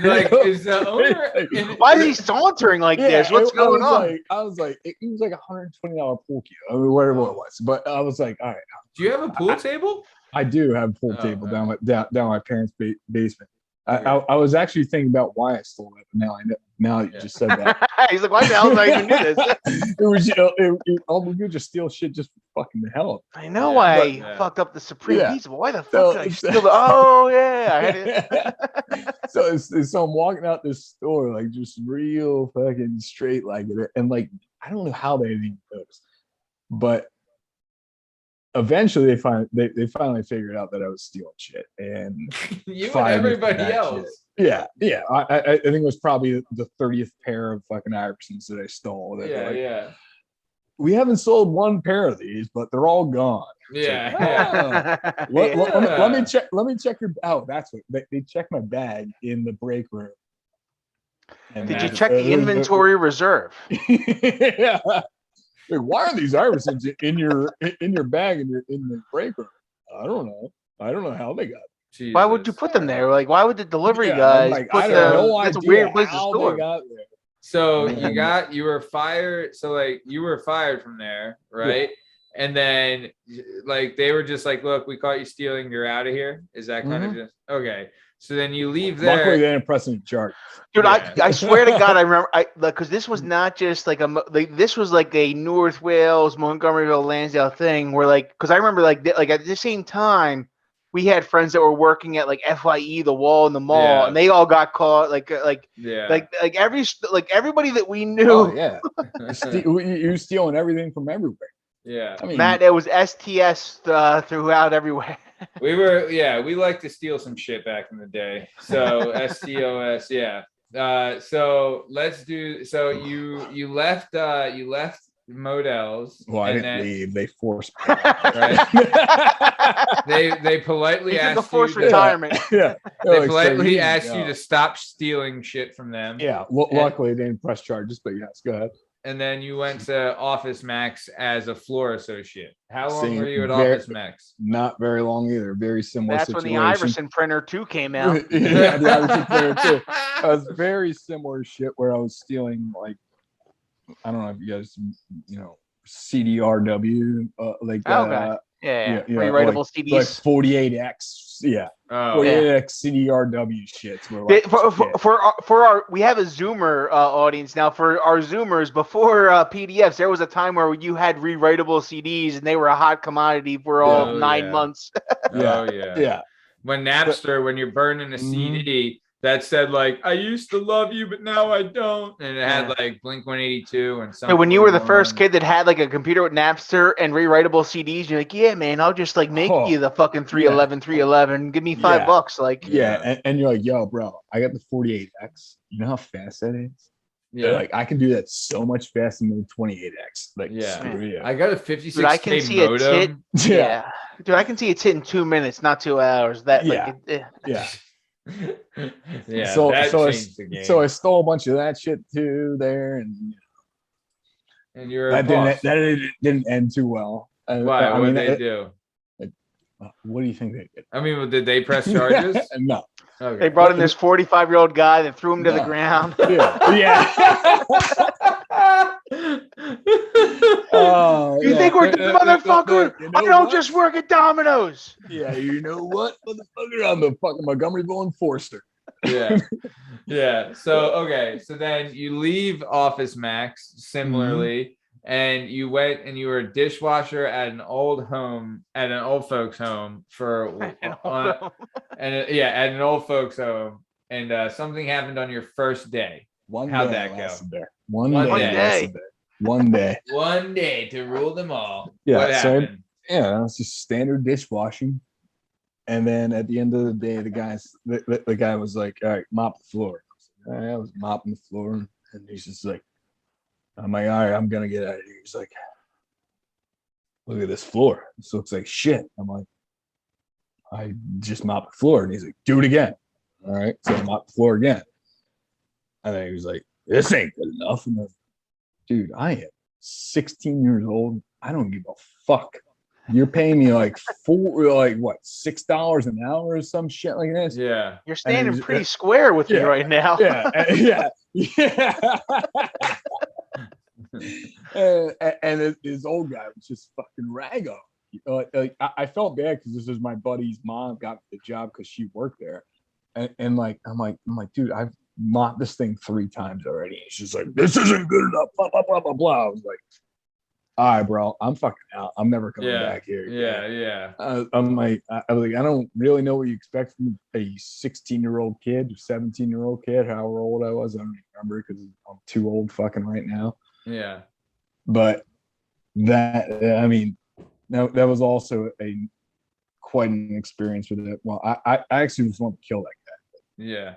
[SPEAKER 1] Like, is the owner?
[SPEAKER 2] Why is he sauntering like this? What's going on?
[SPEAKER 4] I was like, it was like $120 pool cue. I mean, whatever it was. But I was like, all right.
[SPEAKER 1] Do you have a pool table?
[SPEAKER 4] I do have a pool table down my parents' basement. I was actually thinking about why I stole it, but now I know. Now you just said that.
[SPEAKER 2] He's like, why the hell did I even do this?
[SPEAKER 4] It was we could just steal shit just for fucking the hell.
[SPEAKER 2] I know I fucked up the Supreme Pizza, but why the fuck did I steal the? Oh yeah, I had it.
[SPEAKER 4] So I'm walking out this store like just real fucking straight like it, and like I don't know how they didn't notice, but eventually they finally figured out that I was stealing shit, and
[SPEAKER 1] you and everybody else.
[SPEAKER 4] Shit. Yeah. I think it was probably the 30th pair of fucking Iversons that I stole. We haven't sold one pair of these, but they're all gone.
[SPEAKER 1] Yeah.
[SPEAKER 4] Let me check. Let me check your. Oh, that's what they checked my bag in the break room. And
[SPEAKER 2] Did you check the inventory reserve?
[SPEAKER 4] Yeah. Like, why are these Iversons in your bag in the break room? I don't know how they got.
[SPEAKER 1] Jesus.
[SPEAKER 2] Why would you put them there? Like, why would the delivery guys put them? That's a weird place to store.
[SPEAKER 1] So you were fired. So like you were fired from there, right? Yeah. And then like they were just like, look, we caught you stealing. You're out of here. Is that kind of just okay? So then you leave there.
[SPEAKER 4] Luckily, they didn't press any charge.
[SPEAKER 2] Dude, I swear to God, I remember. Because this was not just like this was like a North Wales, Montgomeryville, Lansdale thing. Where like, because I remember like at the same time, we had friends that were working at like FYE, the Wall, and the mall, and they all got caught. Like everybody that we knew.
[SPEAKER 4] Oh yeah, you're stealing everything from everywhere.
[SPEAKER 1] Yeah,
[SPEAKER 4] I mean,
[SPEAKER 2] Matt, there was STS throughout everywhere.
[SPEAKER 1] We like to steal some shit back in the day. So STOS, yeah. So let's do. So you left Modell's.
[SPEAKER 4] Well, I didn't leave. They forced me.
[SPEAKER 1] Right? they politely asked
[SPEAKER 2] a forced
[SPEAKER 1] you
[SPEAKER 2] retirement.
[SPEAKER 4] Yeah.
[SPEAKER 1] They politely asked you to stop stealing shit from them.
[SPEAKER 4] Yeah. Luckily, they didn't press charges, but yes, go ahead.
[SPEAKER 1] And then you went to Office Max as a floor associate. How long were you at Office Max?
[SPEAKER 4] Not very long either. Very similar
[SPEAKER 2] That's
[SPEAKER 4] situation.
[SPEAKER 2] when the Iverson printer 2 came out.
[SPEAKER 4] Yeah, the Iverson printer 2. It was very similar shit where I was stealing, like, I don't know if you guys, CDRW,
[SPEAKER 2] rewritable CDs.
[SPEAKER 4] Like 48X, yeah. 48X CDRW shits.
[SPEAKER 2] For our, we have a Zoomer audience now. For our Zoomers, before PDFs, there was a time where you had rewritable CDs, and they were a hot commodity for all 9 months.
[SPEAKER 4] Yeah.
[SPEAKER 1] When Napster, when you're burning a CD that said like, I used to love you, but now I don't. And it had like Blink-182 and something.
[SPEAKER 2] When you were the first kid that had like a computer with Napster and rewritable CDs, you're like, yeah, man, I'll just like make you the fucking 311. Give me $5. Like,
[SPEAKER 4] and you're like, yo, bro, I got the 48X. You know how fast that is?
[SPEAKER 1] Yeah.
[SPEAKER 4] Like I can do that so much faster than the 28X. Like,
[SPEAKER 1] Yeah.
[SPEAKER 4] screw you.
[SPEAKER 1] I got a 56K
[SPEAKER 2] Dude, I can see a tit.
[SPEAKER 1] modem.
[SPEAKER 2] Yeah. Dude, I can see a tit in 2 minutes, not 2 hours. That like
[SPEAKER 4] Yeah.
[SPEAKER 1] Yeah,
[SPEAKER 4] So
[SPEAKER 1] that
[SPEAKER 4] so
[SPEAKER 1] changed the game.
[SPEAKER 4] so I stole a bunch of that shit too there,
[SPEAKER 1] and you're
[SPEAKER 4] that didn't end too well.
[SPEAKER 1] Why?
[SPEAKER 4] I
[SPEAKER 1] What
[SPEAKER 4] mean,
[SPEAKER 1] did they do?
[SPEAKER 4] What do you think they did?
[SPEAKER 1] I mean, did they press charges?
[SPEAKER 4] No.
[SPEAKER 1] Okay.
[SPEAKER 2] They brought in this 45-year-old guy that threw him to the ground.
[SPEAKER 4] Yeah. Oh,
[SPEAKER 2] You think we're motherfucker?
[SPEAKER 4] You know
[SPEAKER 2] I don't
[SPEAKER 4] what?
[SPEAKER 2] just work at Domino's.
[SPEAKER 4] Yeah, you know what, motherfucker? I'm the fucking Montgomeryville enforcer.
[SPEAKER 1] Yeah. Yeah. So okay. So then you leave Office Max similarly, and you went and you were a dishwasher at an old folks home for at an old folks home, and something happened on your first day. How'd that go?
[SPEAKER 4] One day.
[SPEAKER 1] One day to rule them all.
[SPEAKER 4] Yeah.
[SPEAKER 1] What happened?
[SPEAKER 4] It's just standard dishwashing. And then at the end of the day, the guy was like, "All right, mop the floor." I was mopping the floor, and he's just like, "I'm like, all right, I'm gonna get out of here." He's like, "Look at this floor. This looks like shit." I'm like, "I just mopped the floor," and he's like, "Do it again." All right, so I mopped the floor again, and then he was like, "This ain't good enough." And I'm like, dude, I am 16 years old. I don't give a fuck. You're paying me like $6 an hour or some shit like this.
[SPEAKER 1] Yeah.
[SPEAKER 2] You're standing pretty square with me right now.
[SPEAKER 4] Yeah. And his old guy was just fucking raggo. Like I felt bad because this is my buddy's mom got the job because she worked there, and like I'm like, dude, I've mopped this thing 3 times already. He's just like, this isn't good enough. Blah blah blah blah blah. I was like, all right, bro, I'm fucking out. I'm never coming back here.
[SPEAKER 1] Yeah.
[SPEAKER 4] I'm like, I was like, I don't really know what you expect from a 16-year-old kid, 17-year-old kid, however old I was. I don't remember because I'm too old fucking right now.
[SPEAKER 1] Yeah.
[SPEAKER 4] But that, I mean, that was also quite an experience with it. Well, I actually just want to kill that guy.
[SPEAKER 1] Yeah.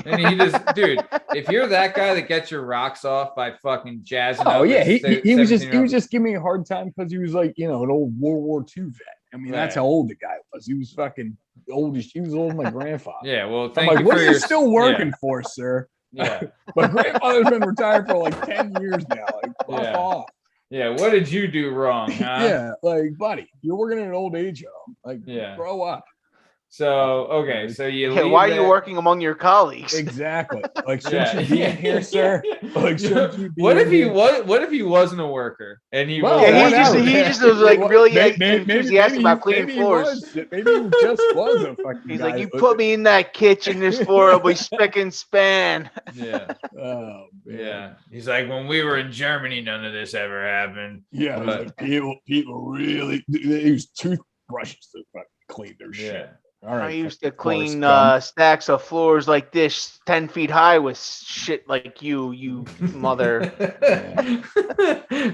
[SPEAKER 1] And he just, dude, if you're that guy that gets your rocks off by fucking jazzing up.
[SPEAKER 4] Oh yeah, he was just giving me a hard time because he was like, an old World War II vet. I mean, that's how old the guy was. He was fucking old as he was old as my grandfather.
[SPEAKER 1] Yeah, well,
[SPEAKER 4] I'm like, what are you still working for, sir?
[SPEAKER 1] Yeah.
[SPEAKER 4] My grandfather's been retired for like 10 years now. Like, fuck off.
[SPEAKER 1] Yeah, what did you do wrong, huh?
[SPEAKER 4] Yeah, like, buddy, you're working in an old age home. Like, grow up.
[SPEAKER 1] So okay, so you leave
[SPEAKER 2] why are you working among your colleagues?
[SPEAKER 4] Exactly. Like, shouldn't you be in here, sir? Like, shouldn't you be
[SPEAKER 1] what if he wasn't a worker and he was?
[SPEAKER 2] He just was like really enthusiastic about cleaning floors.
[SPEAKER 4] Maybe he just was a fucking.
[SPEAKER 2] He's like, you put me in that kitchen, this floor will be spick and span.
[SPEAKER 1] Yeah.
[SPEAKER 4] Oh man.
[SPEAKER 1] Yeah. He's like, when we were in Germany, none of this ever happened.
[SPEAKER 4] Yeah. Like, people really they use toothbrushes to fucking clean their shit.
[SPEAKER 1] Yeah.
[SPEAKER 4] All right,
[SPEAKER 2] I used to clean stacks of floors like this 10 feet high with shit like you mother.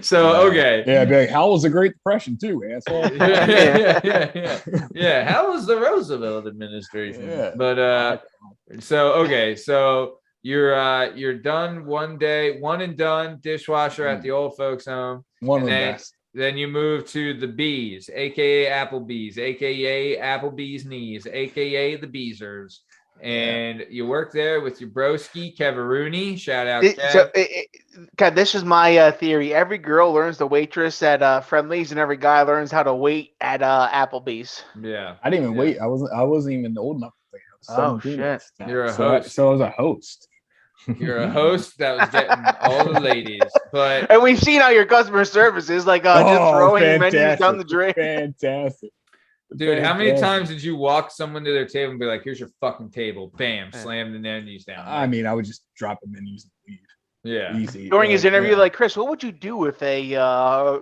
[SPEAKER 1] So, okay.
[SPEAKER 4] Yeah, be like, how was the Great Depression too, asshole?
[SPEAKER 1] Yeah. How was the Roosevelt administration?
[SPEAKER 4] Yeah.
[SPEAKER 1] But so you're done one day, one and done dishwasher at the old folks home.
[SPEAKER 4] One of the best.
[SPEAKER 1] Then you move to the Bees, aka Applebee's, aka Applebee's knees, aka the Beezers, and you work there with your broski Kev. Shout out, Kev.
[SPEAKER 2] God, this is my theory. Every girl learns the waitress at Friendly's, and every guy learns how to wait at Applebee's.
[SPEAKER 1] Yeah,
[SPEAKER 4] I didn't even wait. I wasn't even old enough to wait.
[SPEAKER 2] Oh shit!
[SPEAKER 1] You're a host.
[SPEAKER 4] So I was a host.
[SPEAKER 1] You're a host that was getting all the ladies, but
[SPEAKER 2] and we've seen how your customer service is like just throwing menus down the drain.
[SPEAKER 4] Fantastic,
[SPEAKER 1] dude. How many times did you walk someone to their table and be like, "Here's your fucking table," bam, slam the menus down?
[SPEAKER 4] I mean, I would just drop the menus and leave.
[SPEAKER 1] Yeah,
[SPEAKER 4] easy.
[SPEAKER 2] During his interview, like, Chris, what would you do if a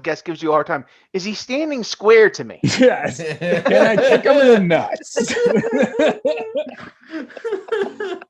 [SPEAKER 2] guest gives you a hard time? Is he standing square to me?
[SPEAKER 4] Yes. Can I kick him in the nuts?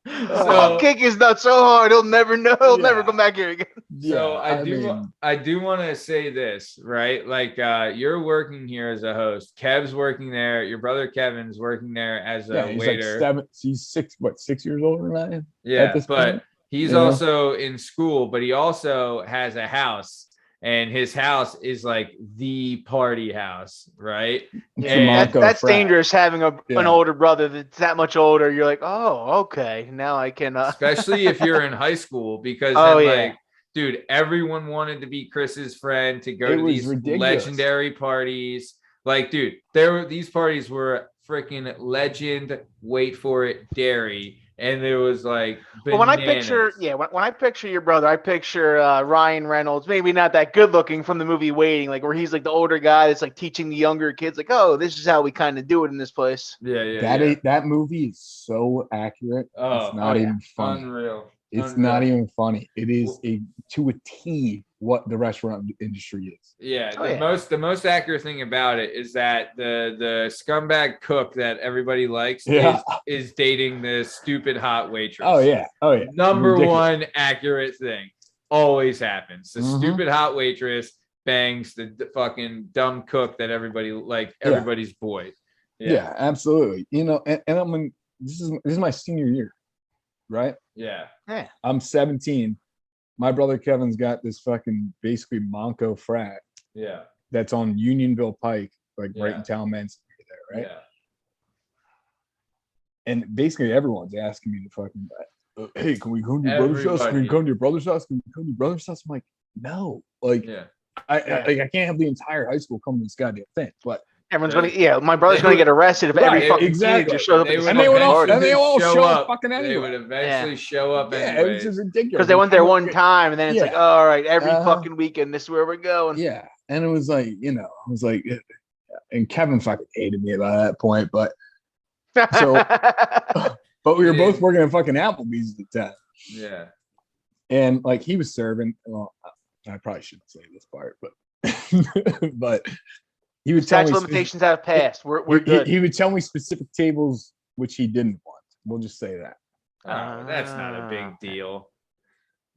[SPEAKER 2] I'll kick his nuts so hard he'll never know. He'll never come back here again.
[SPEAKER 1] So I do want to say this, right? Like, you're working here as a host. Kev's working there. Your brother Kevin's working there as a waiter.
[SPEAKER 4] Like he's 6 years older than I am.
[SPEAKER 1] Yeah, but He's
[SPEAKER 4] You know?
[SPEAKER 1] also in school, but he also has a house, and his house is like the party house, right?
[SPEAKER 4] It's
[SPEAKER 1] And-
[SPEAKER 4] a Monco
[SPEAKER 2] That's
[SPEAKER 4] frat.
[SPEAKER 2] dangerous having an
[SPEAKER 4] Yeah.
[SPEAKER 2] older brother that's that much older. You're like, oh, okay. Now I can.
[SPEAKER 1] Especially if you're in high school, because
[SPEAKER 2] Oh,
[SPEAKER 1] then,
[SPEAKER 2] yeah.
[SPEAKER 1] like, dude, everyone wanted to be Chris's friend, to go
[SPEAKER 4] It
[SPEAKER 1] to
[SPEAKER 4] was
[SPEAKER 1] these
[SPEAKER 4] ridiculous.
[SPEAKER 1] legendary parties. Like, dude, these parties were freaking legend. Wait for it, dairy, and there was like
[SPEAKER 2] Well, when I picture,
[SPEAKER 1] bananas.
[SPEAKER 2] when I picture your brother, I picture Ryan Reynolds, maybe not that good looking from the movie Waiting, like where he's like the older guy that's like teaching the younger kids, like, oh, this is how we kind of do it in this place.
[SPEAKER 4] That movie is so accurate.
[SPEAKER 1] Oh,
[SPEAKER 4] it's not even funny.
[SPEAKER 1] Unreal.
[SPEAKER 4] It's not even funny. It is to a T what the restaurant industry is.
[SPEAKER 1] Yeah,
[SPEAKER 2] Oh,
[SPEAKER 1] the most accurate thing about it is that the scumbag cook that everybody likes
[SPEAKER 4] Yeah.
[SPEAKER 1] is dating the stupid hot waitress.
[SPEAKER 4] Oh yeah.
[SPEAKER 1] Number
[SPEAKER 4] Ridiculous.
[SPEAKER 1] one accurate thing always happens. The
[SPEAKER 4] Mhm.
[SPEAKER 1] stupid hot waitress bangs the fucking dumb cook that everybody's boy.
[SPEAKER 4] Yeah, absolutely. You know, and I'm in, this is my senior year, right?
[SPEAKER 1] Yeah.
[SPEAKER 4] I'm 17. My brother Kevin's got this fucking basically Monco frat
[SPEAKER 1] Yeah.
[SPEAKER 4] that's on Unionville Pike, like right
[SPEAKER 1] Yeah.
[SPEAKER 4] in town, Man's there, right?
[SPEAKER 1] Yeah.
[SPEAKER 4] And basically everyone's asking me to fucking, hey, can we go to your brother's house? Can we
[SPEAKER 1] Everybody.
[SPEAKER 4] go to your brother's house? Can we go to your brother's house? I'm like, no, like
[SPEAKER 1] Yeah.
[SPEAKER 4] I can't have the entire high school come to this goddamn thing. But
[SPEAKER 2] Everyone's gonna, my brother's gonna get arrested if every
[SPEAKER 4] Right,
[SPEAKER 2] fucking
[SPEAKER 4] exactly.
[SPEAKER 2] kid just shows up at this
[SPEAKER 4] And they
[SPEAKER 2] fucking
[SPEAKER 4] would all-
[SPEAKER 2] party.
[SPEAKER 4] and they all show up fucking
[SPEAKER 1] They
[SPEAKER 4] anyway.
[SPEAKER 1] would eventually show up
[SPEAKER 4] yeah,
[SPEAKER 1] anyway.
[SPEAKER 4] it's just ridiculous.
[SPEAKER 2] Because they went there one time, and then it's like,
[SPEAKER 4] Yeah.
[SPEAKER 2] all right, every
[SPEAKER 4] Uh-huh.
[SPEAKER 2] fucking weekend, this is where we're going.
[SPEAKER 4] Yeah, and it was like, you know, I was like, and Kevin fucking hated me by that point, but but we were both working at fucking Applebee's at the time,
[SPEAKER 1] Yeah.
[SPEAKER 4] and like he was serving. Well, I probably shouldn't say this part, but but he would tell
[SPEAKER 2] Statute
[SPEAKER 4] me
[SPEAKER 2] limitations have passed. We're good.
[SPEAKER 4] He would tell me specific tables which he didn't want. We'll just say that.
[SPEAKER 1] Oh, that's not a big deal.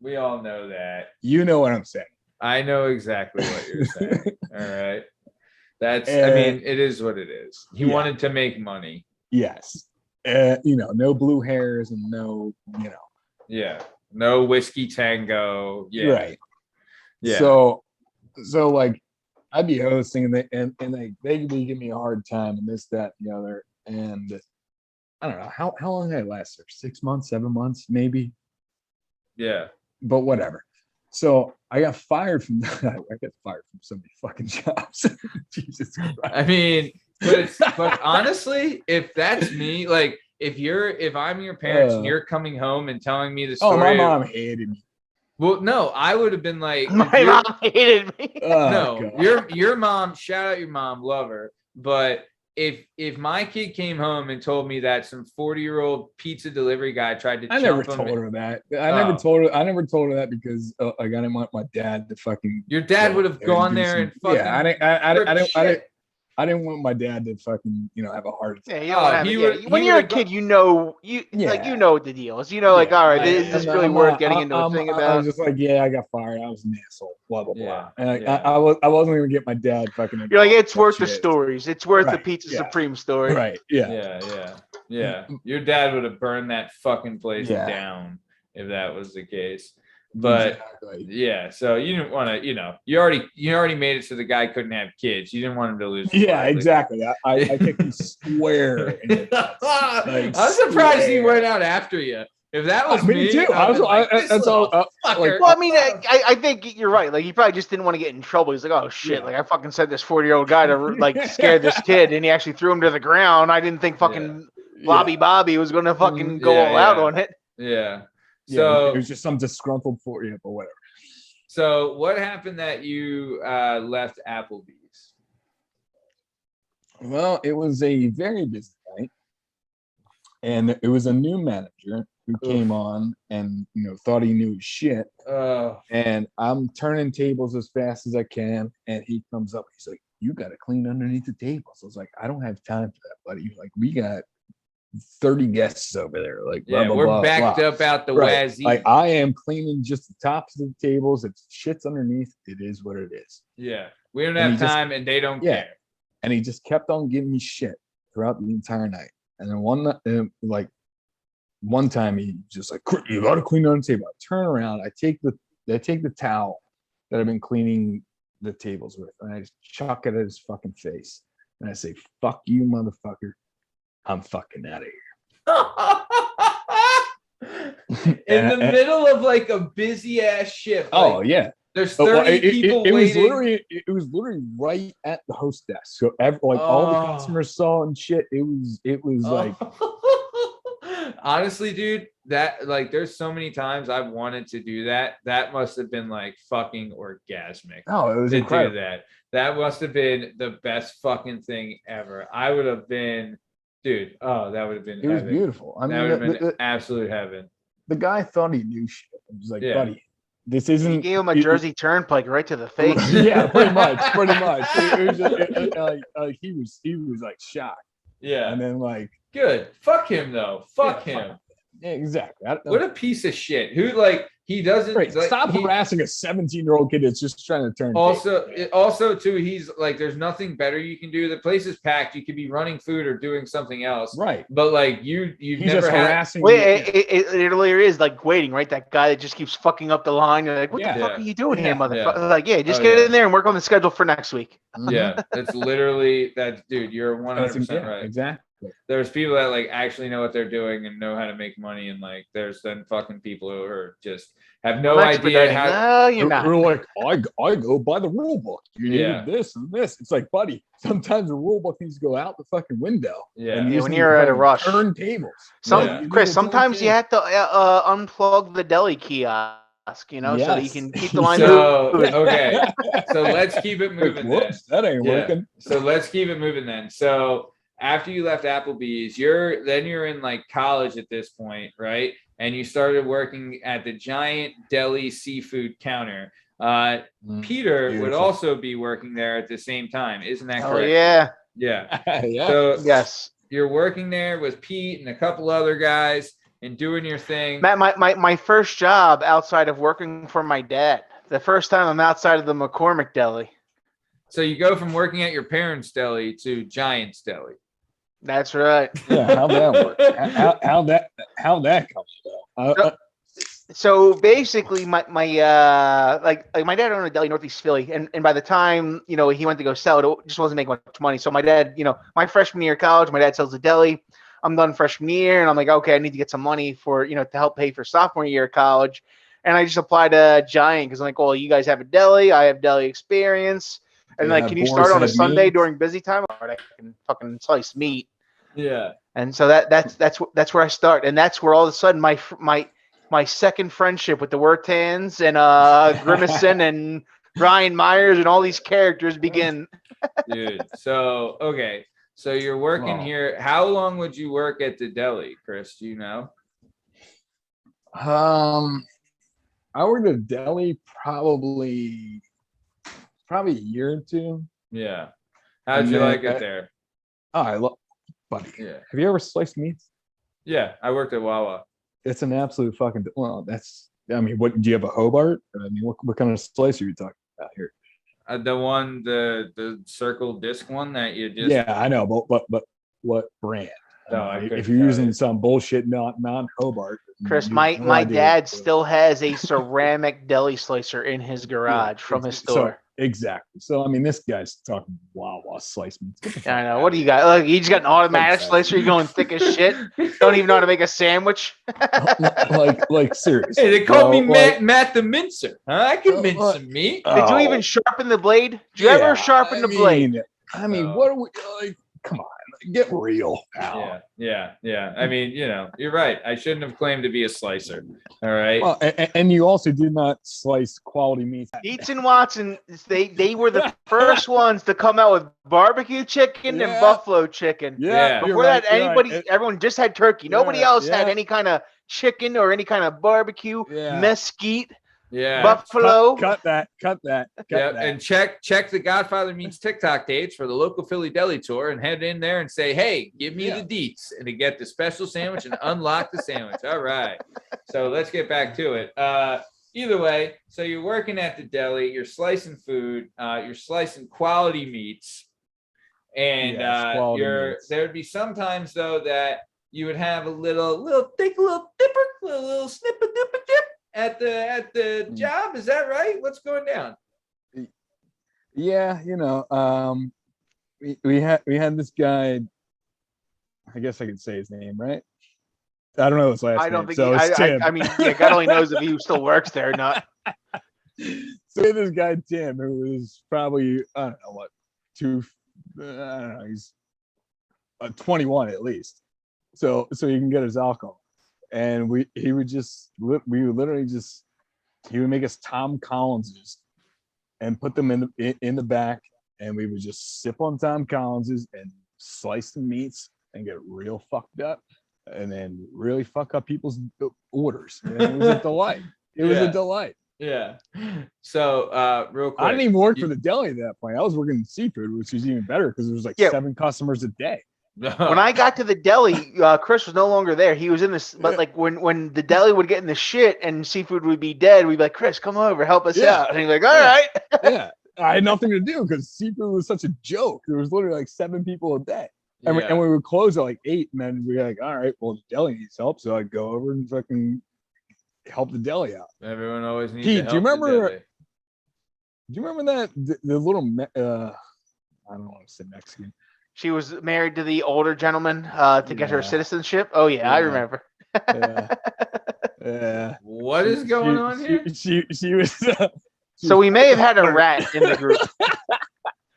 [SPEAKER 1] We all know that.
[SPEAKER 4] You know what I'm saying.
[SPEAKER 1] I know exactly what you're saying. All right. That's, I
[SPEAKER 4] And-
[SPEAKER 1] mean, it is what it is. He
[SPEAKER 4] Yeah.
[SPEAKER 1] wanted to make money.
[SPEAKER 4] Yes, you know, no blue hairs and no, you know,
[SPEAKER 1] Yeah. No whiskey tango. Yeah.
[SPEAKER 4] right.
[SPEAKER 1] Yeah.
[SPEAKER 4] So like I'd be hosting and they give me a hard time and this, that, and the other. And I don't know how long did I last there? 6 months, 7 months, maybe.
[SPEAKER 1] Yeah.
[SPEAKER 4] But whatever. So I got fired from I got fired from so many fucking jobs. Jesus Christ.
[SPEAKER 1] I mean, but honestly, if that's me, like if I'm your parents and you're coming home and telling me the story.
[SPEAKER 4] Oh, my mom hated me.
[SPEAKER 1] Well, no, I would have been like,
[SPEAKER 2] My mom hated me.
[SPEAKER 4] Oh,
[SPEAKER 1] no,
[SPEAKER 4] God.
[SPEAKER 1] your mom, shout out your mom, love her. But if my kid came home and told me that some 40-year-old pizza delivery guy tried to
[SPEAKER 4] I never
[SPEAKER 1] jump
[SPEAKER 4] told
[SPEAKER 1] him,
[SPEAKER 4] her that.
[SPEAKER 1] Oh.
[SPEAKER 4] I never told her that because like I didn't want my dad to fucking.
[SPEAKER 1] your dad would have gone
[SPEAKER 4] do
[SPEAKER 1] there
[SPEAKER 4] some-
[SPEAKER 1] and fucking.
[SPEAKER 4] Yeah, I didn't want my dad to fucking, you know, have a heart attack.
[SPEAKER 2] Yeah, you don't have
[SPEAKER 1] he
[SPEAKER 2] it.
[SPEAKER 1] would-
[SPEAKER 2] Yeah, when
[SPEAKER 1] he
[SPEAKER 2] you're a
[SPEAKER 1] would've
[SPEAKER 2] kid, you know what the deal is. You know, like,
[SPEAKER 4] Yeah,
[SPEAKER 2] all right,
[SPEAKER 4] I-
[SPEAKER 2] is this
[SPEAKER 4] I'm
[SPEAKER 2] really
[SPEAKER 4] not-
[SPEAKER 2] worth getting into a
[SPEAKER 4] I'm-
[SPEAKER 2] thing
[SPEAKER 4] I
[SPEAKER 2] about?
[SPEAKER 4] was just like, yeah, I got fired. I was an asshole. Blah blah blah.
[SPEAKER 1] Yeah,
[SPEAKER 4] And
[SPEAKER 1] yeah.
[SPEAKER 4] I wasn't gonna get my dad fucking.
[SPEAKER 2] You're like,
[SPEAKER 4] involved
[SPEAKER 2] it's
[SPEAKER 4] in
[SPEAKER 2] worth the
[SPEAKER 4] shit.
[SPEAKER 2] stories. It's worth the
[SPEAKER 4] Right,
[SPEAKER 2] Pizza
[SPEAKER 4] yeah.
[SPEAKER 2] Supreme story.
[SPEAKER 4] Right. Yeah.
[SPEAKER 1] Yeah. Your dad would have burned that fucking place
[SPEAKER 4] Yeah.
[SPEAKER 1] down if that was the case. But
[SPEAKER 4] Exactly.
[SPEAKER 1] yeah, so you didn't want to, you already made it so the guy couldn't have kids. You didn't want him to lose. his
[SPEAKER 4] Yeah,
[SPEAKER 1] livelihood.
[SPEAKER 4] exactly. I kicked him square. in the nuts.
[SPEAKER 1] I'm
[SPEAKER 4] Like,
[SPEAKER 1] surprised he
[SPEAKER 4] square.
[SPEAKER 1] went out after you. If that was
[SPEAKER 4] Me too.
[SPEAKER 1] I was like,
[SPEAKER 4] I-
[SPEAKER 1] this
[SPEAKER 4] that's all.
[SPEAKER 1] little
[SPEAKER 4] Like,
[SPEAKER 1] fucker.
[SPEAKER 2] Well, I mean, I think you're right. Like, he probably just didn't want to get in trouble. He's like, oh shit!
[SPEAKER 4] Yeah.
[SPEAKER 2] Like, I fucking sent this 40-year-old guy to like scare this kid, and he actually threw him to the ground. I didn't think fucking Lobby Bobby was going to fucking go
[SPEAKER 1] Yeah,
[SPEAKER 2] all out
[SPEAKER 1] yeah.
[SPEAKER 2] on it.
[SPEAKER 1] Yeah.
[SPEAKER 4] Yeah,
[SPEAKER 1] So
[SPEAKER 4] it was just some disgruntled for you, but whatever.
[SPEAKER 1] So what happened that you left Applebee's?
[SPEAKER 4] Well, it was a very busy night, and it was a new manager who came on and thought he knew his shit.
[SPEAKER 1] Oh,
[SPEAKER 4] And I'm turning tables as fast as I can, and he comes up. He's like, "You got to clean underneath the tables." I was like, "I don't have time for that, buddy. Like, we got 30 guests over there. Like, blah,
[SPEAKER 1] yeah,
[SPEAKER 4] blah,
[SPEAKER 1] we're
[SPEAKER 4] blah,
[SPEAKER 1] backed
[SPEAKER 4] blah."
[SPEAKER 1] up out the
[SPEAKER 4] Right.
[SPEAKER 1] wazzy.
[SPEAKER 4] Like, I am cleaning just the tops of the tables. If shit's underneath, it is what it is.
[SPEAKER 1] Yeah, we don't
[SPEAKER 4] And
[SPEAKER 1] have
[SPEAKER 4] he just-
[SPEAKER 1] time, and they don't
[SPEAKER 4] Yeah.
[SPEAKER 1] care.
[SPEAKER 4] And he just kept on giving me shit throughout the entire night. And then one night, like one time he just like, you got to clean on the table. I turn around, I take the towel that I've been cleaning the tables with, and I just chuck it at his fucking face, and I say, "Fuck you, motherfucker! I'm fucking out of here."
[SPEAKER 1] In the middle of like a busy ass shift.
[SPEAKER 4] Oh yeah.
[SPEAKER 1] There's 30 people waiting.
[SPEAKER 4] It was literally right at the host desk. So all the customers saw and shit. It was like
[SPEAKER 1] honestly, dude, that like there's so many times I've wanted to do that. That must have been like fucking orgasmic.
[SPEAKER 4] Oh, it was
[SPEAKER 1] to
[SPEAKER 4] incredible.
[SPEAKER 1] do that. That must have been the best fucking thing ever. I would have been, dude. Oh, that would have been.
[SPEAKER 4] It was beautiful. I mean,
[SPEAKER 1] that would have been absolute heaven.
[SPEAKER 4] The guy thought he knew shit. I was like,
[SPEAKER 1] Yeah.
[SPEAKER 4] buddy, this isn't.
[SPEAKER 2] He gave him a Jersey Turnpike right to the face.
[SPEAKER 4] Yeah, pretty much. It was just, he was like shocked.
[SPEAKER 1] Yeah.
[SPEAKER 4] And then like,
[SPEAKER 1] good. Fuck him though. Fuck him.
[SPEAKER 4] Yeah, exactly.
[SPEAKER 1] What a piece of shit. Who like he doesn't
[SPEAKER 4] Right.
[SPEAKER 1] like,
[SPEAKER 4] Stop harassing a 17-year-old kid that's just trying to turn.
[SPEAKER 1] Also too, he's like, there's nothing better you can do. The place is packed. You could be running food or doing something else.
[SPEAKER 4] Right.
[SPEAKER 1] But like you've
[SPEAKER 4] He's
[SPEAKER 1] never
[SPEAKER 4] just
[SPEAKER 1] had
[SPEAKER 4] harassing.
[SPEAKER 2] Wait, it literally is like waiting, right? That guy that just keeps fucking up the line. You're like, what the fuck are you doing here, motherfucker? Like, just get in there and work on the schedule for next week.
[SPEAKER 1] Yeah, it's literally that, dude. You're 100% right.
[SPEAKER 4] Exactly.
[SPEAKER 1] There's people that like actually know what they're doing and know how to make money, and like there's then fucking people who are just have no idea how.
[SPEAKER 2] No, you're not.
[SPEAKER 4] We're like, I go by the rule book. You
[SPEAKER 1] Yeah.
[SPEAKER 4] need this and this. It's like, buddy, sometimes the rule book needs to go out the fucking window.
[SPEAKER 1] Yeah.
[SPEAKER 4] And
[SPEAKER 2] Yeah,
[SPEAKER 4] you
[SPEAKER 2] when
[SPEAKER 4] need
[SPEAKER 2] you're
[SPEAKER 4] to
[SPEAKER 2] at a rush.
[SPEAKER 4] turn tables.
[SPEAKER 2] Chris, sometimes you have to unplug the deli kiosk, so that you can keep the line moving.
[SPEAKER 1] Okay, so let's keep it moving then.
[SPEAKER 4] Whoops, that ain't working.
[SPEAKER 1] So let's keep it moving then. So after you left Applebee's, you're in like college at this point, right? And you started working at the giant deli seafood counter. Peter would
[SPEAKER 4] Beautiful.
[SPEAKER 1] also be working there at the same time, isn't that
[SPEAKER 2] Oh
[SPEAKER 1] correct?
[SPEAKER 2] yeah.
[SPEAKER 1] Yeah.
[SPEAKER 4] Yeah.
[SPEAKER 1] So
[SPEAKER 2] Yes.
[SPEAKER 1] you're working there with Pete and a couple other guys and doing your thing.
[SPEAKER 2] Matt, my first job outside of working for my dad. The first time I'm outside of the McCormick Deli.
[SPEAKER 1] So you go from working at your parents' deli to Giant's Deli.
[SPEAKER 2] That's right.
[SPEAKER 4] Yeah, how'd that work? How'd that come about?
[SPEAKER 2] So basically, my dad owned a deli in Northeast Philly, and by the time he went to go sell it, it just wasn't making much money. So my dad, my freshman year of college, my dad sells a deli. I'm done freshman year, and I'm like, okay, I need to get some money for to help pay for sophomore year of college, and I just applied to Giant because I'm like, well, you guys have a deli, I have deli experience, and like, can you start on a Sunday during busy time? Or I can fucking slice meat.
[SPEAKER 1] Yeah.
[SPEAKER 2] And so that's where I start, and that's where all of a sudden my second friendship with the Wertans and Grimacin and Ryan Myers and all these characters begin.
[SPEAKER 1] Dude, so okay, so you're working here. How long would you work at the deli, Chris? Do you know?
[SPEAKER 4] I worked at deli probably a year or two.
[SPEAKER 1] Yeah. How'd you like it there?
[SPEAKER 4] Oh, I love, buddy.
[SPEAKER 1] Yeah.
[SPEAKER 4] Have you ever sliced meats?
[SPEAKER 1] Yeah, I worked at Wawa.
[SPEAKER 4] It's an absolute fucking. Well, what do you have a Hobart? I mean, what kind of slice are you talking about here?
[SPEAKER 1] The circle disc one that you just.
[SPEAKER 4] Yeah, I know, but what brand?
[SPEAKER 1] No,
[SPEAKER 4] if you're using some bullshit non Hobart.
[SPEAKER 2] Chris, my dad still has a ceramic deli slicer in his garage from his store.
[SPEAKER 4] Exactly. So I mean, this guy's talking Wawa slice meats.
[SPEAKER 2] I know. What do you got? Look, you just got an automatic slicer. You're going thick as shit. Don't even know how to make a sandwich.
[SPEAKER 4] like seriously.
[SPEAKER 1] Hey, they call me Matt the mincer. Huh? I can mince some meat.
[SPEAKER 2] Did you even sharpen the blade? Did you ever sharpen the blade?
[SPEAKER 4] I mean, what are we like? Come on. Get real. Pal.
[SPEAKER 1] Yeah. I mean, you're right. I shouldn't have claimed to be a slicer. All right.
[SPEAKER 4] Well, and you also did not slice quality meats.
[SPEAKER 2] Eats and Watson, they were the first ones to come out with barbecue chicken and buffalo chicken.
[SPEAKER 4] Yeah.
[SPEAKER 2] Before that, everyone just had turkey. Nobody else had any kind of chicken or any kind of barbecue, mesquite.
[SPEAKER 1] Yeah,
[SPEAKER 2] buffalo.
[SPEAKER 4] Cut that.
[SPEAKER 1] And check the Godfather Meats TikTok dates for the local Philly deli tour, and head in there and say, "Hey, give me the deets," and to get the special sandwich and unlock the sandwich. All right, so let's get back to it. Either way, so you're working at the deli, you're slicing food, you're slicing quality meats, and there'd be sometimes though that you would have a little dipper, little snip a dip a dip at the job. Is that right? What's going down?
[SPEAKER 4] Yeah, we had this guy. I guess I could say his name, right? I don't know his last name.
[SPEAKER 2] I don't think.
[SPEAKER 4] So it's Tim.
[SPEAKER 2] I mean, yeah, God only knows if he still works there or not.
[SPEAKER 4] So we had this guy Tim, who was probably I don't know what he's 21 at least. So you can get his alcohol, and we would literally just he would make us Tom Collinses and put them in the back, and we would just sip on Tom Collinses and slice the meats and get real fucked up, and then really fuck up people's orders. And it was a delight. It was a delight.
[SPEAKER 1] Yeah. So real quick,
[SPEAKER 4] I didn't even work for the deli at that point. I was working in seafood, which was even better because there was like 7 customers a day.
[SPEAKER 2] When I got to the deli, Chris was no longer there. He was in this, but like when the deli would get in the shit and seafood would be dead, we'd be like, Chris, come over, help us out. And he's like, all right.
[SPEAKER 4] Yeah. I had nothing to do because seafood was such a joke. There was literally like 7 people a day. And, we would close at like 8, and then we were like, all right, well, the deli needs help. So I'd go over and fucking help the deli out.
[SPEAKER 1] Everyone always needs
[SPEAKER 4] Pete,
[SPEAKER 1] help.
[SPEAKER 4] do you remember that the little I don't want to say Mexican.
[SPEAKER 2] She was married to the older gentleman to get her citizenship. Oh yeah, I remember.
[SPEAKER 4] Yeah.
[SPEAKER 1] What is going on here?
[SPEAKER 4] She was.
[SPEAKER 2] So we may have had a rat in the group.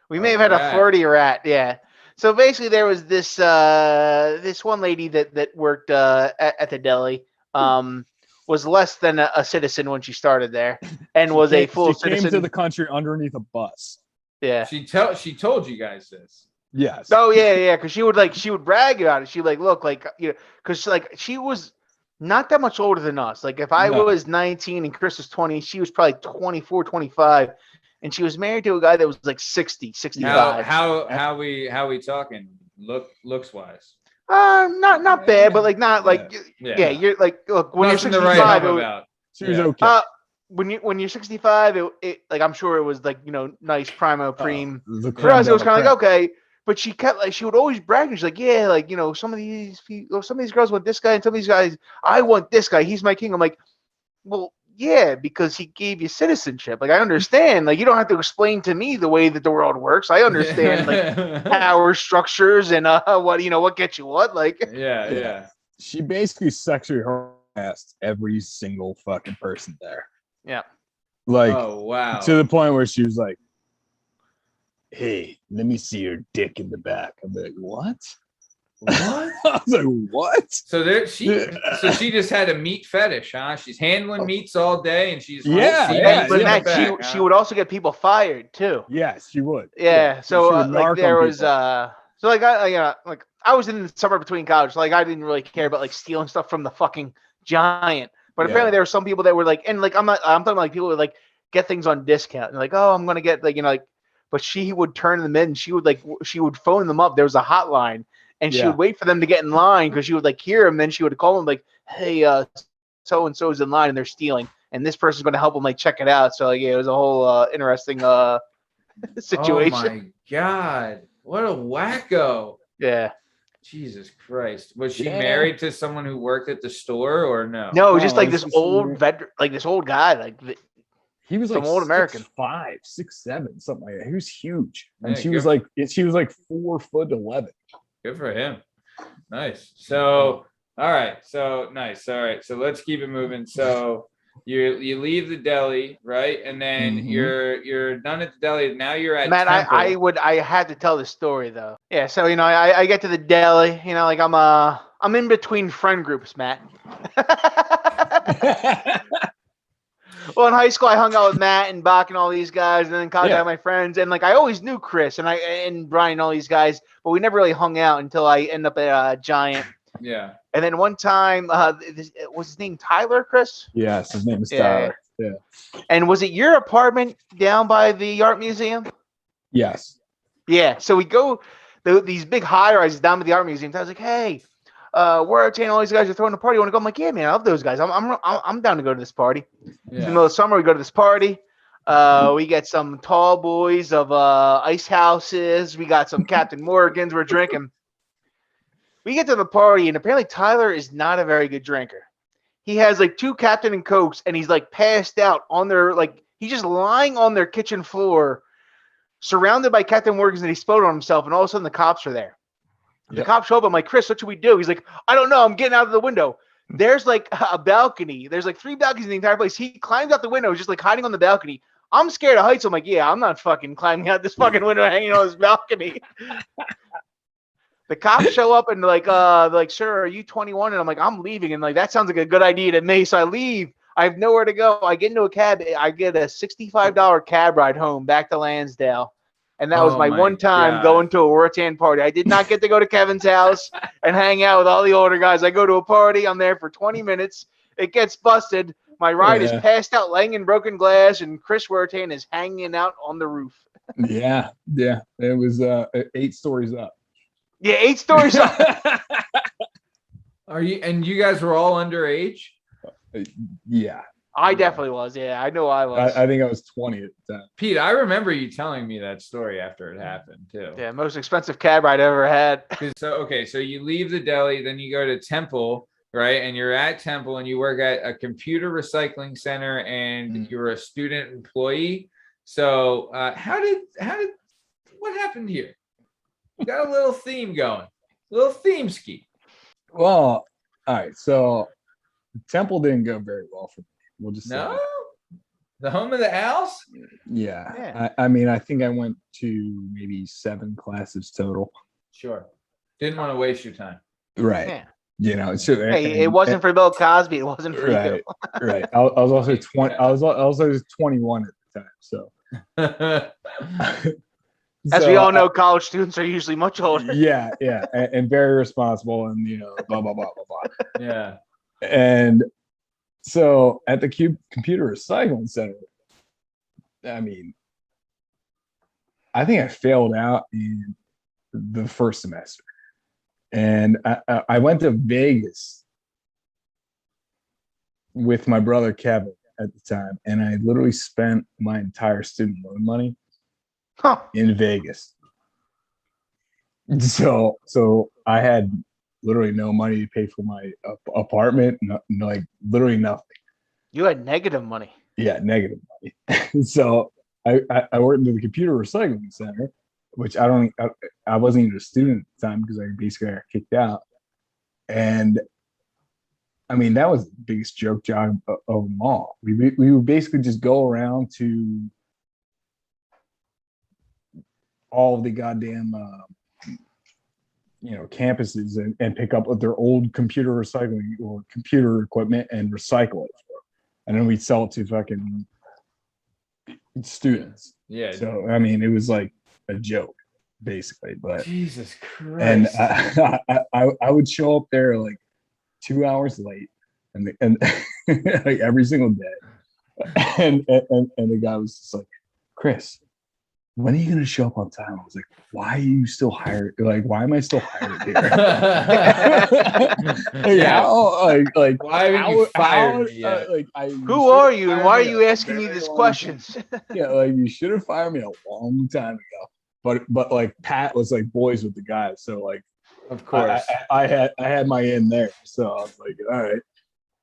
[SPEAKER 2] We may have had a flirty rat. Yeah. So basically, there was this this one lady that worked at the deli. Was less than a citizen when she started there, and was a full citizen.
[SPEAKER 4] Came to the country underneath a bus.
[SPEAKER 2] Yeah.
[SPEAKER 1] She told you guys this.
[SPEAKER 4] Yes.
[SPEAKER 2] Oh yeah, because she would brag about it. She would look like because she was not that much older than us. Like if I was 19 and Chris was 20, she was probably 24, 25, and she was married to a guy that was like 60, 65.
[SPEAKER 1] How we talking looks wise?
[SPEAKER 2] Not bad, but like not like you're like look when
[SPEAKER 1] Nothing
[SPEAKER 2] you're 65.
[SPEAKER 4] She was okay.
[SPEAKER 2] When you're 65, it like I'm sure it was like nice primo preem.
[SPEAKER 4] For
[SPEAKER 2] us, it was kind of like okay. But she kept she would always brag. She's like, yeah, some of these girls want this guy, and some of these guys, I want this guy. He's my king. I'm like, well, yeah, because he gave you citizenship. Like I understand. Like you don't have to explain to me the way that the world works. I understand like power structures and what gets you what. Like
[SPEAKER 1] yeah.
[SPEAKER 4] She basically sexually harassed every single fucking person there.
[SPEAKER 2] Yeah.
[SPEAKER 4] Like
[SPEAKER 1] oh wow.
[SPEAKER 4] To the point where she was like, hey, let me see your dick in the back. I'm like, what? I was like, what?
[SPEAKER 1] So she just had a meat fetish, huh? She's handling meats all day, and she's
[SPEAKER 2] But Matt, she would also get people fired too.
[SPEAKER 4] Yes, she would.
[SPEAKER 2] Yeah. So like there was so like I was in the summer between college, so like I didn't really care about like stealing stuff from the fucking giant. But apparently there were some people that were like, and like I'm talking about like people would like get things on discount and like, oh, I'm gonna get but she would turn them in. She would phone them up. There was a hotline, and she would wait for them to get in line because she would like hear them. Then she would call them like, "Hey, so and so is in line and they're stealing, and this person's going to help them like check it out." So like, yeah, it was a whole interesting situation.
[SPEAKER 1] Oh my god, what a wacko!
[SPEAKER 2] Yeah.
[SPEAKER 1] Jesus Christ. Was she married to someone who worked at the store or no?
[SPEAKER 2] No, just like this old veteran, like this old guy, like.
[SPEAKER 4] He was
[SPEAKER 2] like old American,
[SPEAKER 4] 6'5", 6'7", something like that. He was huge, and she was like 4'11".
[SPEAKER 1] Good for him. Nice. So, all right. So nice. All right. So let's keep it moving. So you leave the deli, right? And then you're done at the deli. Now you're at
[SPEAKER 2] Matt.
[SPEAKER 1] Temple.
[SPEAKER 2] I had to tell this story though. Yeah. So I get to the deli. Like I'm in between friend groups, Matt. Well, in high school, I hung out with Matt and Bach and all these guys, and then in college, I had my friends, and like I always knew Chris and Brian and all these guys, but we never really hung out until I end up at Giant.
[SPEAKER 1] Yeah.
[SPEAKER 2] And then one time, was his name Tyler, Chris?
[SPEAKER 4] Yes, his name is Tyler. Yeah.
[SPEAKER 2] And was it your apartment down by the art museum?
[SPEAKER 4] Yes.
[SPEAKER 2] Yeah. So we go these big high rises down by the art museum. I was like, hey. Wertan, all these guys are throwing a party. You want to go? I'm like, yeah, man, I love those guys. I'm down to go to this party. Yeah. In the middle of summer, we go to this party. We get some tall boys of ice houses. We got some Captain Morgans. We're drinking. We get to the party, and apparently Tyler is not a very good drinker. He has like 2 Captain and Cokes, and he's like passed out on their he's just lying on their kitchen floor, surrounded by Captain Morgans, and he exploded on himself. And all of a sudden, the cops are there. The cops show up. I'm like, Chris, what should we do? He's like, I don't know. I'm getting out of the window. There's like a balcony. There's like 3 balconies in the entire place. He climbs out the window, just like hiding on the balcony. I'm scared of heights. I'm like, yeah, I'm not fucking climbing out this fucking window, hanging on this balcony. The cops show up and like, sir, are you 21? And I'm like, I'm leaving. And like, that sounds like a good idea to me. So I leave. I have nowhere to go. I get into a cab. I get a $65 cab ride home back to Lansdale. And that was my one time going to a Wertan party. I did not get to go to Kevin's house and hang out with all the older guys. I go to a party. I'm there for 20 minutes. It gets busted. My ride is passed out, laying in broken glass, and Chris Wertan is hanging out on the roof.
[SPEAKER 4] Yeah. It was 8 stories up.
[SPEAKER 2] Yeah, 8 stories up.
[SPEAKER 1] You guys were all underage?
[SPEAKER 4] Yeah.
[SPEAKER 2] I definitely was. Yeah, I know I was.
[SPEAKER 4] I think I was 20 at the time.
[SPEAKER 1] Pete, I remember you telling me that story after it happened too.
[SPEAKER 2] Yeah, most expensive cab ride I ever had.
[SPEAKER 1] So you leave the deli, then you go to Temple, right? And you're at Temple and you work at a computer recycling center and you're a student employee. So what happened here? You got a little theme going, little theme ski.
[SPEAKER 4] Well, all right. So Temple didn't go very well for me. We'll just
[SPEAKER 1] say the home of the Owls.
[SPEAKER 4] Yeah. I mean, I think I went to maybe 7 classes total.
[SPEAKER 1] Sure. Didn't want to waste your time.
[SPEAKER 4] Right.
[SPEAKER 2] Yeah.
[SPEAKER 4] You know,
[SPEAKER 2] it wasn't for Bill Cosby. It wasn't for you.
[SPEAKER 4] Right. I was also 20. I was also 21 at the time. So.
[SPEAKER 2] As we all know, college students are usually much older.
[SPEAKER 4] Yeah, and very responsible, and blah blah blah blah blah.
[SPEAKER 1] Yeah.
[SPEAKER 4] And so at the computer recycling center, I mean, I think I failed out in the first semester, and I went to Vegas with my brother Kevin at the time, and I literally spent my entire student loan money in Vegas. So I had literally no money to pay for my apartment, literally nothing.
[SPEAKER 2] You had negative money.
[SPEAKER 4] Yeah, negative money. So I worked in the computer recycling center, which I wasn't even a student at the time because I basically got kicked out. And I mean, that was the biggest joke job of them all. We would basically just go around to all of the goddamn campuses and pick up their old computer recycling or computer equipment and recycle it for them. And then we'd sell it to fucking students.
[SPEAKER 1] Yeah.
[SPEAKER 4] So I mean, it was like a joke, basically. But
[SPEAKER 1] Jesus Christ.
[SPEAKER 4] And I would show up there like 2 hours late, and like every single day, and the guy was just like, Chris, when are you gonna show up on time? I was like, why are you still hired? Like, why am I still hired here?
[SPEAKER 1] Why haven't you fired me yet?
[SPEAKER 2] Who are you, and why are you asking me these questions?
[SPEAKER 4] Yeah, like you should have fired me a long time ago. But like Pat was like boys with the guys, so like,
[SPEAKER 1] of course,
[SPEAKER 4] I had my in there, so I was like, all right,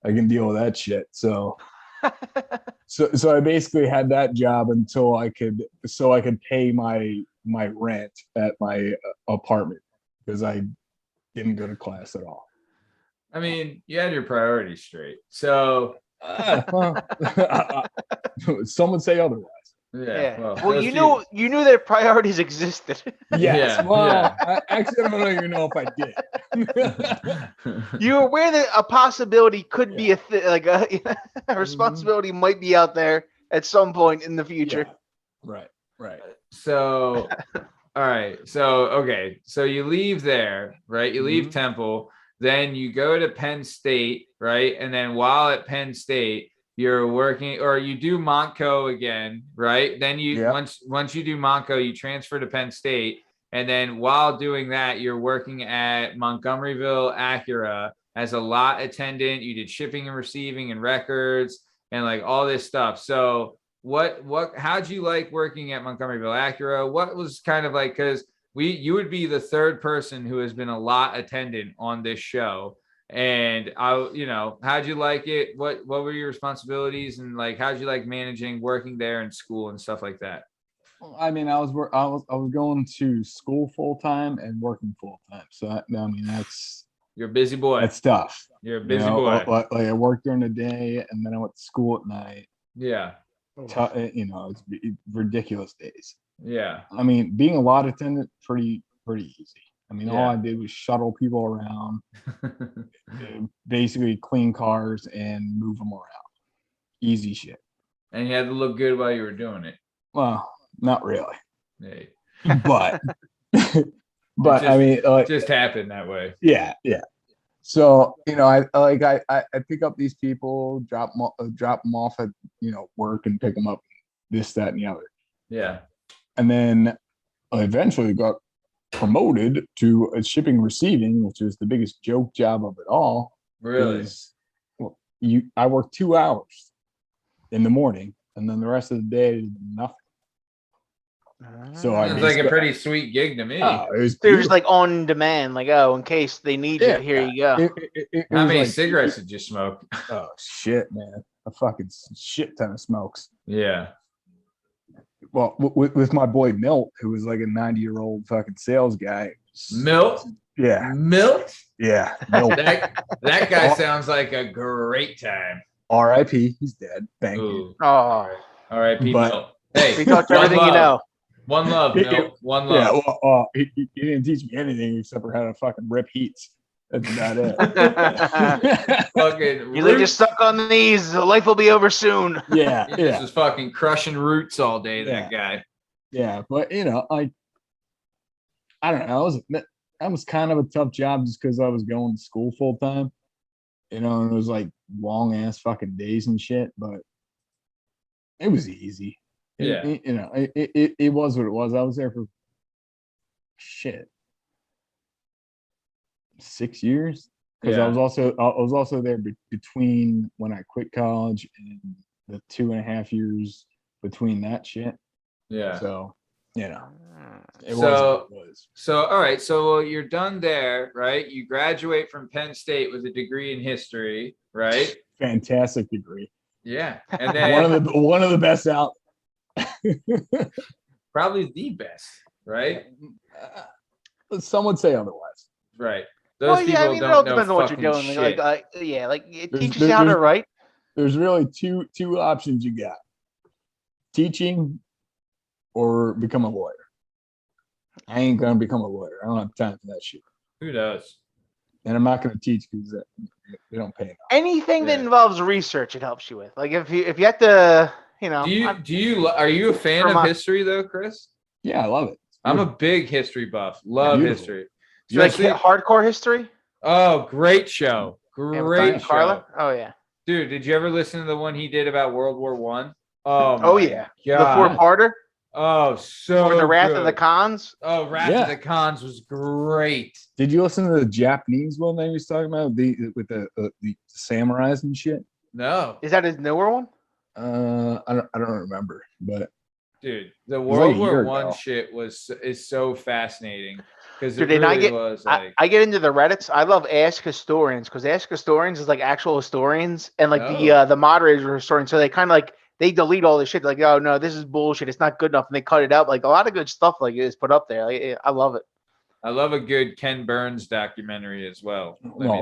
[SPEAKER 4] I can deal with that shit. So I basically had that job until I could pay my rent at my apartment because I didn't go to class at all.
[SPEAKER 1] I mean, you had your priorities straight. So
[SPEAKER 4] some would say otherwise.
[SPEAKER 1] Yeah.
[SPEAKER 2] Well, you knew that priorities existed.
[SPEAKER 4] Yes. I actually don't even know if I did.
[SPEAKER 2] You're aware that a possibility could be a responsibility might be out there at some point in the future.
[SPEAKER 4] Yeah. Right.
[SPEAKER 1] So, all right. So, okay. So you leave there, right? You leave Temple, then you go to Penn State, right? And then while at Penn State, you're working, or you do Montco again, right? Then once you do Montco, you transfer to Penn State. And then while doing that, you're working at Montgomeryville Acura as a lot attendant. You did shipping and receiving and records and like all this stuff. So how'd you like working at Montgomeryville Acura? What was kind of like, because you would be the third person who has been a lot attendant on this show. And how'd you like it? What were your responsibilities, and like how'd you like managing working there in school and stuff like that?
[SPEAKER 4] I mean, I was going to school full time and working full time. So
[SPEAKER 1] You're a busy boy.
[SPEAKER 4] That's tough.
[SPEAKER 1] You're a busy boy.
[SPEAKER 4] Like I worked during the day and then I went to school at night.
[SPEAKER 1] Yeah.
[SPEAKER 4] It's ridiculous days.
[SPEAKER 1] Yeah.
[SPEAKER 4] I mean, being a lot attendant, pretty easy. I mean, all
[SPEAKER 1] Yeah.
[SPEAKER 4] I did was shuttle people around, basically clean cars and move them around. Easy shit.
[SPEAKER 1] And you had to look good while you were doing it.
[SPEAKER 4] Well, not really.
[SPEAKER 1] Hey.
[SPEAKER 4] But I mean,
[SPEAKER 1] it just happened that way.
[SPEAKER 4] Yeah. So I pick up these people, drop them off at work and pick them up, this, that, and the other.
[SPEAKER 1] Yeah.
[SPEAKER 4] And then I eventually got promoted to a shipping receiving, which is the biggest joke job of it all.
[SPEAKER 1] Really?
[SPEAKER 4] I work 2 hours in the morning, and then the rest of the day is nothing. So
[SPEAKER 1] it's like a pretty sweet gig to me.
[SPEAKER 2] They're just like on demand, like, oh, in case they need you, here you go.
[SPEAKER 1] How many cigarettes did you smoke?
[SPEAKER 4] Oh shit, man, a fucking shit ton of smokes.
[SPEAKER 1] Yeah.
[SPEAKER 4] Well, with my boy Milt, who was like a 90-year-old fucking sales guy.
[SPEAKER 1] Milt?
[SPEAKER 4] Yeah.
[SPEAKER 1] Milt?
[SPEAKER 4] Yeah. Milt.
[SPEAKER 1] that guy sounds like a great time.
[SPEAKER 4] R.I.P. He's dead. Thank you.
[SPEAKER 2] Oh.
[SPEAKER 1] R.I.P. Milt. Hey,
[SPEAKER 2] we talked everything you know.
[SPEAKER 1] One love, Milt. One love.
[SPEAKER 4] Yeah, well, he didn't teach me anything except for how to fucking rip heats. That's about it.
[SPEAKER 1] Fucking
[SPEAKER 2] you just stuck on these. Life will be over soon.
[SPEAKER 4] Yeah.
[SPEAKER 1] He just was fucking crushing roots all day, that guy.
[SPEAKER 4] Yeah, but I don't know. That was kind of a tough job just because I was going to school full time. And it was like long ass fucking days and shit, but it was easy.
[SPEAKER 1] Yeah.
[SPEAKER 4] It was what it was. I was there for 6 years because I was also there between when I quit college and the 2.5 years between that shit.
[SPEAKER 1] Yeah.
[SPEAKER 4] So it was what it was.
[SPEAKER 1] So all right. So you're done there, right? You graduate from Penn State with a degree in history, right?
[SPEAKER 4] Fantastic degree.
[SPEAKER 1] Yeah. And then
[SPEAKER 4] one of the best out.
[SPEAKER 1] Probably the best, right?
[SPEAKER 4] Some would say otherwise.
[SPEAKER 1] Right. Those people
[SPEAKER 2] it all depends on what you're doing.
[SPEAKER 1] Shit.
[SPEAKER 2] It teaches you how to write.
[SPEAKER 4] There's really two options you got: teaching or become a lawyer. I ain't gonna become a lawyer. I don't have time for that shit.
[SPEAKER 1] Who does?
[SPEAKER 4] And I'm not gonna teach because they don't pay enough.
[SPEAKER 2] Anything that involves research, it helps you with. Like if you have to,
[SPEAKER 1] are you a fan of history though, Chris?
[SPEAKER 4] Yeah, I love it.
[SPEAKER 1] I'm a big history buff. Love history.
[SPEAKER 2] You like hardcore history?
[SPEAKER 1] Oh, great show. Great show.
[SPEAKER 2] Carla? Oh yeah.
[SPEAKER 1] Dude, did you ever listen to the one he did about World War One?
[SPEAKER 2] Oh yeah.
[SPEAKER 1] God.
[SPEAKER 2] The 4-parter?
[SPEAKER 1] Oh, so
[SPEAKER 2] the Wrath
[SPEAKER 1] good.
[SPEAKER 2] of the Khans?
[SPEAKER 1] Oh, Wrath of the Khans was great.
[SPEAKER 4] Did you listen to the Japanese one that he was talking about? With the samurais and shit?
[SPEAKER 1] No.
[SPEAKER 2] Is that his newer one?
[SPEAKER 4] I don't remember, but
[SPEAKER 1] dude, the World War One shit is so fascinating because
[SPEAKER 2] I get into the Reddits. I love Ask Historians because Ask Historians is like actual historians and like the moderators are historians, so they kind of like they delete all this shit. Like, oh no, this is bullshit. It's not good enough, and they cut it out. Like a lot of good stuff like is put up there. Like, I love it.
[SPEAKER 1] I love a good Ken Burns documentary as well.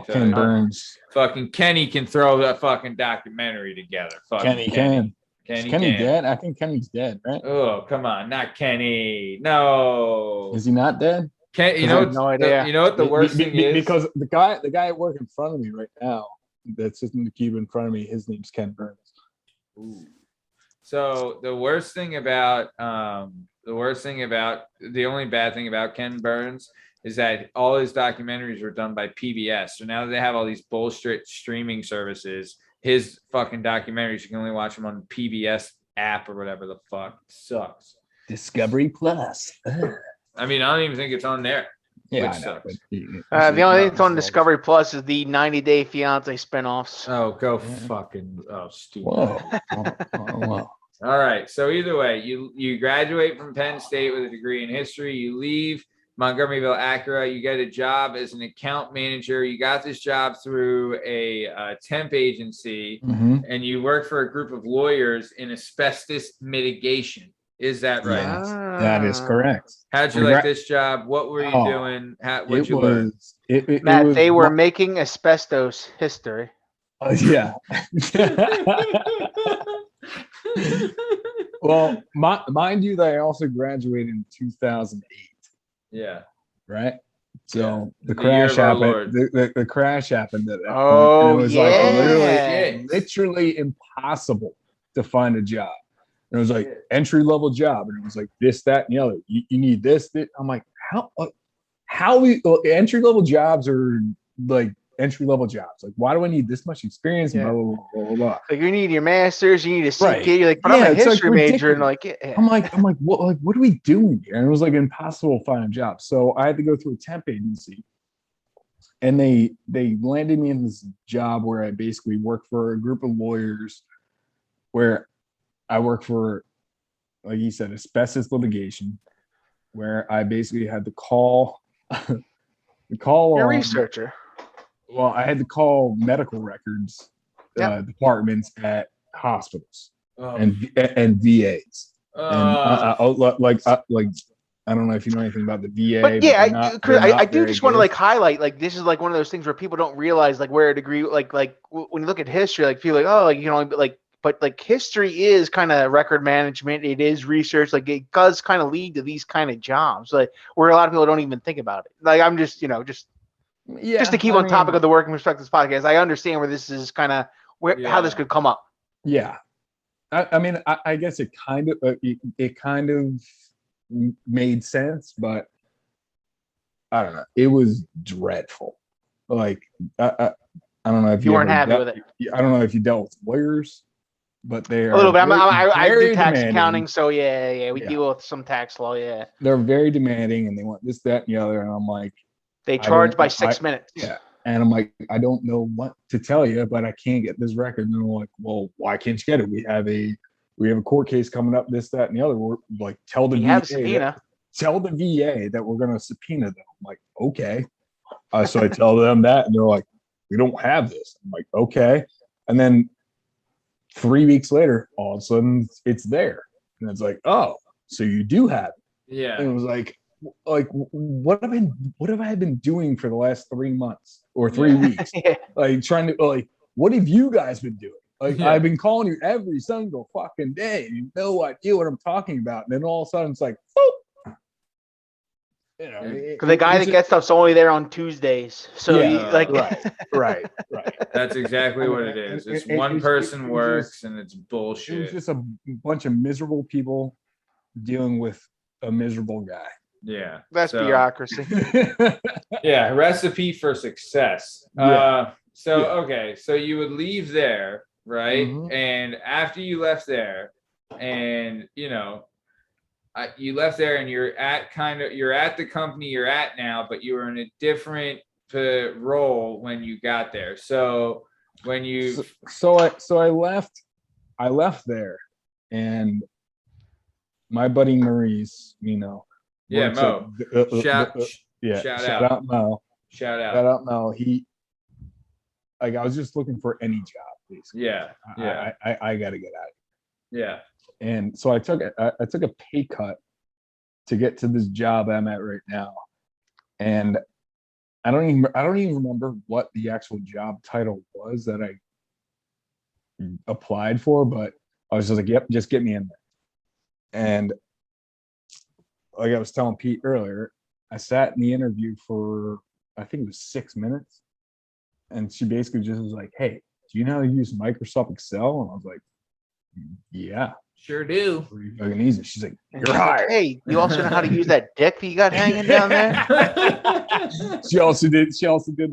[SPEAKER 4] Ken Burns.
[SPEAKER 1] Fucking Kenny can throw a fucking documentary together.
[SPEAKER 4] Kenny can. Is Kenny dead? I think Kenny's dead, right?
[SPEAKER 1] Oh, come on. Not Kenny. No.
[SPEAKER 4] Is he not dead?
[SPEAKER 1] You know,
[SPEAKER 2] no idea.
[SPEAKER 1] You know what the worst thing is?
[SPEAKER 4] Because the guy working in front of me right now, that's sitting in the cube in front of me, his name's Ken Burns.
[SPEAKER 1] Ooh. So the only bad thing about Ken Burns is that all his documentaries were done by PBS. So now that they have all these bullshit streaming services, his fucking documentaries, you can only watch them on PBS app or whatever the fuck. It sucks.
[SPEAKER 4] Discovery Plus.
[SPEAKER 1] I mean, I don't even think it's on there.
[SPEAKER 4] Yeah,
[SPEAKER 1] which sucks.
[SPEAKER 2] The only thing that's on Discovery Plus is the 90 Day Fiance spinoffs.
[SPEAKER 1] Oh, go fucking stupid.
[SPEAKER 4] Whoa.
[SPEAKER 1] All right. So either way, you graduate from Penn State with a degree in history. You leave Montgomeryville Acura. You get a job as an account manager. You got this job through a temp agency, and you work for a group of lawyers in asbestos mitigation. Is that right?
[SPEAKER 4] Yes, that is correct.
[SPEAKER 1] How'd you like this job? What were you doing? What'd you learn?
[SPEAKER 2] Matt, they were making asbestos history.
[SPEAKER 4] Yeah. Well, mind you, that I also graduated in 2008.
[SPEAKER 1] Yeah.
[SPEAKER 4] Right. So the crash happened. The crash happened at that point.
[SPEAKER 2] Oh,
[SPEAKER 4] And it was like literally impossible to find a job. And it was like entry level job, and it was like this, that, and the other. You need this. I'm like, how entry level jobs are like entry level jobs? Like, why do I need this much experience? Blah, blah, blah, blah, blah.
[SPEAKER 2] Like, you need your master's, you need a CK.
[SPEAKER 4] Right.
[SPEAKER 2] You're like, but I'm a history major, and like,
[SPEAKER 4] I'm like, what are we doing here? And it was like impossible to find a job. So I had to go through a temp agency, and they landed me in this job where I basically worked for a group of lawyers, where I work for, like you said, asbestos litigation, where I basically had to call
[SPEAKER 2] you're a researcher.
[SPEAKER 4] Well, I had to call medical records departments at hospitals and VAs. I don't know if you know anything about the VA.
[SPEAKER 2] But yeah, I do just want to like highlight, like, this is like one of those things where people don't realize like where a degree, like when you look at history, like feel like, oh, like, you know, but like history is kind of record management. It is research. Like, it does kind of lead to these kind of jobs, like where a lot of people don't even think about it. Like, I'm just, you know, just to keep on topic of the Working Perspectives podcast, I understand where this is kind of how this could come up.
[SPEAKER 4] Yeah. I mean, I guess it kind of made sense, but I don't know. It was dreadful. Like, I don't know if
[SPEAKER 2] you weren't happy with it.
[SPEAKER 4] I don't know if you dealt with lawyers, but they are
[SPEAKER 2] a little bit. I do tax
[SPEAKER 4] demanding.
[SPEAKER 2] accounting, so we deal with some tax law. Yeah,
[SPEAKER 4] they're very demanding, and they want this, that, and the other. And I'm like,
[SPEAKER 2] they charge by 6 minutes.
[SPEAKER 4] Yeah, and I'm like, I don't know what to tell you, but I can't get this record. And they're like, well, why can't you get it? We have a court case coming up. This, that, and the other. We're like, tell the VA that we're going to subpoena them. I'm like, okay. So I tell them that, and they're like, we don't have this. I'm like, okay. And then 3 weeks later, all of a sudden it's there. And it's like, oh, so you do have it.
[SPEAKER 1] Yeah.
[SPEAKER 4] And it was like what have I been doing for the last 3 months or 3 weeks? Like, trying to, like, what have you guys been doing? Like, I've been calling you every single fucking day. You have no idea what I'm talking about. And then all of a sudden it's like, boop. You know,
[SPEAKER 2] because the guy that gets stuff's only there on Tuesdays. So
[SPEAKER 4] right.
[SPEAKER 1] That's exactly what it is. It's one person works, and it's bullshit.
[SPEAKER 4] It was just a bunch of miserable people dealing with a miserable guy.
[SPEAKER 1] Yeah,
[SPEAKER 2] that's bureaucracy.
[SPEAKER 1] Yeah, recipe for success. So you would leave there, right?
[SPEAKER 4] Mm-hmm.
[SPEAKER 1] And after you left there, and you left there, and you're at the company you're at now, but you were in a different role when you got there. So when you I left there, and my buddy Maurice, Mo. Shout out Mo.
[SPEAKER 4] Shout out Mo. He, like, I was just looking for any job, basically.
[SPEAKER 1] Yeah.
[SPEAKER 4] I got to get out of
[SPEAKER 1] here. Yeah.
[SPEAKER 4] And so I took a pay cut to get to this job I'm at right now. And I don't even remember what the actual job title was that I applied for, but I was just like, yep, just get me in there. And like I was telling Pete earlier, I sat in the interview for, I think it was 6 minutes. And she basically just was like, hey, do you know how to use Microsoft Excel? And I was like, yeah.
[SPEAKER 1] Sure do.
[SPEAKER 4] Pretty fucking easy. She's like, you're hired.
[SPEAKER 2] Hey, you also know how to use that dick that you got hanging down there?
[SPEAKER 4] She also did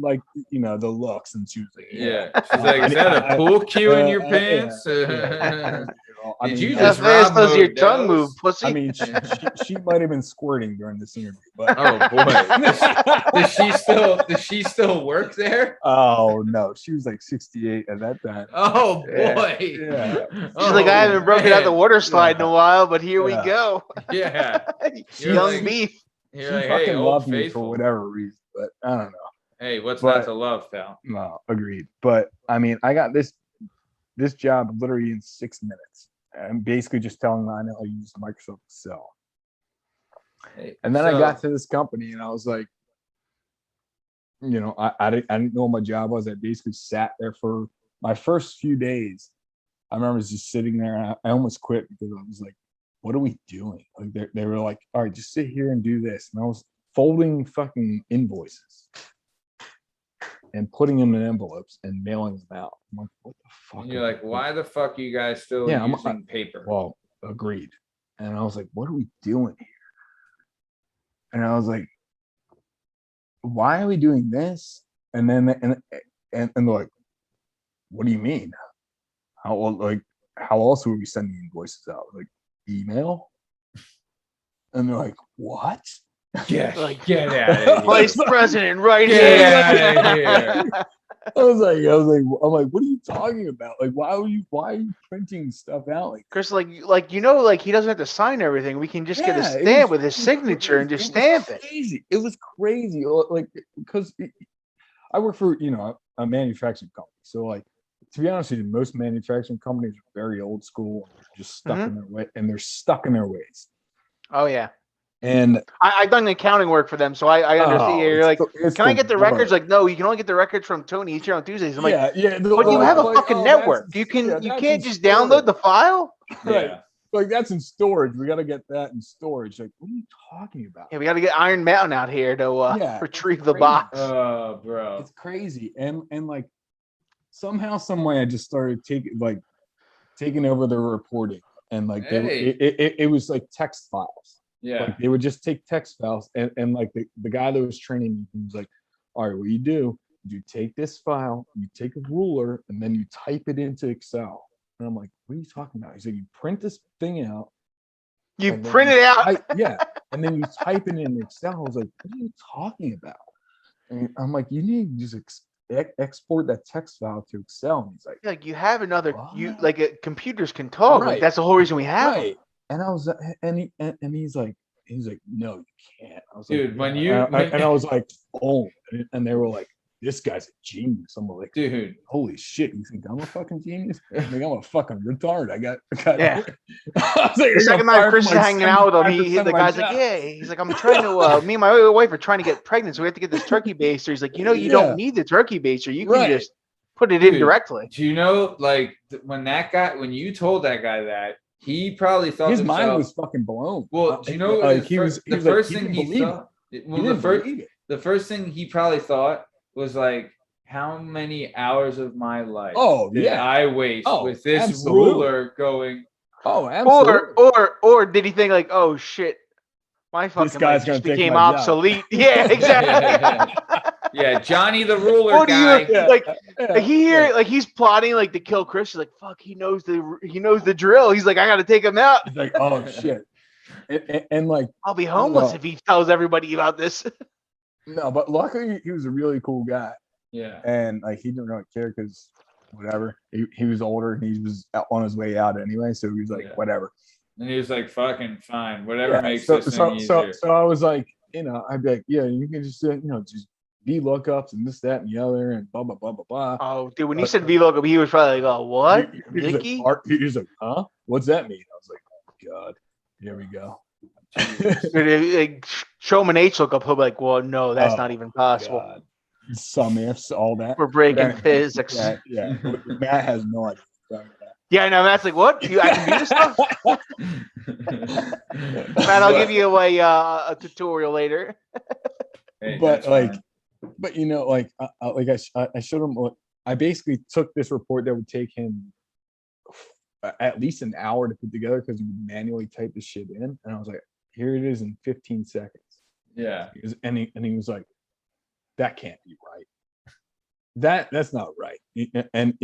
[SPEAKER 4] like, the looks, and she was like,
[SPEAKER 1] yeah. She's like, is that a pool cue in your pants? Did you just
[SPEAKER 2] rob your tongue move, pussy?
[SPEAKER 4] I mean, she might have been squirting during this interview, but
[SPEAKER 1] oh boy, does she still work there?
[SPEAKER 4] Oh no, she was like 68 at that time.
[SPEAKER 1] Oh boy,
[SPEAKER 4] yeah.
[SPEAKER 2] She's like, I haven't broken out the water slide in a while, but here we go.
[SPEAKER 1] Yeah,
[SPEAKER 2] young beef.
[SPEAKER 1] You're
[SPEAKER 4] she
[SPEAKER 1] like,
[SPEAKER 4] fucking
[SPEAKER 1] hey, Old
[SPEAKER 4] loved me for
[SPEAKER 1] Faithful.
[SPEAKER 4] whatever reason, but I don't know.
[SPEAKER 1] Hey, what's
[SPEAKER 4] But-
[SPEAKER 1] not to love, pal?
[SPEAKER 4] No, agreed. But I mean, I got this job literally in 6 minutes. I'm basically just telling them I know how to use Microsoft Excel.
[SPEAKER 1] Hey,
[SPEAKER 4] And then I
[SPEAKER 1] so-
[SPEAKER 4] got to this company and I was like, you know, I didn't know what my job was. I basically sat there for my first few days. I remember just sitting there and I almost quit because I was like, what are we doing? Like they were like, all right, just sit here and do this. And I was folding fucking invoices and putting them in envelopes and mailing them out. I'm like, what the fuck?
[SPEAKER 1] And you're like, why the fuck are you guys still using paper?
[SPEAKER 4] Well, agreed. And I was like, what are we doing here? And I was like, why are we doing this? And then and they're like, what do you mean? How else would we send the invoices out? Like email? And they're like, what?
[SPEAKER 1] Get out of here.
[SPEAKER 2] Vice president, right
[SPEAKER 1] Get
[SPEAKER 2] here.
[SPEAKER 1] out of here.
[SPEAKER 4] I'm like, what are you talking about? Like, why are you printing stuff out? Like,
[SPEAKER 2] Chris, like he doesn't have to sign everything. We can just get a
[SPEAKER 4] Yeah, it
[SPEAKER 2] stamp
[SPEAKER 4] was-
[SPEAKER 2] with his signature and just stamp it.
[SPEAKER 4] Crazy. It was crazy. Like, because I work for, you know, a manufacturing company. So like, to be honest with you, most manufacturing companies are very old school and they're just stuck in their way, and they're stuck in their ways.
[SPEAKER 2] Oh yeah.
[SPEAKER 4] And
[SPEAKER 2] I've done accounting work for them, so I understand. You're like,
[SPEAKER 4] it's
[SPEAKER 2] can I get the records?
[SPEAKER 4] worst.
[SPEAKER 2] Like, no, you can only get the records from Tony. He's here on Tuesdays. I'm like,
[SPEAKER 4] yeah.
[SPEAKER 2] but you have a fucking network. You can't just download the file.
[SPEAKER 4] Right.
[SPEAKER 1] Yeah.
[SPEAKER 4] Like, that's in storage. We got to get that in storage. Like, what are you talking about?
[SPEAKER 2] Yeah, we got to get Iron Mountain out here to
[SPEAKER 4] Yeah,
[SPEAKER 2] retrieve the
[SPEAKER 4] crazy.
[SPEAKER 2] box.
[SPEAKER 1] Oh, bro.
[SPEAKER 4] It's crazy. And like, somehow, some way, I just started taking over their reporting, and like it was like text files.
[SPEAKER 1] Yeah.
[SPEAKER 4] Like, they would just take text files, and like the guy that was training me, he was like, all right, what you take this file, you take a ruler, and then you type it into Excel. And I'm like, what are you talking about? He's like, you print this thing out.
[SPEAKER 2] You
[SPEAKER 4] and then
[SPEAKER 2] print it out.
[SPEAKER 4] yeah. And then you type it in Excel. I was like, what are you talking about? And I'm like, you need to just export that text file to Excel. And he's like,
[SPEAKER 2] you have another.
[SPEAKER 4] What?
[SPEAKER 2] Computers can talk. Like,
[SPEAKER 4] Right.
[SPEAKER 2] that's the whole reason we have them.
[SPEAKER 4] right. And I was, and he's like, no, you can't. I was
[SPEAKER 1] Dude,
[SPEAKER 4] like,
[SPEAKER 1] when
[SPEAKER 4] "Yeah."
[SPEAKER 1] you-
[SPEAKER 4] and I was like, oh, and they were like, this guy's a genius. I'm like,
[SPEAKER 1] Dude.
[SPEAKER 4] holy shit, you think I'm a fucking genius? Like, I'm a fucking retard. I got
[SPEAKER 2] Yeah.
[SPEAKER 4] I was like,
[SPEAKER 2] The second night Chris is hanging out with him, the
[SPEAKER 4] 75% of my
[SPEAKER 2] guy's like,
[SPEAKER 4] job.
[SPEAKER 2] yeah. He's like, I'm trying to. Me and my wife are trying to get pregnant, so we have to get this turkey baster. He's like, you
[SPEAKER 4] Yeah.
[SPEAKER 2] don't need the turkey baster. You can
[SPEAKER 4] Right.
[SPEAKER 2] just put it in
[SPEAKER 1] Dude.
[SPEAKER 2] directly.
[SPEAKER 1] Do you know, like, when you told that guy that, he probably thought
[SPEAKER 4] His
[SPEAKER 1] to
[SPEAKER 4] mind
[SPEAKER 1] himself-
[SPEAKER 4] was fucking blown.
[SPEAKER 1] Well, do you know
[SPEAKER 4] like,
[SPEAKER 1] the first thing
[SPEAKER 4] didn't
[SPEAKER 1] he
[SPEAKER 4] believe
[SPEAKER 1] thought?
[SPEAKER 4] it.
[SPEAKER 1] Well,
[SPEAKER 4] He didn't believe it.
[SPEAKER 1] the first thing he probably thought was like, how many hours of my life did
[SPEAKER 4] yeah.
[SPEAKER 1] I waste with this
[SPEAKER 4] absolutely.
[SPEAKER 1] ruler going?
[SPEAKER 4] Oh, absolutely.
[SPEAKER 2] Or did he think like, oh shit, my fucking
[SPEAKER 4] guy's
[SPEAKER 2] life
[SPEAKER 4] gonna
[SPEAKER 2] just
[SPEAKER 4] take
[SPEAKER 2] became
[SPEAKER 4] my job.
[SPEAKER 2] obsolete? Yeah, exactly.
[SPEAKER 1] Yeah, Johnny the ruler
[SPEAKER 2] Or do
[SPEAKER 1] guy.
[SPEAKER 2] you like he's plotting like to kill Chris? He's like, fuck, he knows the drill. He's like, I gotta take him out.
[SPEAKER 4] He's like, oh shit. And like,
[SPEAKER 2] I'll be homeless
[SPEAKER 4] know.
[SPEAKER 2] if he tells everybody about this.
[SPEAKER 4] no, but luckily he was a really cool guy.
[SPEAKER 1] Yeah.
[SPEAKER 4] And like, he didn't really care because whatever. He was older and he was on his way out anyway. So he was like, whatever.
[SPEAKER 1] And he was like, fucking fine, whatever
[SPEAKER 4] Yeah,
[SPEAKER 1] makes
[SPEAKER 4] so,
[SPEAKER 1] this
[SPEAKER 4] so,
[SPEAKER 1] thing
[SPEAKER 4] so,
[SPEAKER 1] easier.
[SPEAKER 4] so I was like, I'd be like, yeah, you can just, just VLOOKUPs and this, that, and the other, and blah, blah, blah, blah, blah.
[SPEAKER 2] Oh, dude, when you said VLOOKUP, he was probably like, oh, what?
[SPEAKER 4] He was like, huh? What's that mean? I was like, oh, God, here we go.
[SPEAKER 2] Like, show him an HLOOKUP, he'll be like, well, no, that's
[SPEAKER 4] Oh,
[SPEAKER 2] not even possible.
[SPEAKER 4] God. Some ifs, all that.
[SPEAKER 2] We're breaking
[SPEAKER 4] Yeah,
[SPEAKER 2] physics.
[SPEAKER 4] Yeah. Matt has no idea.
[SPEAKER 2] Yeah, no, Matt's like, what? I can do this stuff? Matt, I'll give you a tutorial later.
[SPEAKER 1] Hey,
[SPEAKER 4] But
[SPEAKER 1] that's
[SPEAKER 4] like,
[SPEAKER 1] fine.
[SPEAKER 4] I showed him. I basically took this report that would take him at least an hour to put together because he would manually type this shit in, and I was like, here it is in 15 seconds.
[SPEAKER 1] Yeah.
[SPEAKER 4] And he was like, that can't be right. That's not right. And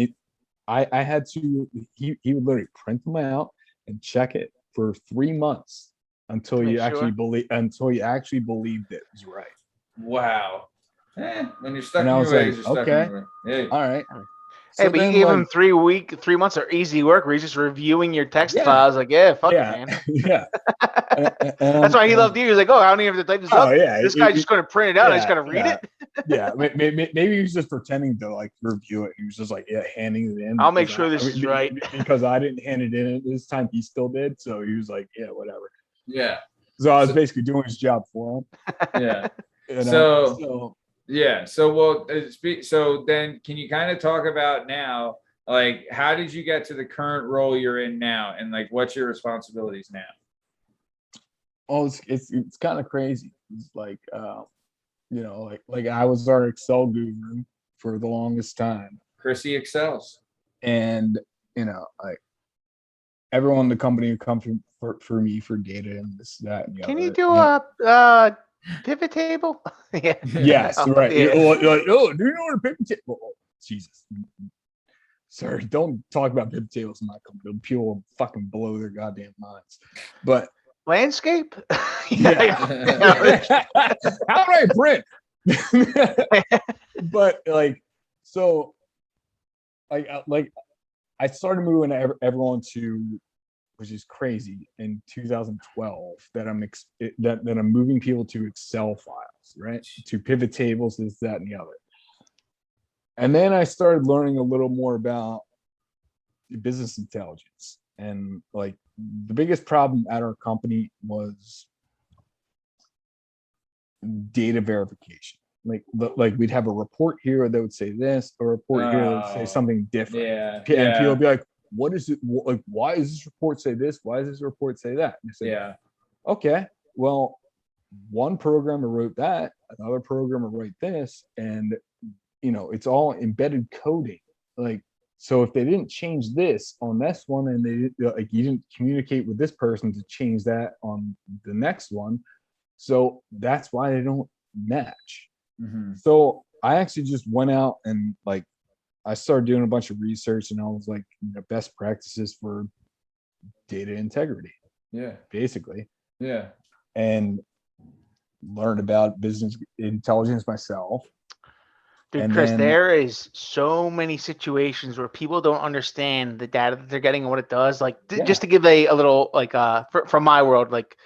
[SPEAKER 4] I had to. He would literally print them out and check it for 3 months until you actually believed it was right.
[SPEAKER 1] Wow. When you're stuck
[SPEAKER 4] And
[SPEAKER 1] in
[SPEAKER 4] I
[SPEAKER 1] your
[SPEAKER 4] was
[SPEAKER 1] ways,
[SPEAKER 4] like,
[SPEAKER 1] you're stuck
[SPEAKER 4] okay.
[SPEAKER 1] in your way. Hey.
[SPEAKER 4] All right.
[SPEAKER 2] Hey, but you gave him 3 months of easy work where he's just reviewing your text files. Like, fuck it, man.
[SPEAKER 4] Yeah.
[SPEAKER 2] That's why he loved you. He was like, I don't even have to type this up.
[SPEAKER 4] Yeah.
[SPEAKER 2] This guy's just going to print it out. I just got to read it.
[SPEAKER 4] Yeah. Maybe he was just pretending to like review it. He was just like, handing it in.
[SPEAKER 2] I'll make sure this is right.
[SPEAKER 4] Because I didn't hand it in this time. He still did. So he was like, whatever.
[SPEAKER 1] Yeah.
[SPEAKER 4] So I was basically doing his job for him.
[SPEAKER 1] Yeah.
[SPEAKER 4] So
[SPEAKER 1] so then can you kind of talk about now, like, how did you get to the current role you're in now, and like what's your responsibilities now?
[SPEAKER 4] Oh, it's kind of crazy. It's like like I was our Excel guru for the longest time.
[SPEAKER 1] Chrissy excels.
[SPEAKER 4] And like everyone in the company would come for me for data and this, that, and the other.
[SPEAKER 2] Can you do a pivot table? Yeah.
[SPEAKER 4] Yes, right.
[SPEAKER 2] Yeah.
[SPEAKER 4] Do you know what a pivot table? Oh, Jesus. Sir, don't talk about pivot tables in my company. People will fucking blow their goddamn minds. But
[SPEAKER 2] landscape?
[SPEAKER 4] Yeah. How do I print? But like I started moving everyone to, which is crazy, in 2012, that I'm moving people to Excel files, right? To pivot tables, this, that, and the other. And then I started learning a little more about business intelligence. And like the biggest problem at our company was data verification. Like we'd have a report here that would say this, a report here that would say something different. And people would be like, what is it? Like, why does this report say this? Why does this report say that? And I said, okay, well, one programmer wrote that, another programmer wrote this, and it's all embedded coding. Like, so if they didn't change this on this one, and you didn't communicate with this person to change that on the next one, so that's why they don't match.
[SPEAKER 1] Mm-hmm.
[SPEAKER 4] So I actually just went out and like I started doing a bunch of research, and I was like, best practices for data integrity.
[SPEAKER 1] Yeah.
[SPEAKER 4] Basically.
[SPEAKER 1] Yeah.
[SPEAKER 4] And learned about business intelligence myself.
[SPEAKER 2] Dude,
[SPEAKER 4] And
[SPEAKER 2] Chris,
[SPEAKER 4] then,
[SPEAKER 2] there is so many situations where people don't understand the data that they're getting and what it does. Like, just to give a little, like, from my world, like,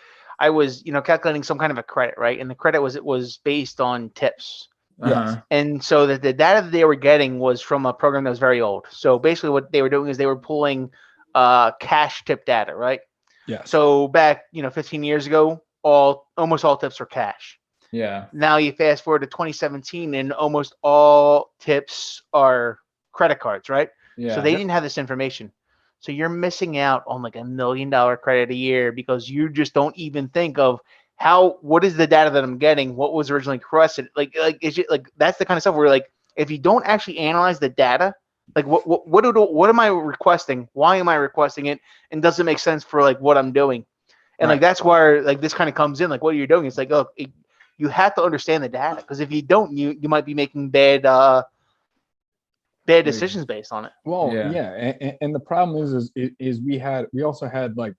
[SPEAKER 2] I was, calculating some kind of a credit, right? And the credit was based on tips.
[SPEAKER 1] Uh-huh.
[SPEAKER 2] And so the data that they were getting was from a program that was very old. So basically what they were doing is they were pulling cash tip data, right?
[SPEAKER 4] Yeah.
[SPEAKER 2] So back, 15 years ago, almost all tips were cash.
[SPEAKER 1] Yeah.
[SPEAKER 2] Now you fast forward to 2017 and almost all tips are credit cards, right?
[SPEAKER 1] Yeah.
[SPEAKER 2] So they didn't have this information. So you're missing out on like $1 million credit a year because you just don't even think of what is the data that I'm getting? What was originally requested? Like is it like that's the kind of stuff where like if you don't actually analyze the data, like what am I requesting? Why am I requesting it? And does it make sense for like what I'm doing? And like that's where like this kind of comes in. Like what you're doing, it's like you have to understand the data because if you don't, you might be making bad decisions based on it.
[SPEAKER 4] Well, and the problem is we also had like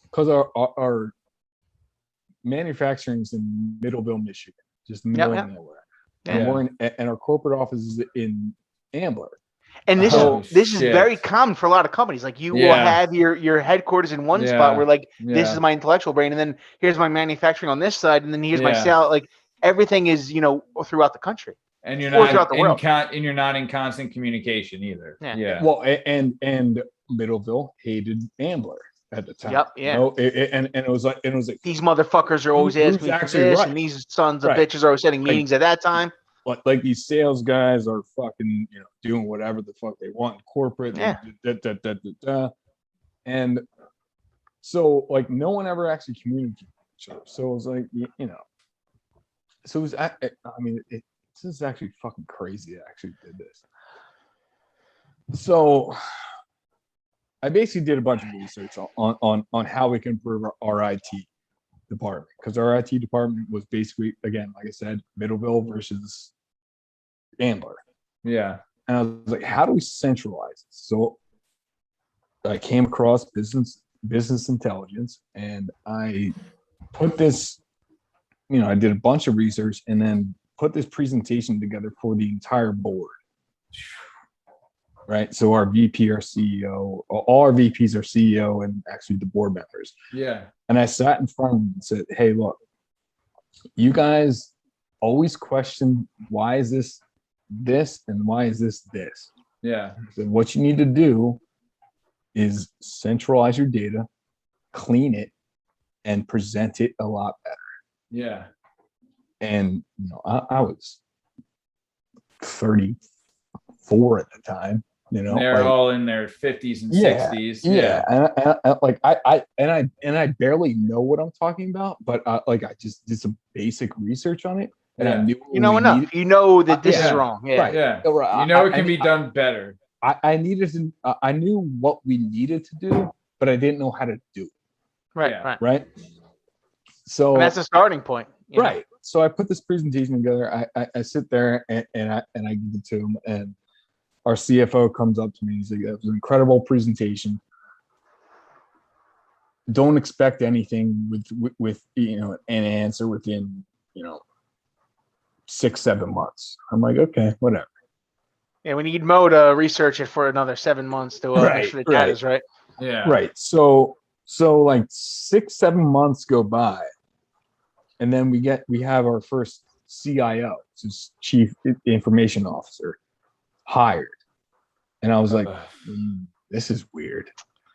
[SPEAKER 4] because our manufacturing's in Middleville, Michigan, just middle of nowhere. And our corporate office is in Ambler.
[SPEAKER 2] And this is very common for a lot of companies. Like you will have your headquarters in one spot where like this is my intellectual brain, and then here's my manufacturing on this side, and then here's my sale. Like everything is throughout the country.
[SPEAKER 1] And you're not in constant communication either. Yeah.
[SPEAKER 4] Well, and Middleville hated Ambler at the time.
[SPEAKER 2] Yep. Yeah.
[SPEAKER 4] And it was like
[SPEAKER 2] these motherfuckers are always asking me for this, and these sons of bitches are always setting meetings at that time.
[SPEAKER 4] Like these sales guys are fucking doing whatever the fuck they want in corporate. And so like no one ever actually communicated with each other. So it was like so it was this is actually fucking crazy. I actually did this. So I basically did a bunch of research on how we can improve our IT department, because our IT department was basically, again, like I said, Middleville versus Ambler.
[SPEAKER 1] Yeah.
[SPEAKER 4] And I was like, how do we centralize it? So I came across business intelligence, and I put this, I did a bunch of research and then put this presentation together for the entire board. right? So our VP, our CEO, all our VPs are CEO and actually the board members.
[SPEAKER 1] Yeah.
[SPEAKER 4] And I sat in front of them and said, hey, look, you guys always question why is this and why is this?
[SPEAKER 1] Yeah.
[SPEAKER 4] So what you need to do is centralize your data, clean it, and present it a lot better.
[SPEAKER 1] Yeah.
[SPEAKER 4] And I was 34 at the time.
[SPEAKER 1] They're all in their 50s and 60s.
[SPEAKER 4] Yeah. And I barely know what I'm talking about, but I just did some basic research on it, and I knew
[SPEAKER 2] enough.
[SPEAKER 4] Needed.
[SPEAKER 2] You know that this is wrong. Yeah.
[SPEAKER 4] Right.
[SPEAKER 1] Yeah. It can be done better.
[SPEAKER 4] I needed to. I knew what we needed to do, but I didn't know how to do it. Right. So
[SPEAKER 2] and that's the starting point.
[SPEAKER 4] Right. So I put this presentation together. I sit there and I give it to him, and our CFO comes up to me. He's like, "That was an incredible presentation. Don't expect anything with an answer within 6-7 months." I'm like, okay, whatever.
[SPEAKER 2] Yeah, we need Mo to research it for another 7 months to make sure the data's right.
[SPEAKER 1] Yeah.
[SPEAKER 4] Right. So like 6-7 months go by, and then we have our first CIO, which is Chief Information Officer, hired. And I was like, this is weird.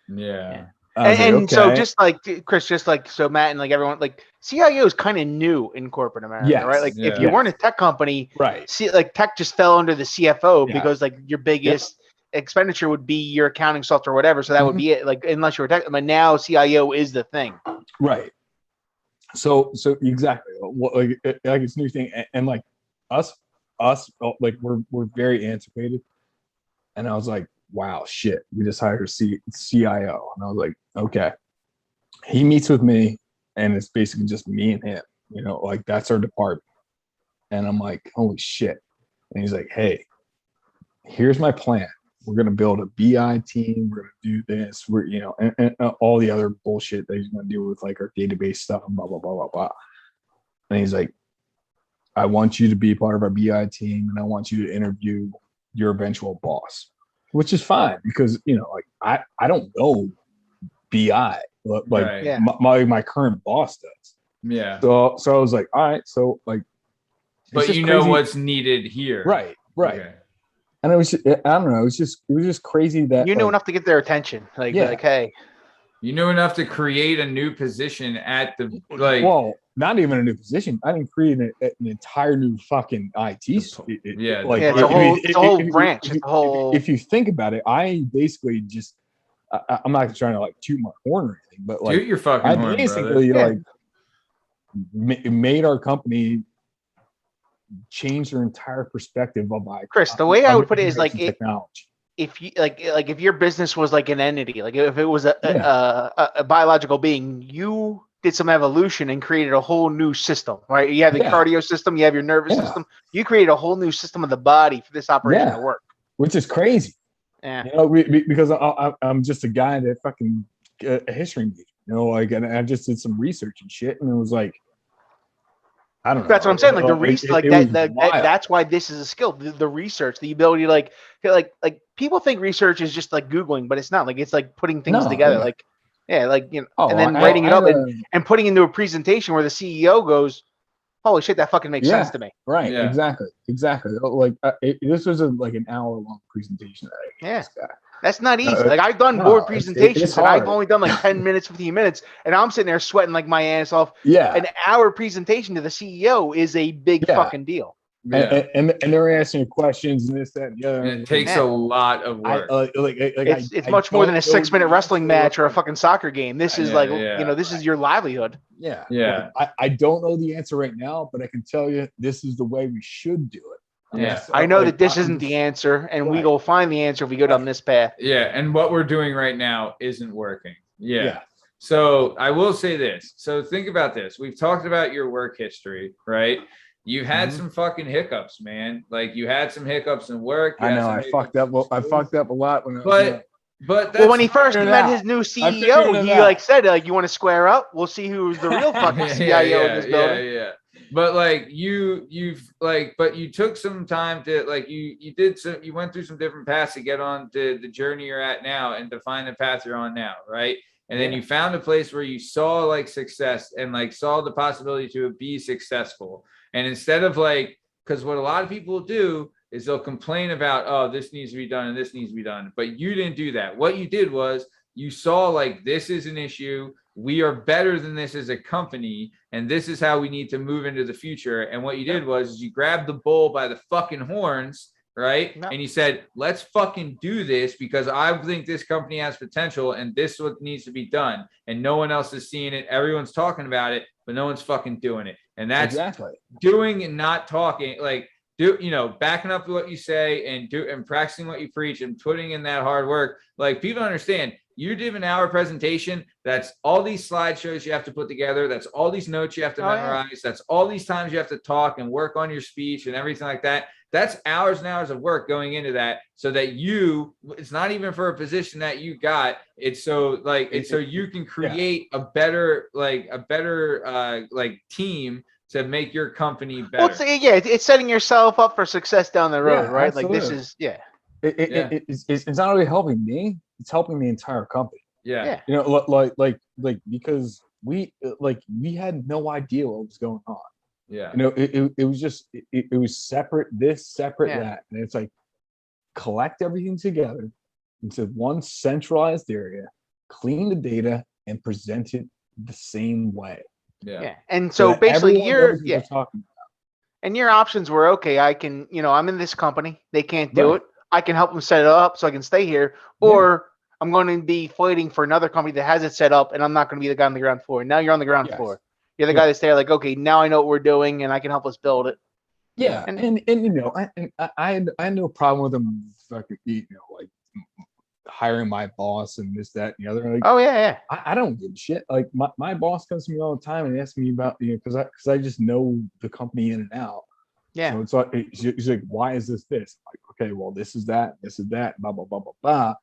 [SPEAKER 1] Yeah.
[SPEAKER 2] So just like Chris, so Matt and like everyone, like CIO is kind of new in corporate America, right? Like if you weren't a tech company,
[SPEAKER 4] right?
[SPEAKER 2] Like tech just fell under the CFO because like your biggest expenditure would be your accounting software or whatever. So that would be it. Like unless you were tech, but now CIO is the thing.
[SPEAKER 4] Right. So exactly. Like it's a new thing, and like us, like we're very antiquated. And I was like, wow, shit, we just hired a CIO. And I was like, okay. He meets with me, and it's basically just me and him, like that's our department. And I'm like, holy shit. And he's like, hey, here's my plan. We're going to build a BI team. We're going to do this. We're, and all the other bullshit that he's going to do with like our database stuff and blah, blah, blah, blah, blah. And he's like, I want you to be part of our BI team, and I want you to interview your eventual boss, which is fine because like I don't know BI, like my current boss does.
[SPEAKER 1] Yeah.
[SPEAKER 4] So I was like, all right, so like,
[SPEAKER 1] but you know what's needed here,
[SPEAKER 4] right?
[SPEAKER 1] Okay.
[SPEAKER 4] And it was, I don't know, it was just crazy that
[SPEAKER 2] you knew enough to get their attention, like hey,
[SPEAKER 4] you
[SPEAKER 1] knew enough to create a new position at the like.
[SPEAKER 4] Well, not even a new position. I didn't create an entire new fucking IT.
[SPEAKER 2] It's a whole branch.
[SPEAKER 4] If you think about it, I basically just, I'm not trying to like toot my horn or anything, but like,
[SPEAKER 1] toot your fucking horn,
[SPEAKER 4] basically like made our company change their entire perspective of IT.
[SPEAKER 2] Chris, the way I would put it is like
[SPEAKER 4] technology.
[SPEAKER 2] If you like if your business was like an entity, like if it was a biological being, you did some evolution and created a whole new system, right? You have the cardio system, you have your nervous system. You created a whole new system of the body for this operation to work,
[SPEAKER 4] which is crazy.
[SPEAKER 2] Yeah,
[SPEAKER 4] because I'm just a guy that fucking a history major, like, and I just did some research and shit, and it was like, I don't know.
[SPEAKER 2] That's what I'm saying. Like the research, that's why this is a skill. The research, the ability, like people think research is just like Googling, but it's not. Like it's like putting things together. Like and then writing it up and putting into a presentation where the CEO goes, "Holy shit, that fucking makes sense to me."
[SPEAKER 4] Right. Yeah. Exactly. Like this was like an hour-long presentation.
[SPEAKER 2] That's not easy. Like I've done board presentations and I've only done like 10 minutes, 15 minutes, and I'm sitting there sweating like my ass off.
[SPEAKER 4] Yeah.
[SPEAKER 2] An hour presentation to the CEO is a big fucking deal.
[SPEAKER 4] Yeah. And they're asking you questions and this, that, and the other.
[SPEAKER 1] And it takes a lot of work.
[SPEAKER 2] It's much more than a 6-minute wrestling match or a fucking soccer game. This is this is your livelihood.
[SPEAKER 4] Yeah.
[SPEAKER 1] Yeah.
[SPEAKER 4] I don't know the answer right now, but I can tell you this is the way we should do it.
[SPEAKER 1] Yeah,
[SPEAKER 2] I know that this isn't the answer, and we go find the answer if we go down this path.
[SPEAKER 1] Yeah, and what we're doing right now isn't working. Yeah. So I will say this. So think about this. We've talked about your work history, right? You had some fucking hiccups, man. Like you had some hiccups in work.
[SPEAKER 4] I know. I fucked up a lot when I was
[SPEAKER 1] But
[SPEAKER 2] when he first met his new CEO, he like said, like, you want to square up? We'll see who's the real fucking CIO in this building.
[SPEAKER 1] Yeah. But like but you took some time to like you went through some different paths to get on to the journey you're at now and to find the path you're on now, right? And then you found a place where you saw like success and like saw the possibility to be successful. And instead of like, because what a lot of people do is they'll complain about, oh, this needs to be done and this needs to be done. But you didn't do that. What you did was you saw like, this is an issue. We are better than this as a company. And this is how we need to move into the future. And what you did was you grabbed the bull by the fucking horns, right? Yep. And you said, let's fucking do this because I think this company has potential and this is what needs to be done. And no one else is seeing it. Everyone's talking about it, but no one's fucking doing it. And that's doing and not talking, like backing up what you say and practicing what you preach and putting in that hard work. Like people understand you did an hour presentation. That's all these slideshows you have to put together. That's all these notes you have to memorize. Yeah. That's all these times you have to talk and work on your speech and everything like that. That's hours and hours of work going into that so that it's not even for a position that you got. It's so you can create a better team to make your company better.
[SPEAKER 2] Well, it's setting yourself up for success down the road, right?
[SPEAKER 4] Absolutely.
[SPEAKER 2] Like this is,
[SPEAKER 4] it's not only helping me, it's helping the entire company.
[SPEAKER 1] Yeah.
[SPEAKER 4] Because we had no idea what was going on.
[SPEAKER 1] Yeah.
[SPEAKER 4] It was just, it was separate, that. And it's like, collect everything together into one centralized area, clean the data and present it the same way.
[SPEAKER 2] Yeah. And so basically your options were, okay, I can, I'm in this company. They can't do it. I can help them set it up so I can stay here. Or I'm going to be fighting for another company that has it set up and I'm not going to be the guy on the ground floor. Now you're on the ground floor. You're the guy that's there like, okay, now I know what we're doing and I can help us build it.
[SPEAKER 4] Yeah. And I had no problem with them fucking, like hiring my boss and this, that, and the other. Like, I don't give a shit. Like my boss comes to me all the time and asks me about, because I just know the company in and out.
[SPEAKER 2] Yeah.
[SPEAKER 4] So it's like, he's like, why is this? I'm like, okay, well, this is that, blah, blah, blah, blah, blah.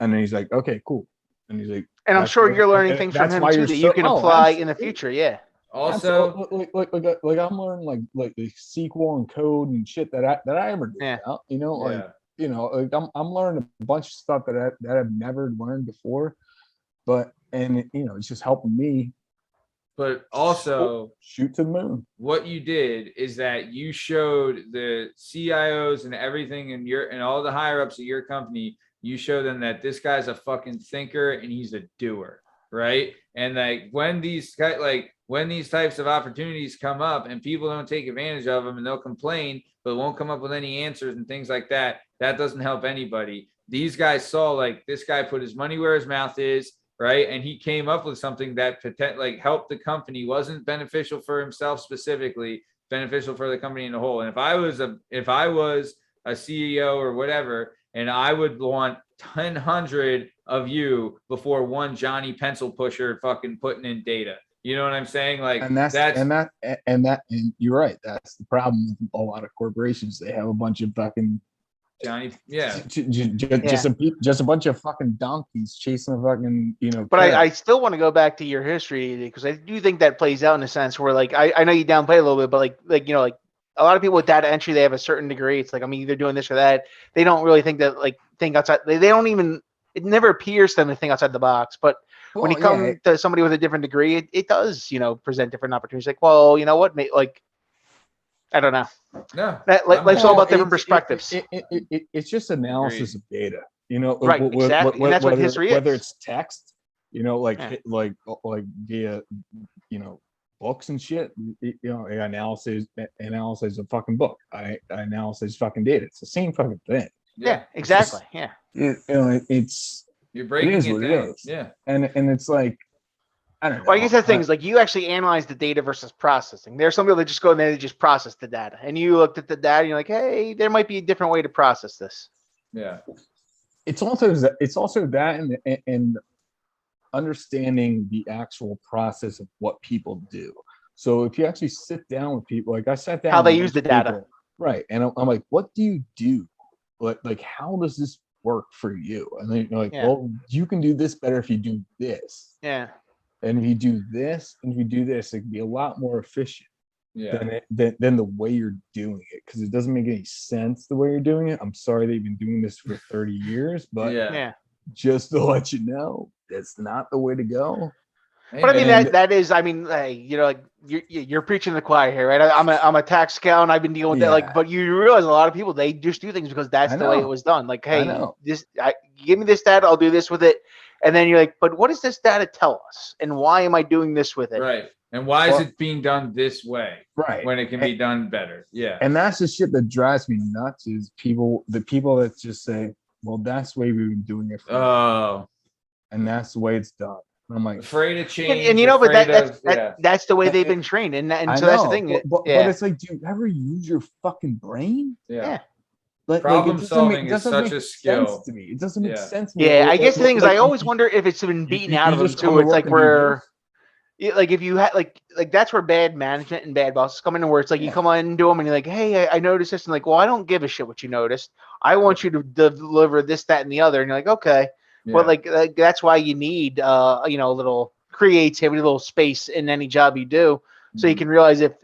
[SPEAKER 4] And then he's like, okay, cool. And he's like,
[SPEAKER 2] and I'm sure you're learning things from him too that you can apply in the future. Yeah.
[SPEAKER 1] Also,
[SPEAKER 4] like I'm learning like the SQL and code and shit that I ever did. I'm learning a bunch of stuff that I've never learned before, and it's just helping me.
[SPEAKER 1] But also
[SPEAKER 4] shoot to the moon.
[SPEAKER 1] What you did is that you showed the CIOs and everything and all the higher ups of your company. You show them that this guy's a fucking thinker and he's a doer, right? And like when these types of opportunities come up and people don't take advantage of them and they'll complain, but won't come up with any answers and things like that, that doesn't help anybody. These guys saw like this guy put his money where his mouth is, right? And he came up with something that helped the company, wasn't beneficial for himself specifically, beneficial for the company in the whole. And if I was a CEO or whatever, and I would want 100 of you before one Johnny pencil pusher fucking putting in data. You know what I'm saying? Like, and
[SPEAKER 4] you're right. That's the problem with a lot of corporations. They have a bunch of fucking
[SPEAKER 1] Johnny,
[SPEAKER 4] just a bunch of fucking donkeys chasing a fucking,
[SPEAKER 2] But I still want to go back to your history because I do think that plays out in a sense where like I know you downplay a little bit, but like a lot of people with data entry, they have a certain degree. It's like, I mean, either doing this or that. They don't really think outside. They don't even, it never appears to them to think outside the box. But when you come to somebody with a different degree, it does, present different opportunities. Like, well, you know what, mate, like, I don't know.
[SPEAKER 1] No.
[SPEAKER 2] Life's all about different perspectives.
[SPEAKER 4] It's just analysis of data,
[SPEAKER 2] Right, exactly. And that's what history is.
[SPEAKER 4] Whether it's text, like via, books and shit, analysis of fucking book. I analyze fucking data. It's the same fucking thing.
[SPEAKER 2] Yeah, exactly.
[SPEAKER 4] It's
[SPEAKER 1] you're breaking it down. Yeah,
[SPEAKER 4] and it's like, I don't know.
[SPEAKER 2] Well, I guess that thing is like you actually analyze the data versus processing. There's some people that just go in there and just process the data, and you looked at the data and you're like, hey, there might be a different way to process this.
[SPEAKER 1] Yeah,
[SPEAKER 4] it's also that and understanding the actual process of what people do. So if you actually sit down with people, like I sat down,
[SPEAKER 2] how they use the data,
[SPEAKER 4] right? And I'm like, what do you do? Like, how does this work for you? And then you're like, well, you can do this better if you do this.
[SPEAKER 2] Yeah.
[SPEAKER 4] And if you do this, and if you do this, it can be a lot more efficient. than the way you're doing it, because it doesn't make any sense the way you're doing it. I'm sorry they've been doing this for 30 years, but just to let you know, that's not the way to go.
[SPEAKER 2] But I mean that is, I mean, like you're preaching to the choir here, right? I'm a tax accountant. I've been dealing with that, like, but you realize a lot of people, they just do things because that's the way it was done. Like, hey, give me this data, I'll do this with it, and then you're like, but what does this data tell us, and why am I doing this with it?
[SPEAKER 1] Right, and why is it being done this way?
[SPEAKER 4] Right,
[SPEAKER 1] when it can be done better. Yeah,
[SPEAKER 4] and that's the shit that drives me nuts. Is the people that just say, well, that's the way we've been doing it. And that's the way it's done. I'm like,
[SPEAKER 1] afraid of change,
[SPEAKER 2] and you know, but that's the way they've been trained, and so that's the thing.
[SPEAKER 4] But it's like, do you ever use your fucking brain?
[SPEAKER 1] Yeah.
[SPEAKER 4] Problem
[SPEAKER 1] solving is such a skill
[SPEAKER 4] to me. It doesn't make sense.
[SPEAKER 2] Yeah, I guess the thing is, I always wonder if it's been beaten out of them too. It's like where, like, if you had like that's where bad management and bad bosses come in, where it's like you come on to them and you're like, hey, I noticed this, and like, well, I don't give a shit what you noticed. I want you to deliver this, that, and the other, and you're like, okay. But like that's why you need a little creativity, a little space in any job you do, so you can realize if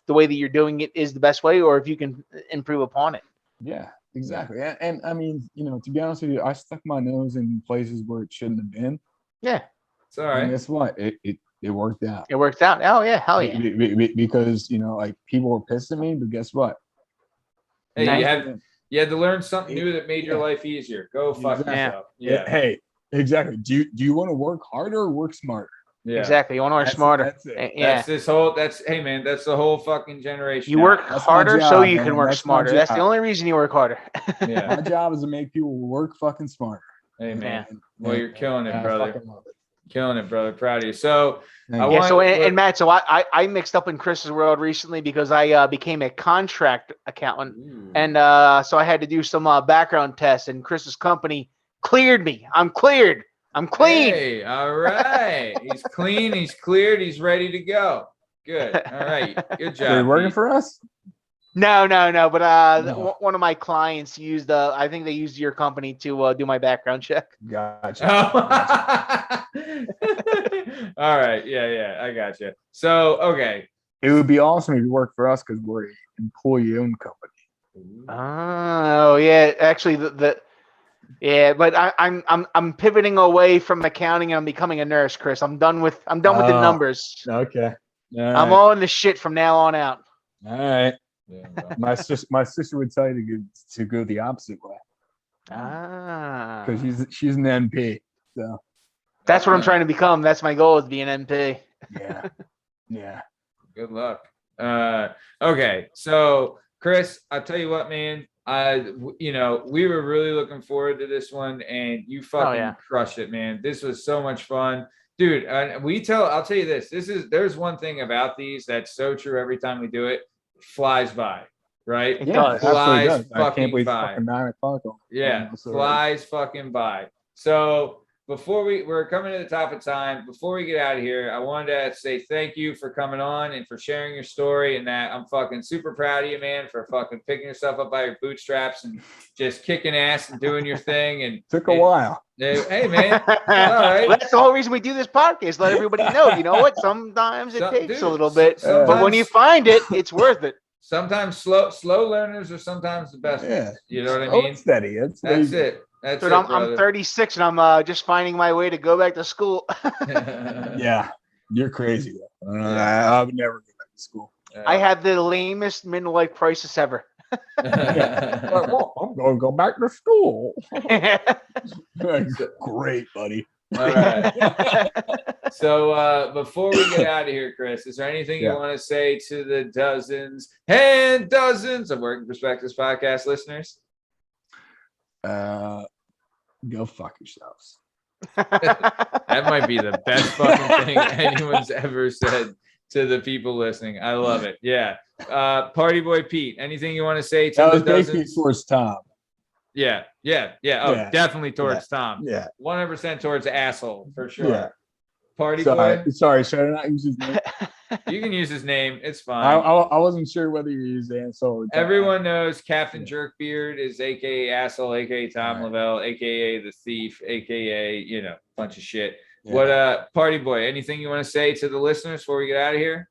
[SPEAKER 2] the way that you're doing it is the best way, or if you can improve upon it.
[SPEAKER 4] Yeah, exactly. And I mean, to be honest with you, I stuck my nose in places where it shouldn't have been.
[SPEAKER 2] Yeah,
[SPEAKER 4] it's all right. And guess what? It worked out.
[SPEAKER 2] It worked out. Oh yeah, hell yeah.
[SPEAKER 4] Because like people were pissed at me, but guess what?
[SPEAKER 1] Hey, you had to learn something new that made your life easier. Go fuck yourself. Yeah.
[SPEAKER 4] Hey, exactly. Do you want to work harder or work smarter?
[SPEAKER 2] Yeah. Exactly. You want to work smarter.
[SPEAKER 4] That's it.
[SPEAKER 1] Hey man, that's the whole fucking generation.
[SPEAKER 2] You work harder so you can work smarter. That's the only reason you work harder.
[SPEAKER 4] My job is to make people work fucking smarter.
[SPEAKER 1] Hey man. Well, you're killing it, brother. Killing it, brother. Proud of you. So
[SPEAKER 2] Matt, so I mixed up in Chris's world recently because I became a contract accountant. And so I had to do some background tests, and Chris's company cleared me. I'm cleared. I'm clean.
[SPEAKER 1] Hey, all right. He's clean. He's cleared. He's ready to go. Good. All right. Good job.
[SPEAKER 4] Are you working for us?
[SPEAKER 2] No. But one of my clients used, I think they used your company to do my background check.
[SPEAKER 4] Gotcha.
[SPEAKER 1] All right. Yeah. I gotcha. So, okay.
[SPEAKER 4] It would be awesome if you worked for us because we're an employee-owned company.
[SPEAKER 2] Oh yeah, actually but I'm pivoting away from accounting and I'm becoming a nurse, Chris. I'm done with the numbers.
[SPEAKER 4] Okay.
[SPEAKER 2] I'm all in the shit from now on out.
[SPEAKER 4] All right. Yeah, my sister would tell you to go the opposite way. Because she's an NP. So
[SPEAKER 2] that's what I'm trying to become. That's my goal, is to be an NP.
[SPEAKER 4] Yeah.
[SPEAKER 1] Good luck. Okay. So Chris, I'll tell you what, man. We were really looking forward to this one, and you fucking crushed it, man. This was so much fun, dude. I'll tell you this. There's one thing about these that's so true. Every time we do it, flies by, right?
[SPEAKER 2] It does.
[SPEAKER 1] Flies
[SPEAKER 4] I can't believe
[SPEAKER 1] by.
[SPEAKER 4] fucking 9 o'clock.
[SPEAKER 1] Yeah, flies fucking by. So before we're coming to the top of time, before we get out of here, I wanted to say thank you for coming on and for sharing your story, and that I'm fucking super proud of you, man, for fucking picking yourself up by your bootstraps and just kicking ass and doing your thing. And
[SPEAKER 4] took a while.
[SPEAKER 1] Hey, man. All right.
[SPEAKER 2] Well, that's the whole reason we do this podcast. Let everybody know. You know what? Sometimes it takes a little bit, but when you find it, it's worth it.
[SPEAKER 1] Sometimes slow learners are sometimes the best ones. You know what I mean?
[SPEAKER 4] Steady.
[SPEAKER 1] That's it.
[SPEAKER 2] Dude, I'm 36 and I'm just finding my way to go back to school.
[SPEAKER 4] Yeah, you're crazy. I would never go back to school.
[SPEAKER 2] I had the lamest midlife crisis ever.
[SPEAKER 4] Well, I'm going to go back to school. Great, buddy.
[SPEAKER 1] All right. So before we get out of here, Chris, is there anything you want to say to the dozens and dozens of Working Perspectives podcast listeners?
[SPEAKER 4] Go fuck yourselves.
[SPEAKER 1] That might be the best fucking thing anyone's ever said to the people listening. I love it. Yeah. Party Boy Pete, anything you want to say to the dozens?
[SPEAKER 4] Towards Tom.
[SPEAKER 1] Yeah. Oh, definitely towards Tom.
[SPEAKER 4] Yeah.
[SPEAKER 1] 100% towards asshole for sure.
[SPEAKER 4] Yeah.
[SPEAKER 1] Party Boy.
[SPEAKER 4] Sorry, should I not use his name?
[SPEAKER 1] You can use his name. It's fine.
[SPEAKER 4] I wasn't sure whether you used asshole or Tom.
[SPEAKER 1] Everyone knows Captain Jerkbeard is aka asshole, aka Tom Lavelle, aka the thief, aka bunch of shit. Yeah. What Party Boy, anything you want to say to the listeners before we get out of here?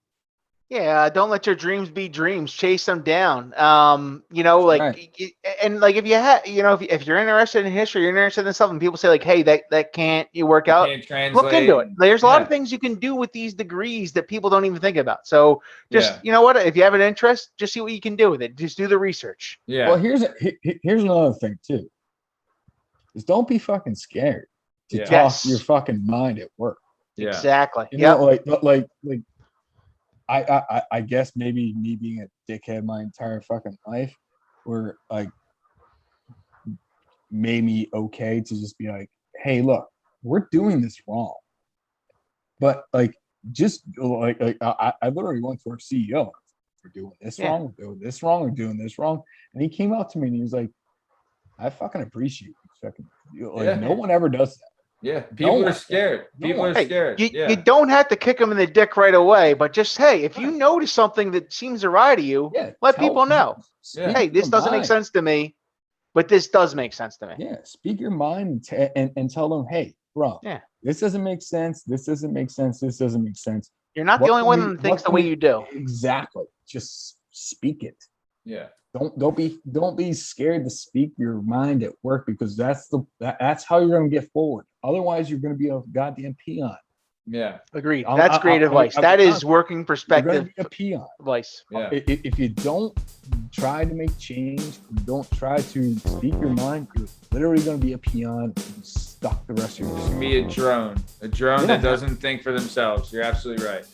[SPEAKER 2] Yeah, don't let your dreams be dreams. Chase them down. Like,
[SPEAKER 4] Right.
[SPEAKER 2] and like if you have, if you're interested in history, you're interested in something. People say like, hey, that can't you work out?
[SPEAKER 1] Can't translate.
[SPEAKER 2] Look into it. There's a lot of
[SPEAKER 1] Yeah.
[SPEAKER 2] things you can do with these degrees that people don't even think about. So just
[SPEAKER 1] Yeah.
[SPEAKER 2] you know what? If you have an interest, just see what you can do with it. Just do the research.
[SPEAKER 1] Yeah.
[SPEAKER 4] Well, here's another thing too. Is don't be fucking scared to
[SPEAKER 1] Yeah.
[SPEAKER 4] talk
[SPEAKER 2] Yes.
[SPEAKER 4] your fucking mind at work.
[SPEAKER 1] Yeah.
[SPEAKER 2] Exactly.
[SPEAKER 4] You
[SPEAKER 2] Yep.
[SPEAKER 4] know, like I guess maybe me being a dickhead my entire fucking life, were like made me okay to just be like, hey, look, we're doing this wrong. But like, just like I literally went to our CEO. We're doing this wrong. We're doing this wrong. We're doing this wrong. And he came out to me and he was like, I fucking appreciate you. Fucking, like, no one ever does that.
[SPEAKER 1] Yeah. People are scared. People are
[SPEAKER 2] Hey,
[SPEAKER 1] scared.
[SPEAKER 2] you don't have to kick them in the dick right away, but just hey, if you notice something that seems awry to you, let people know.
[SPEAKER 1] Yeah.
[SPEAKER 2] Hey, this doesn't make sense to me, but this does make sense to me.
[SPEAKER 4] Yeah, speak your mind and tell them, hey, bro, this doesn't make sense. This doesn't make sense. This doesn't make sense.
[SPEAKER 2] You're not the only one that thinks the way you do.
[SPEAKER 4] Exactly. Just speak it.
[SPEAKER 1] Yeah.
[SPEAKER 4] Don't be scared to speak your mind at work, because that's how you're gonna get forward. Otherwise, you're gonna be a goddamn peon.
[SPEAKER 1] Yeah.
[SPEAKER 2] Agreed. That's great advice. That is working perspective
[SPEAKER 4] a peon
[SPEAKER 2] advice.
[SPEAKER 1] Yeah.
[SPEAKER 4] If you don't try to make change, you don't try to speak your mind, you're literally going to be a peon and stuck the rest of your life.
[SPEAKER 1] Be a drone that doesn't think for themselves. You're absolutely right.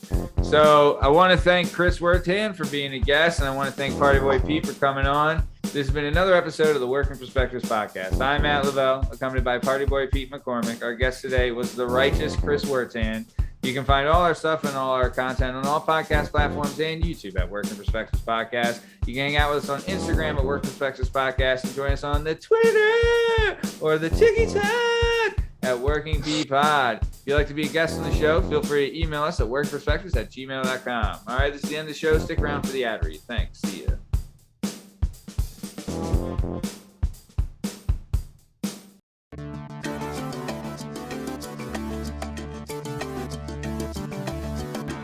[SPEAKER 1] So I want to thank Chris Wertan for being a guest, and I want to thank Party Boy Pete for coming on. This has been another episode of the Working Perspectives podcast. I'm Matt Lavelle, accompanied by Party Boy Pete McCormick. Our guest today was the righteous Chris Wertan. You can find all our stuff and all our content on all podcast platforms and YouTube at Working Perspectives Podcast. You can hang out with us on Instagram at Working Perspectives Podcast, and join us on the Twitter or the TikTok at Working P Pod. If you'd like to be a guest on the show, feel free to email us at workperspectives@gmail.com. All right, this is the end of the show. Stick around for the ad read. Thanks. See ya.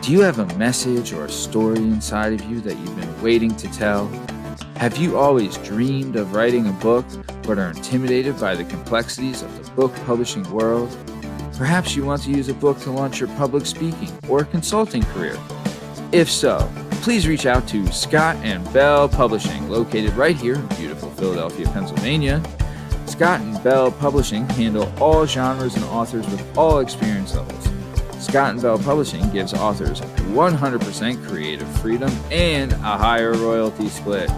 [SPEAKER 1] Do you have a message or a story inside of you that you've been waiting to tell? Have you always dreamed of writing a book, but are intimidated by the complexities of the book publishing world? Perhaps you want to use a book to launch your public speaking or consulting career. If so, please reach out to Scott and Bell Publishing, located right here in beautiful Philadelphia, Pennsylvania. Scott and Bell Publishing handle all genres and authors with all experience levels. Scott & Bell Publishing gives authors 100% creative freedom and a higher royalty split.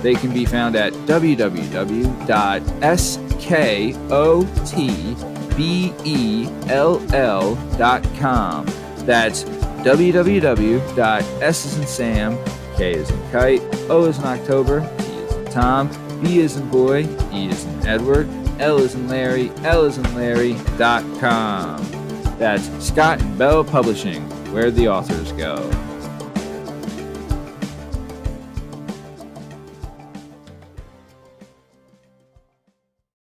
[SPEAKER 1] They can be found at www.skotbell.com. That's www.s as in Sam, K as in Kite, O as in October, T as in Tom, B as in Boy, E as in Edward, L as in Larry, L as in Larry.com. That's Scott & Bell Publishing, where the authors go.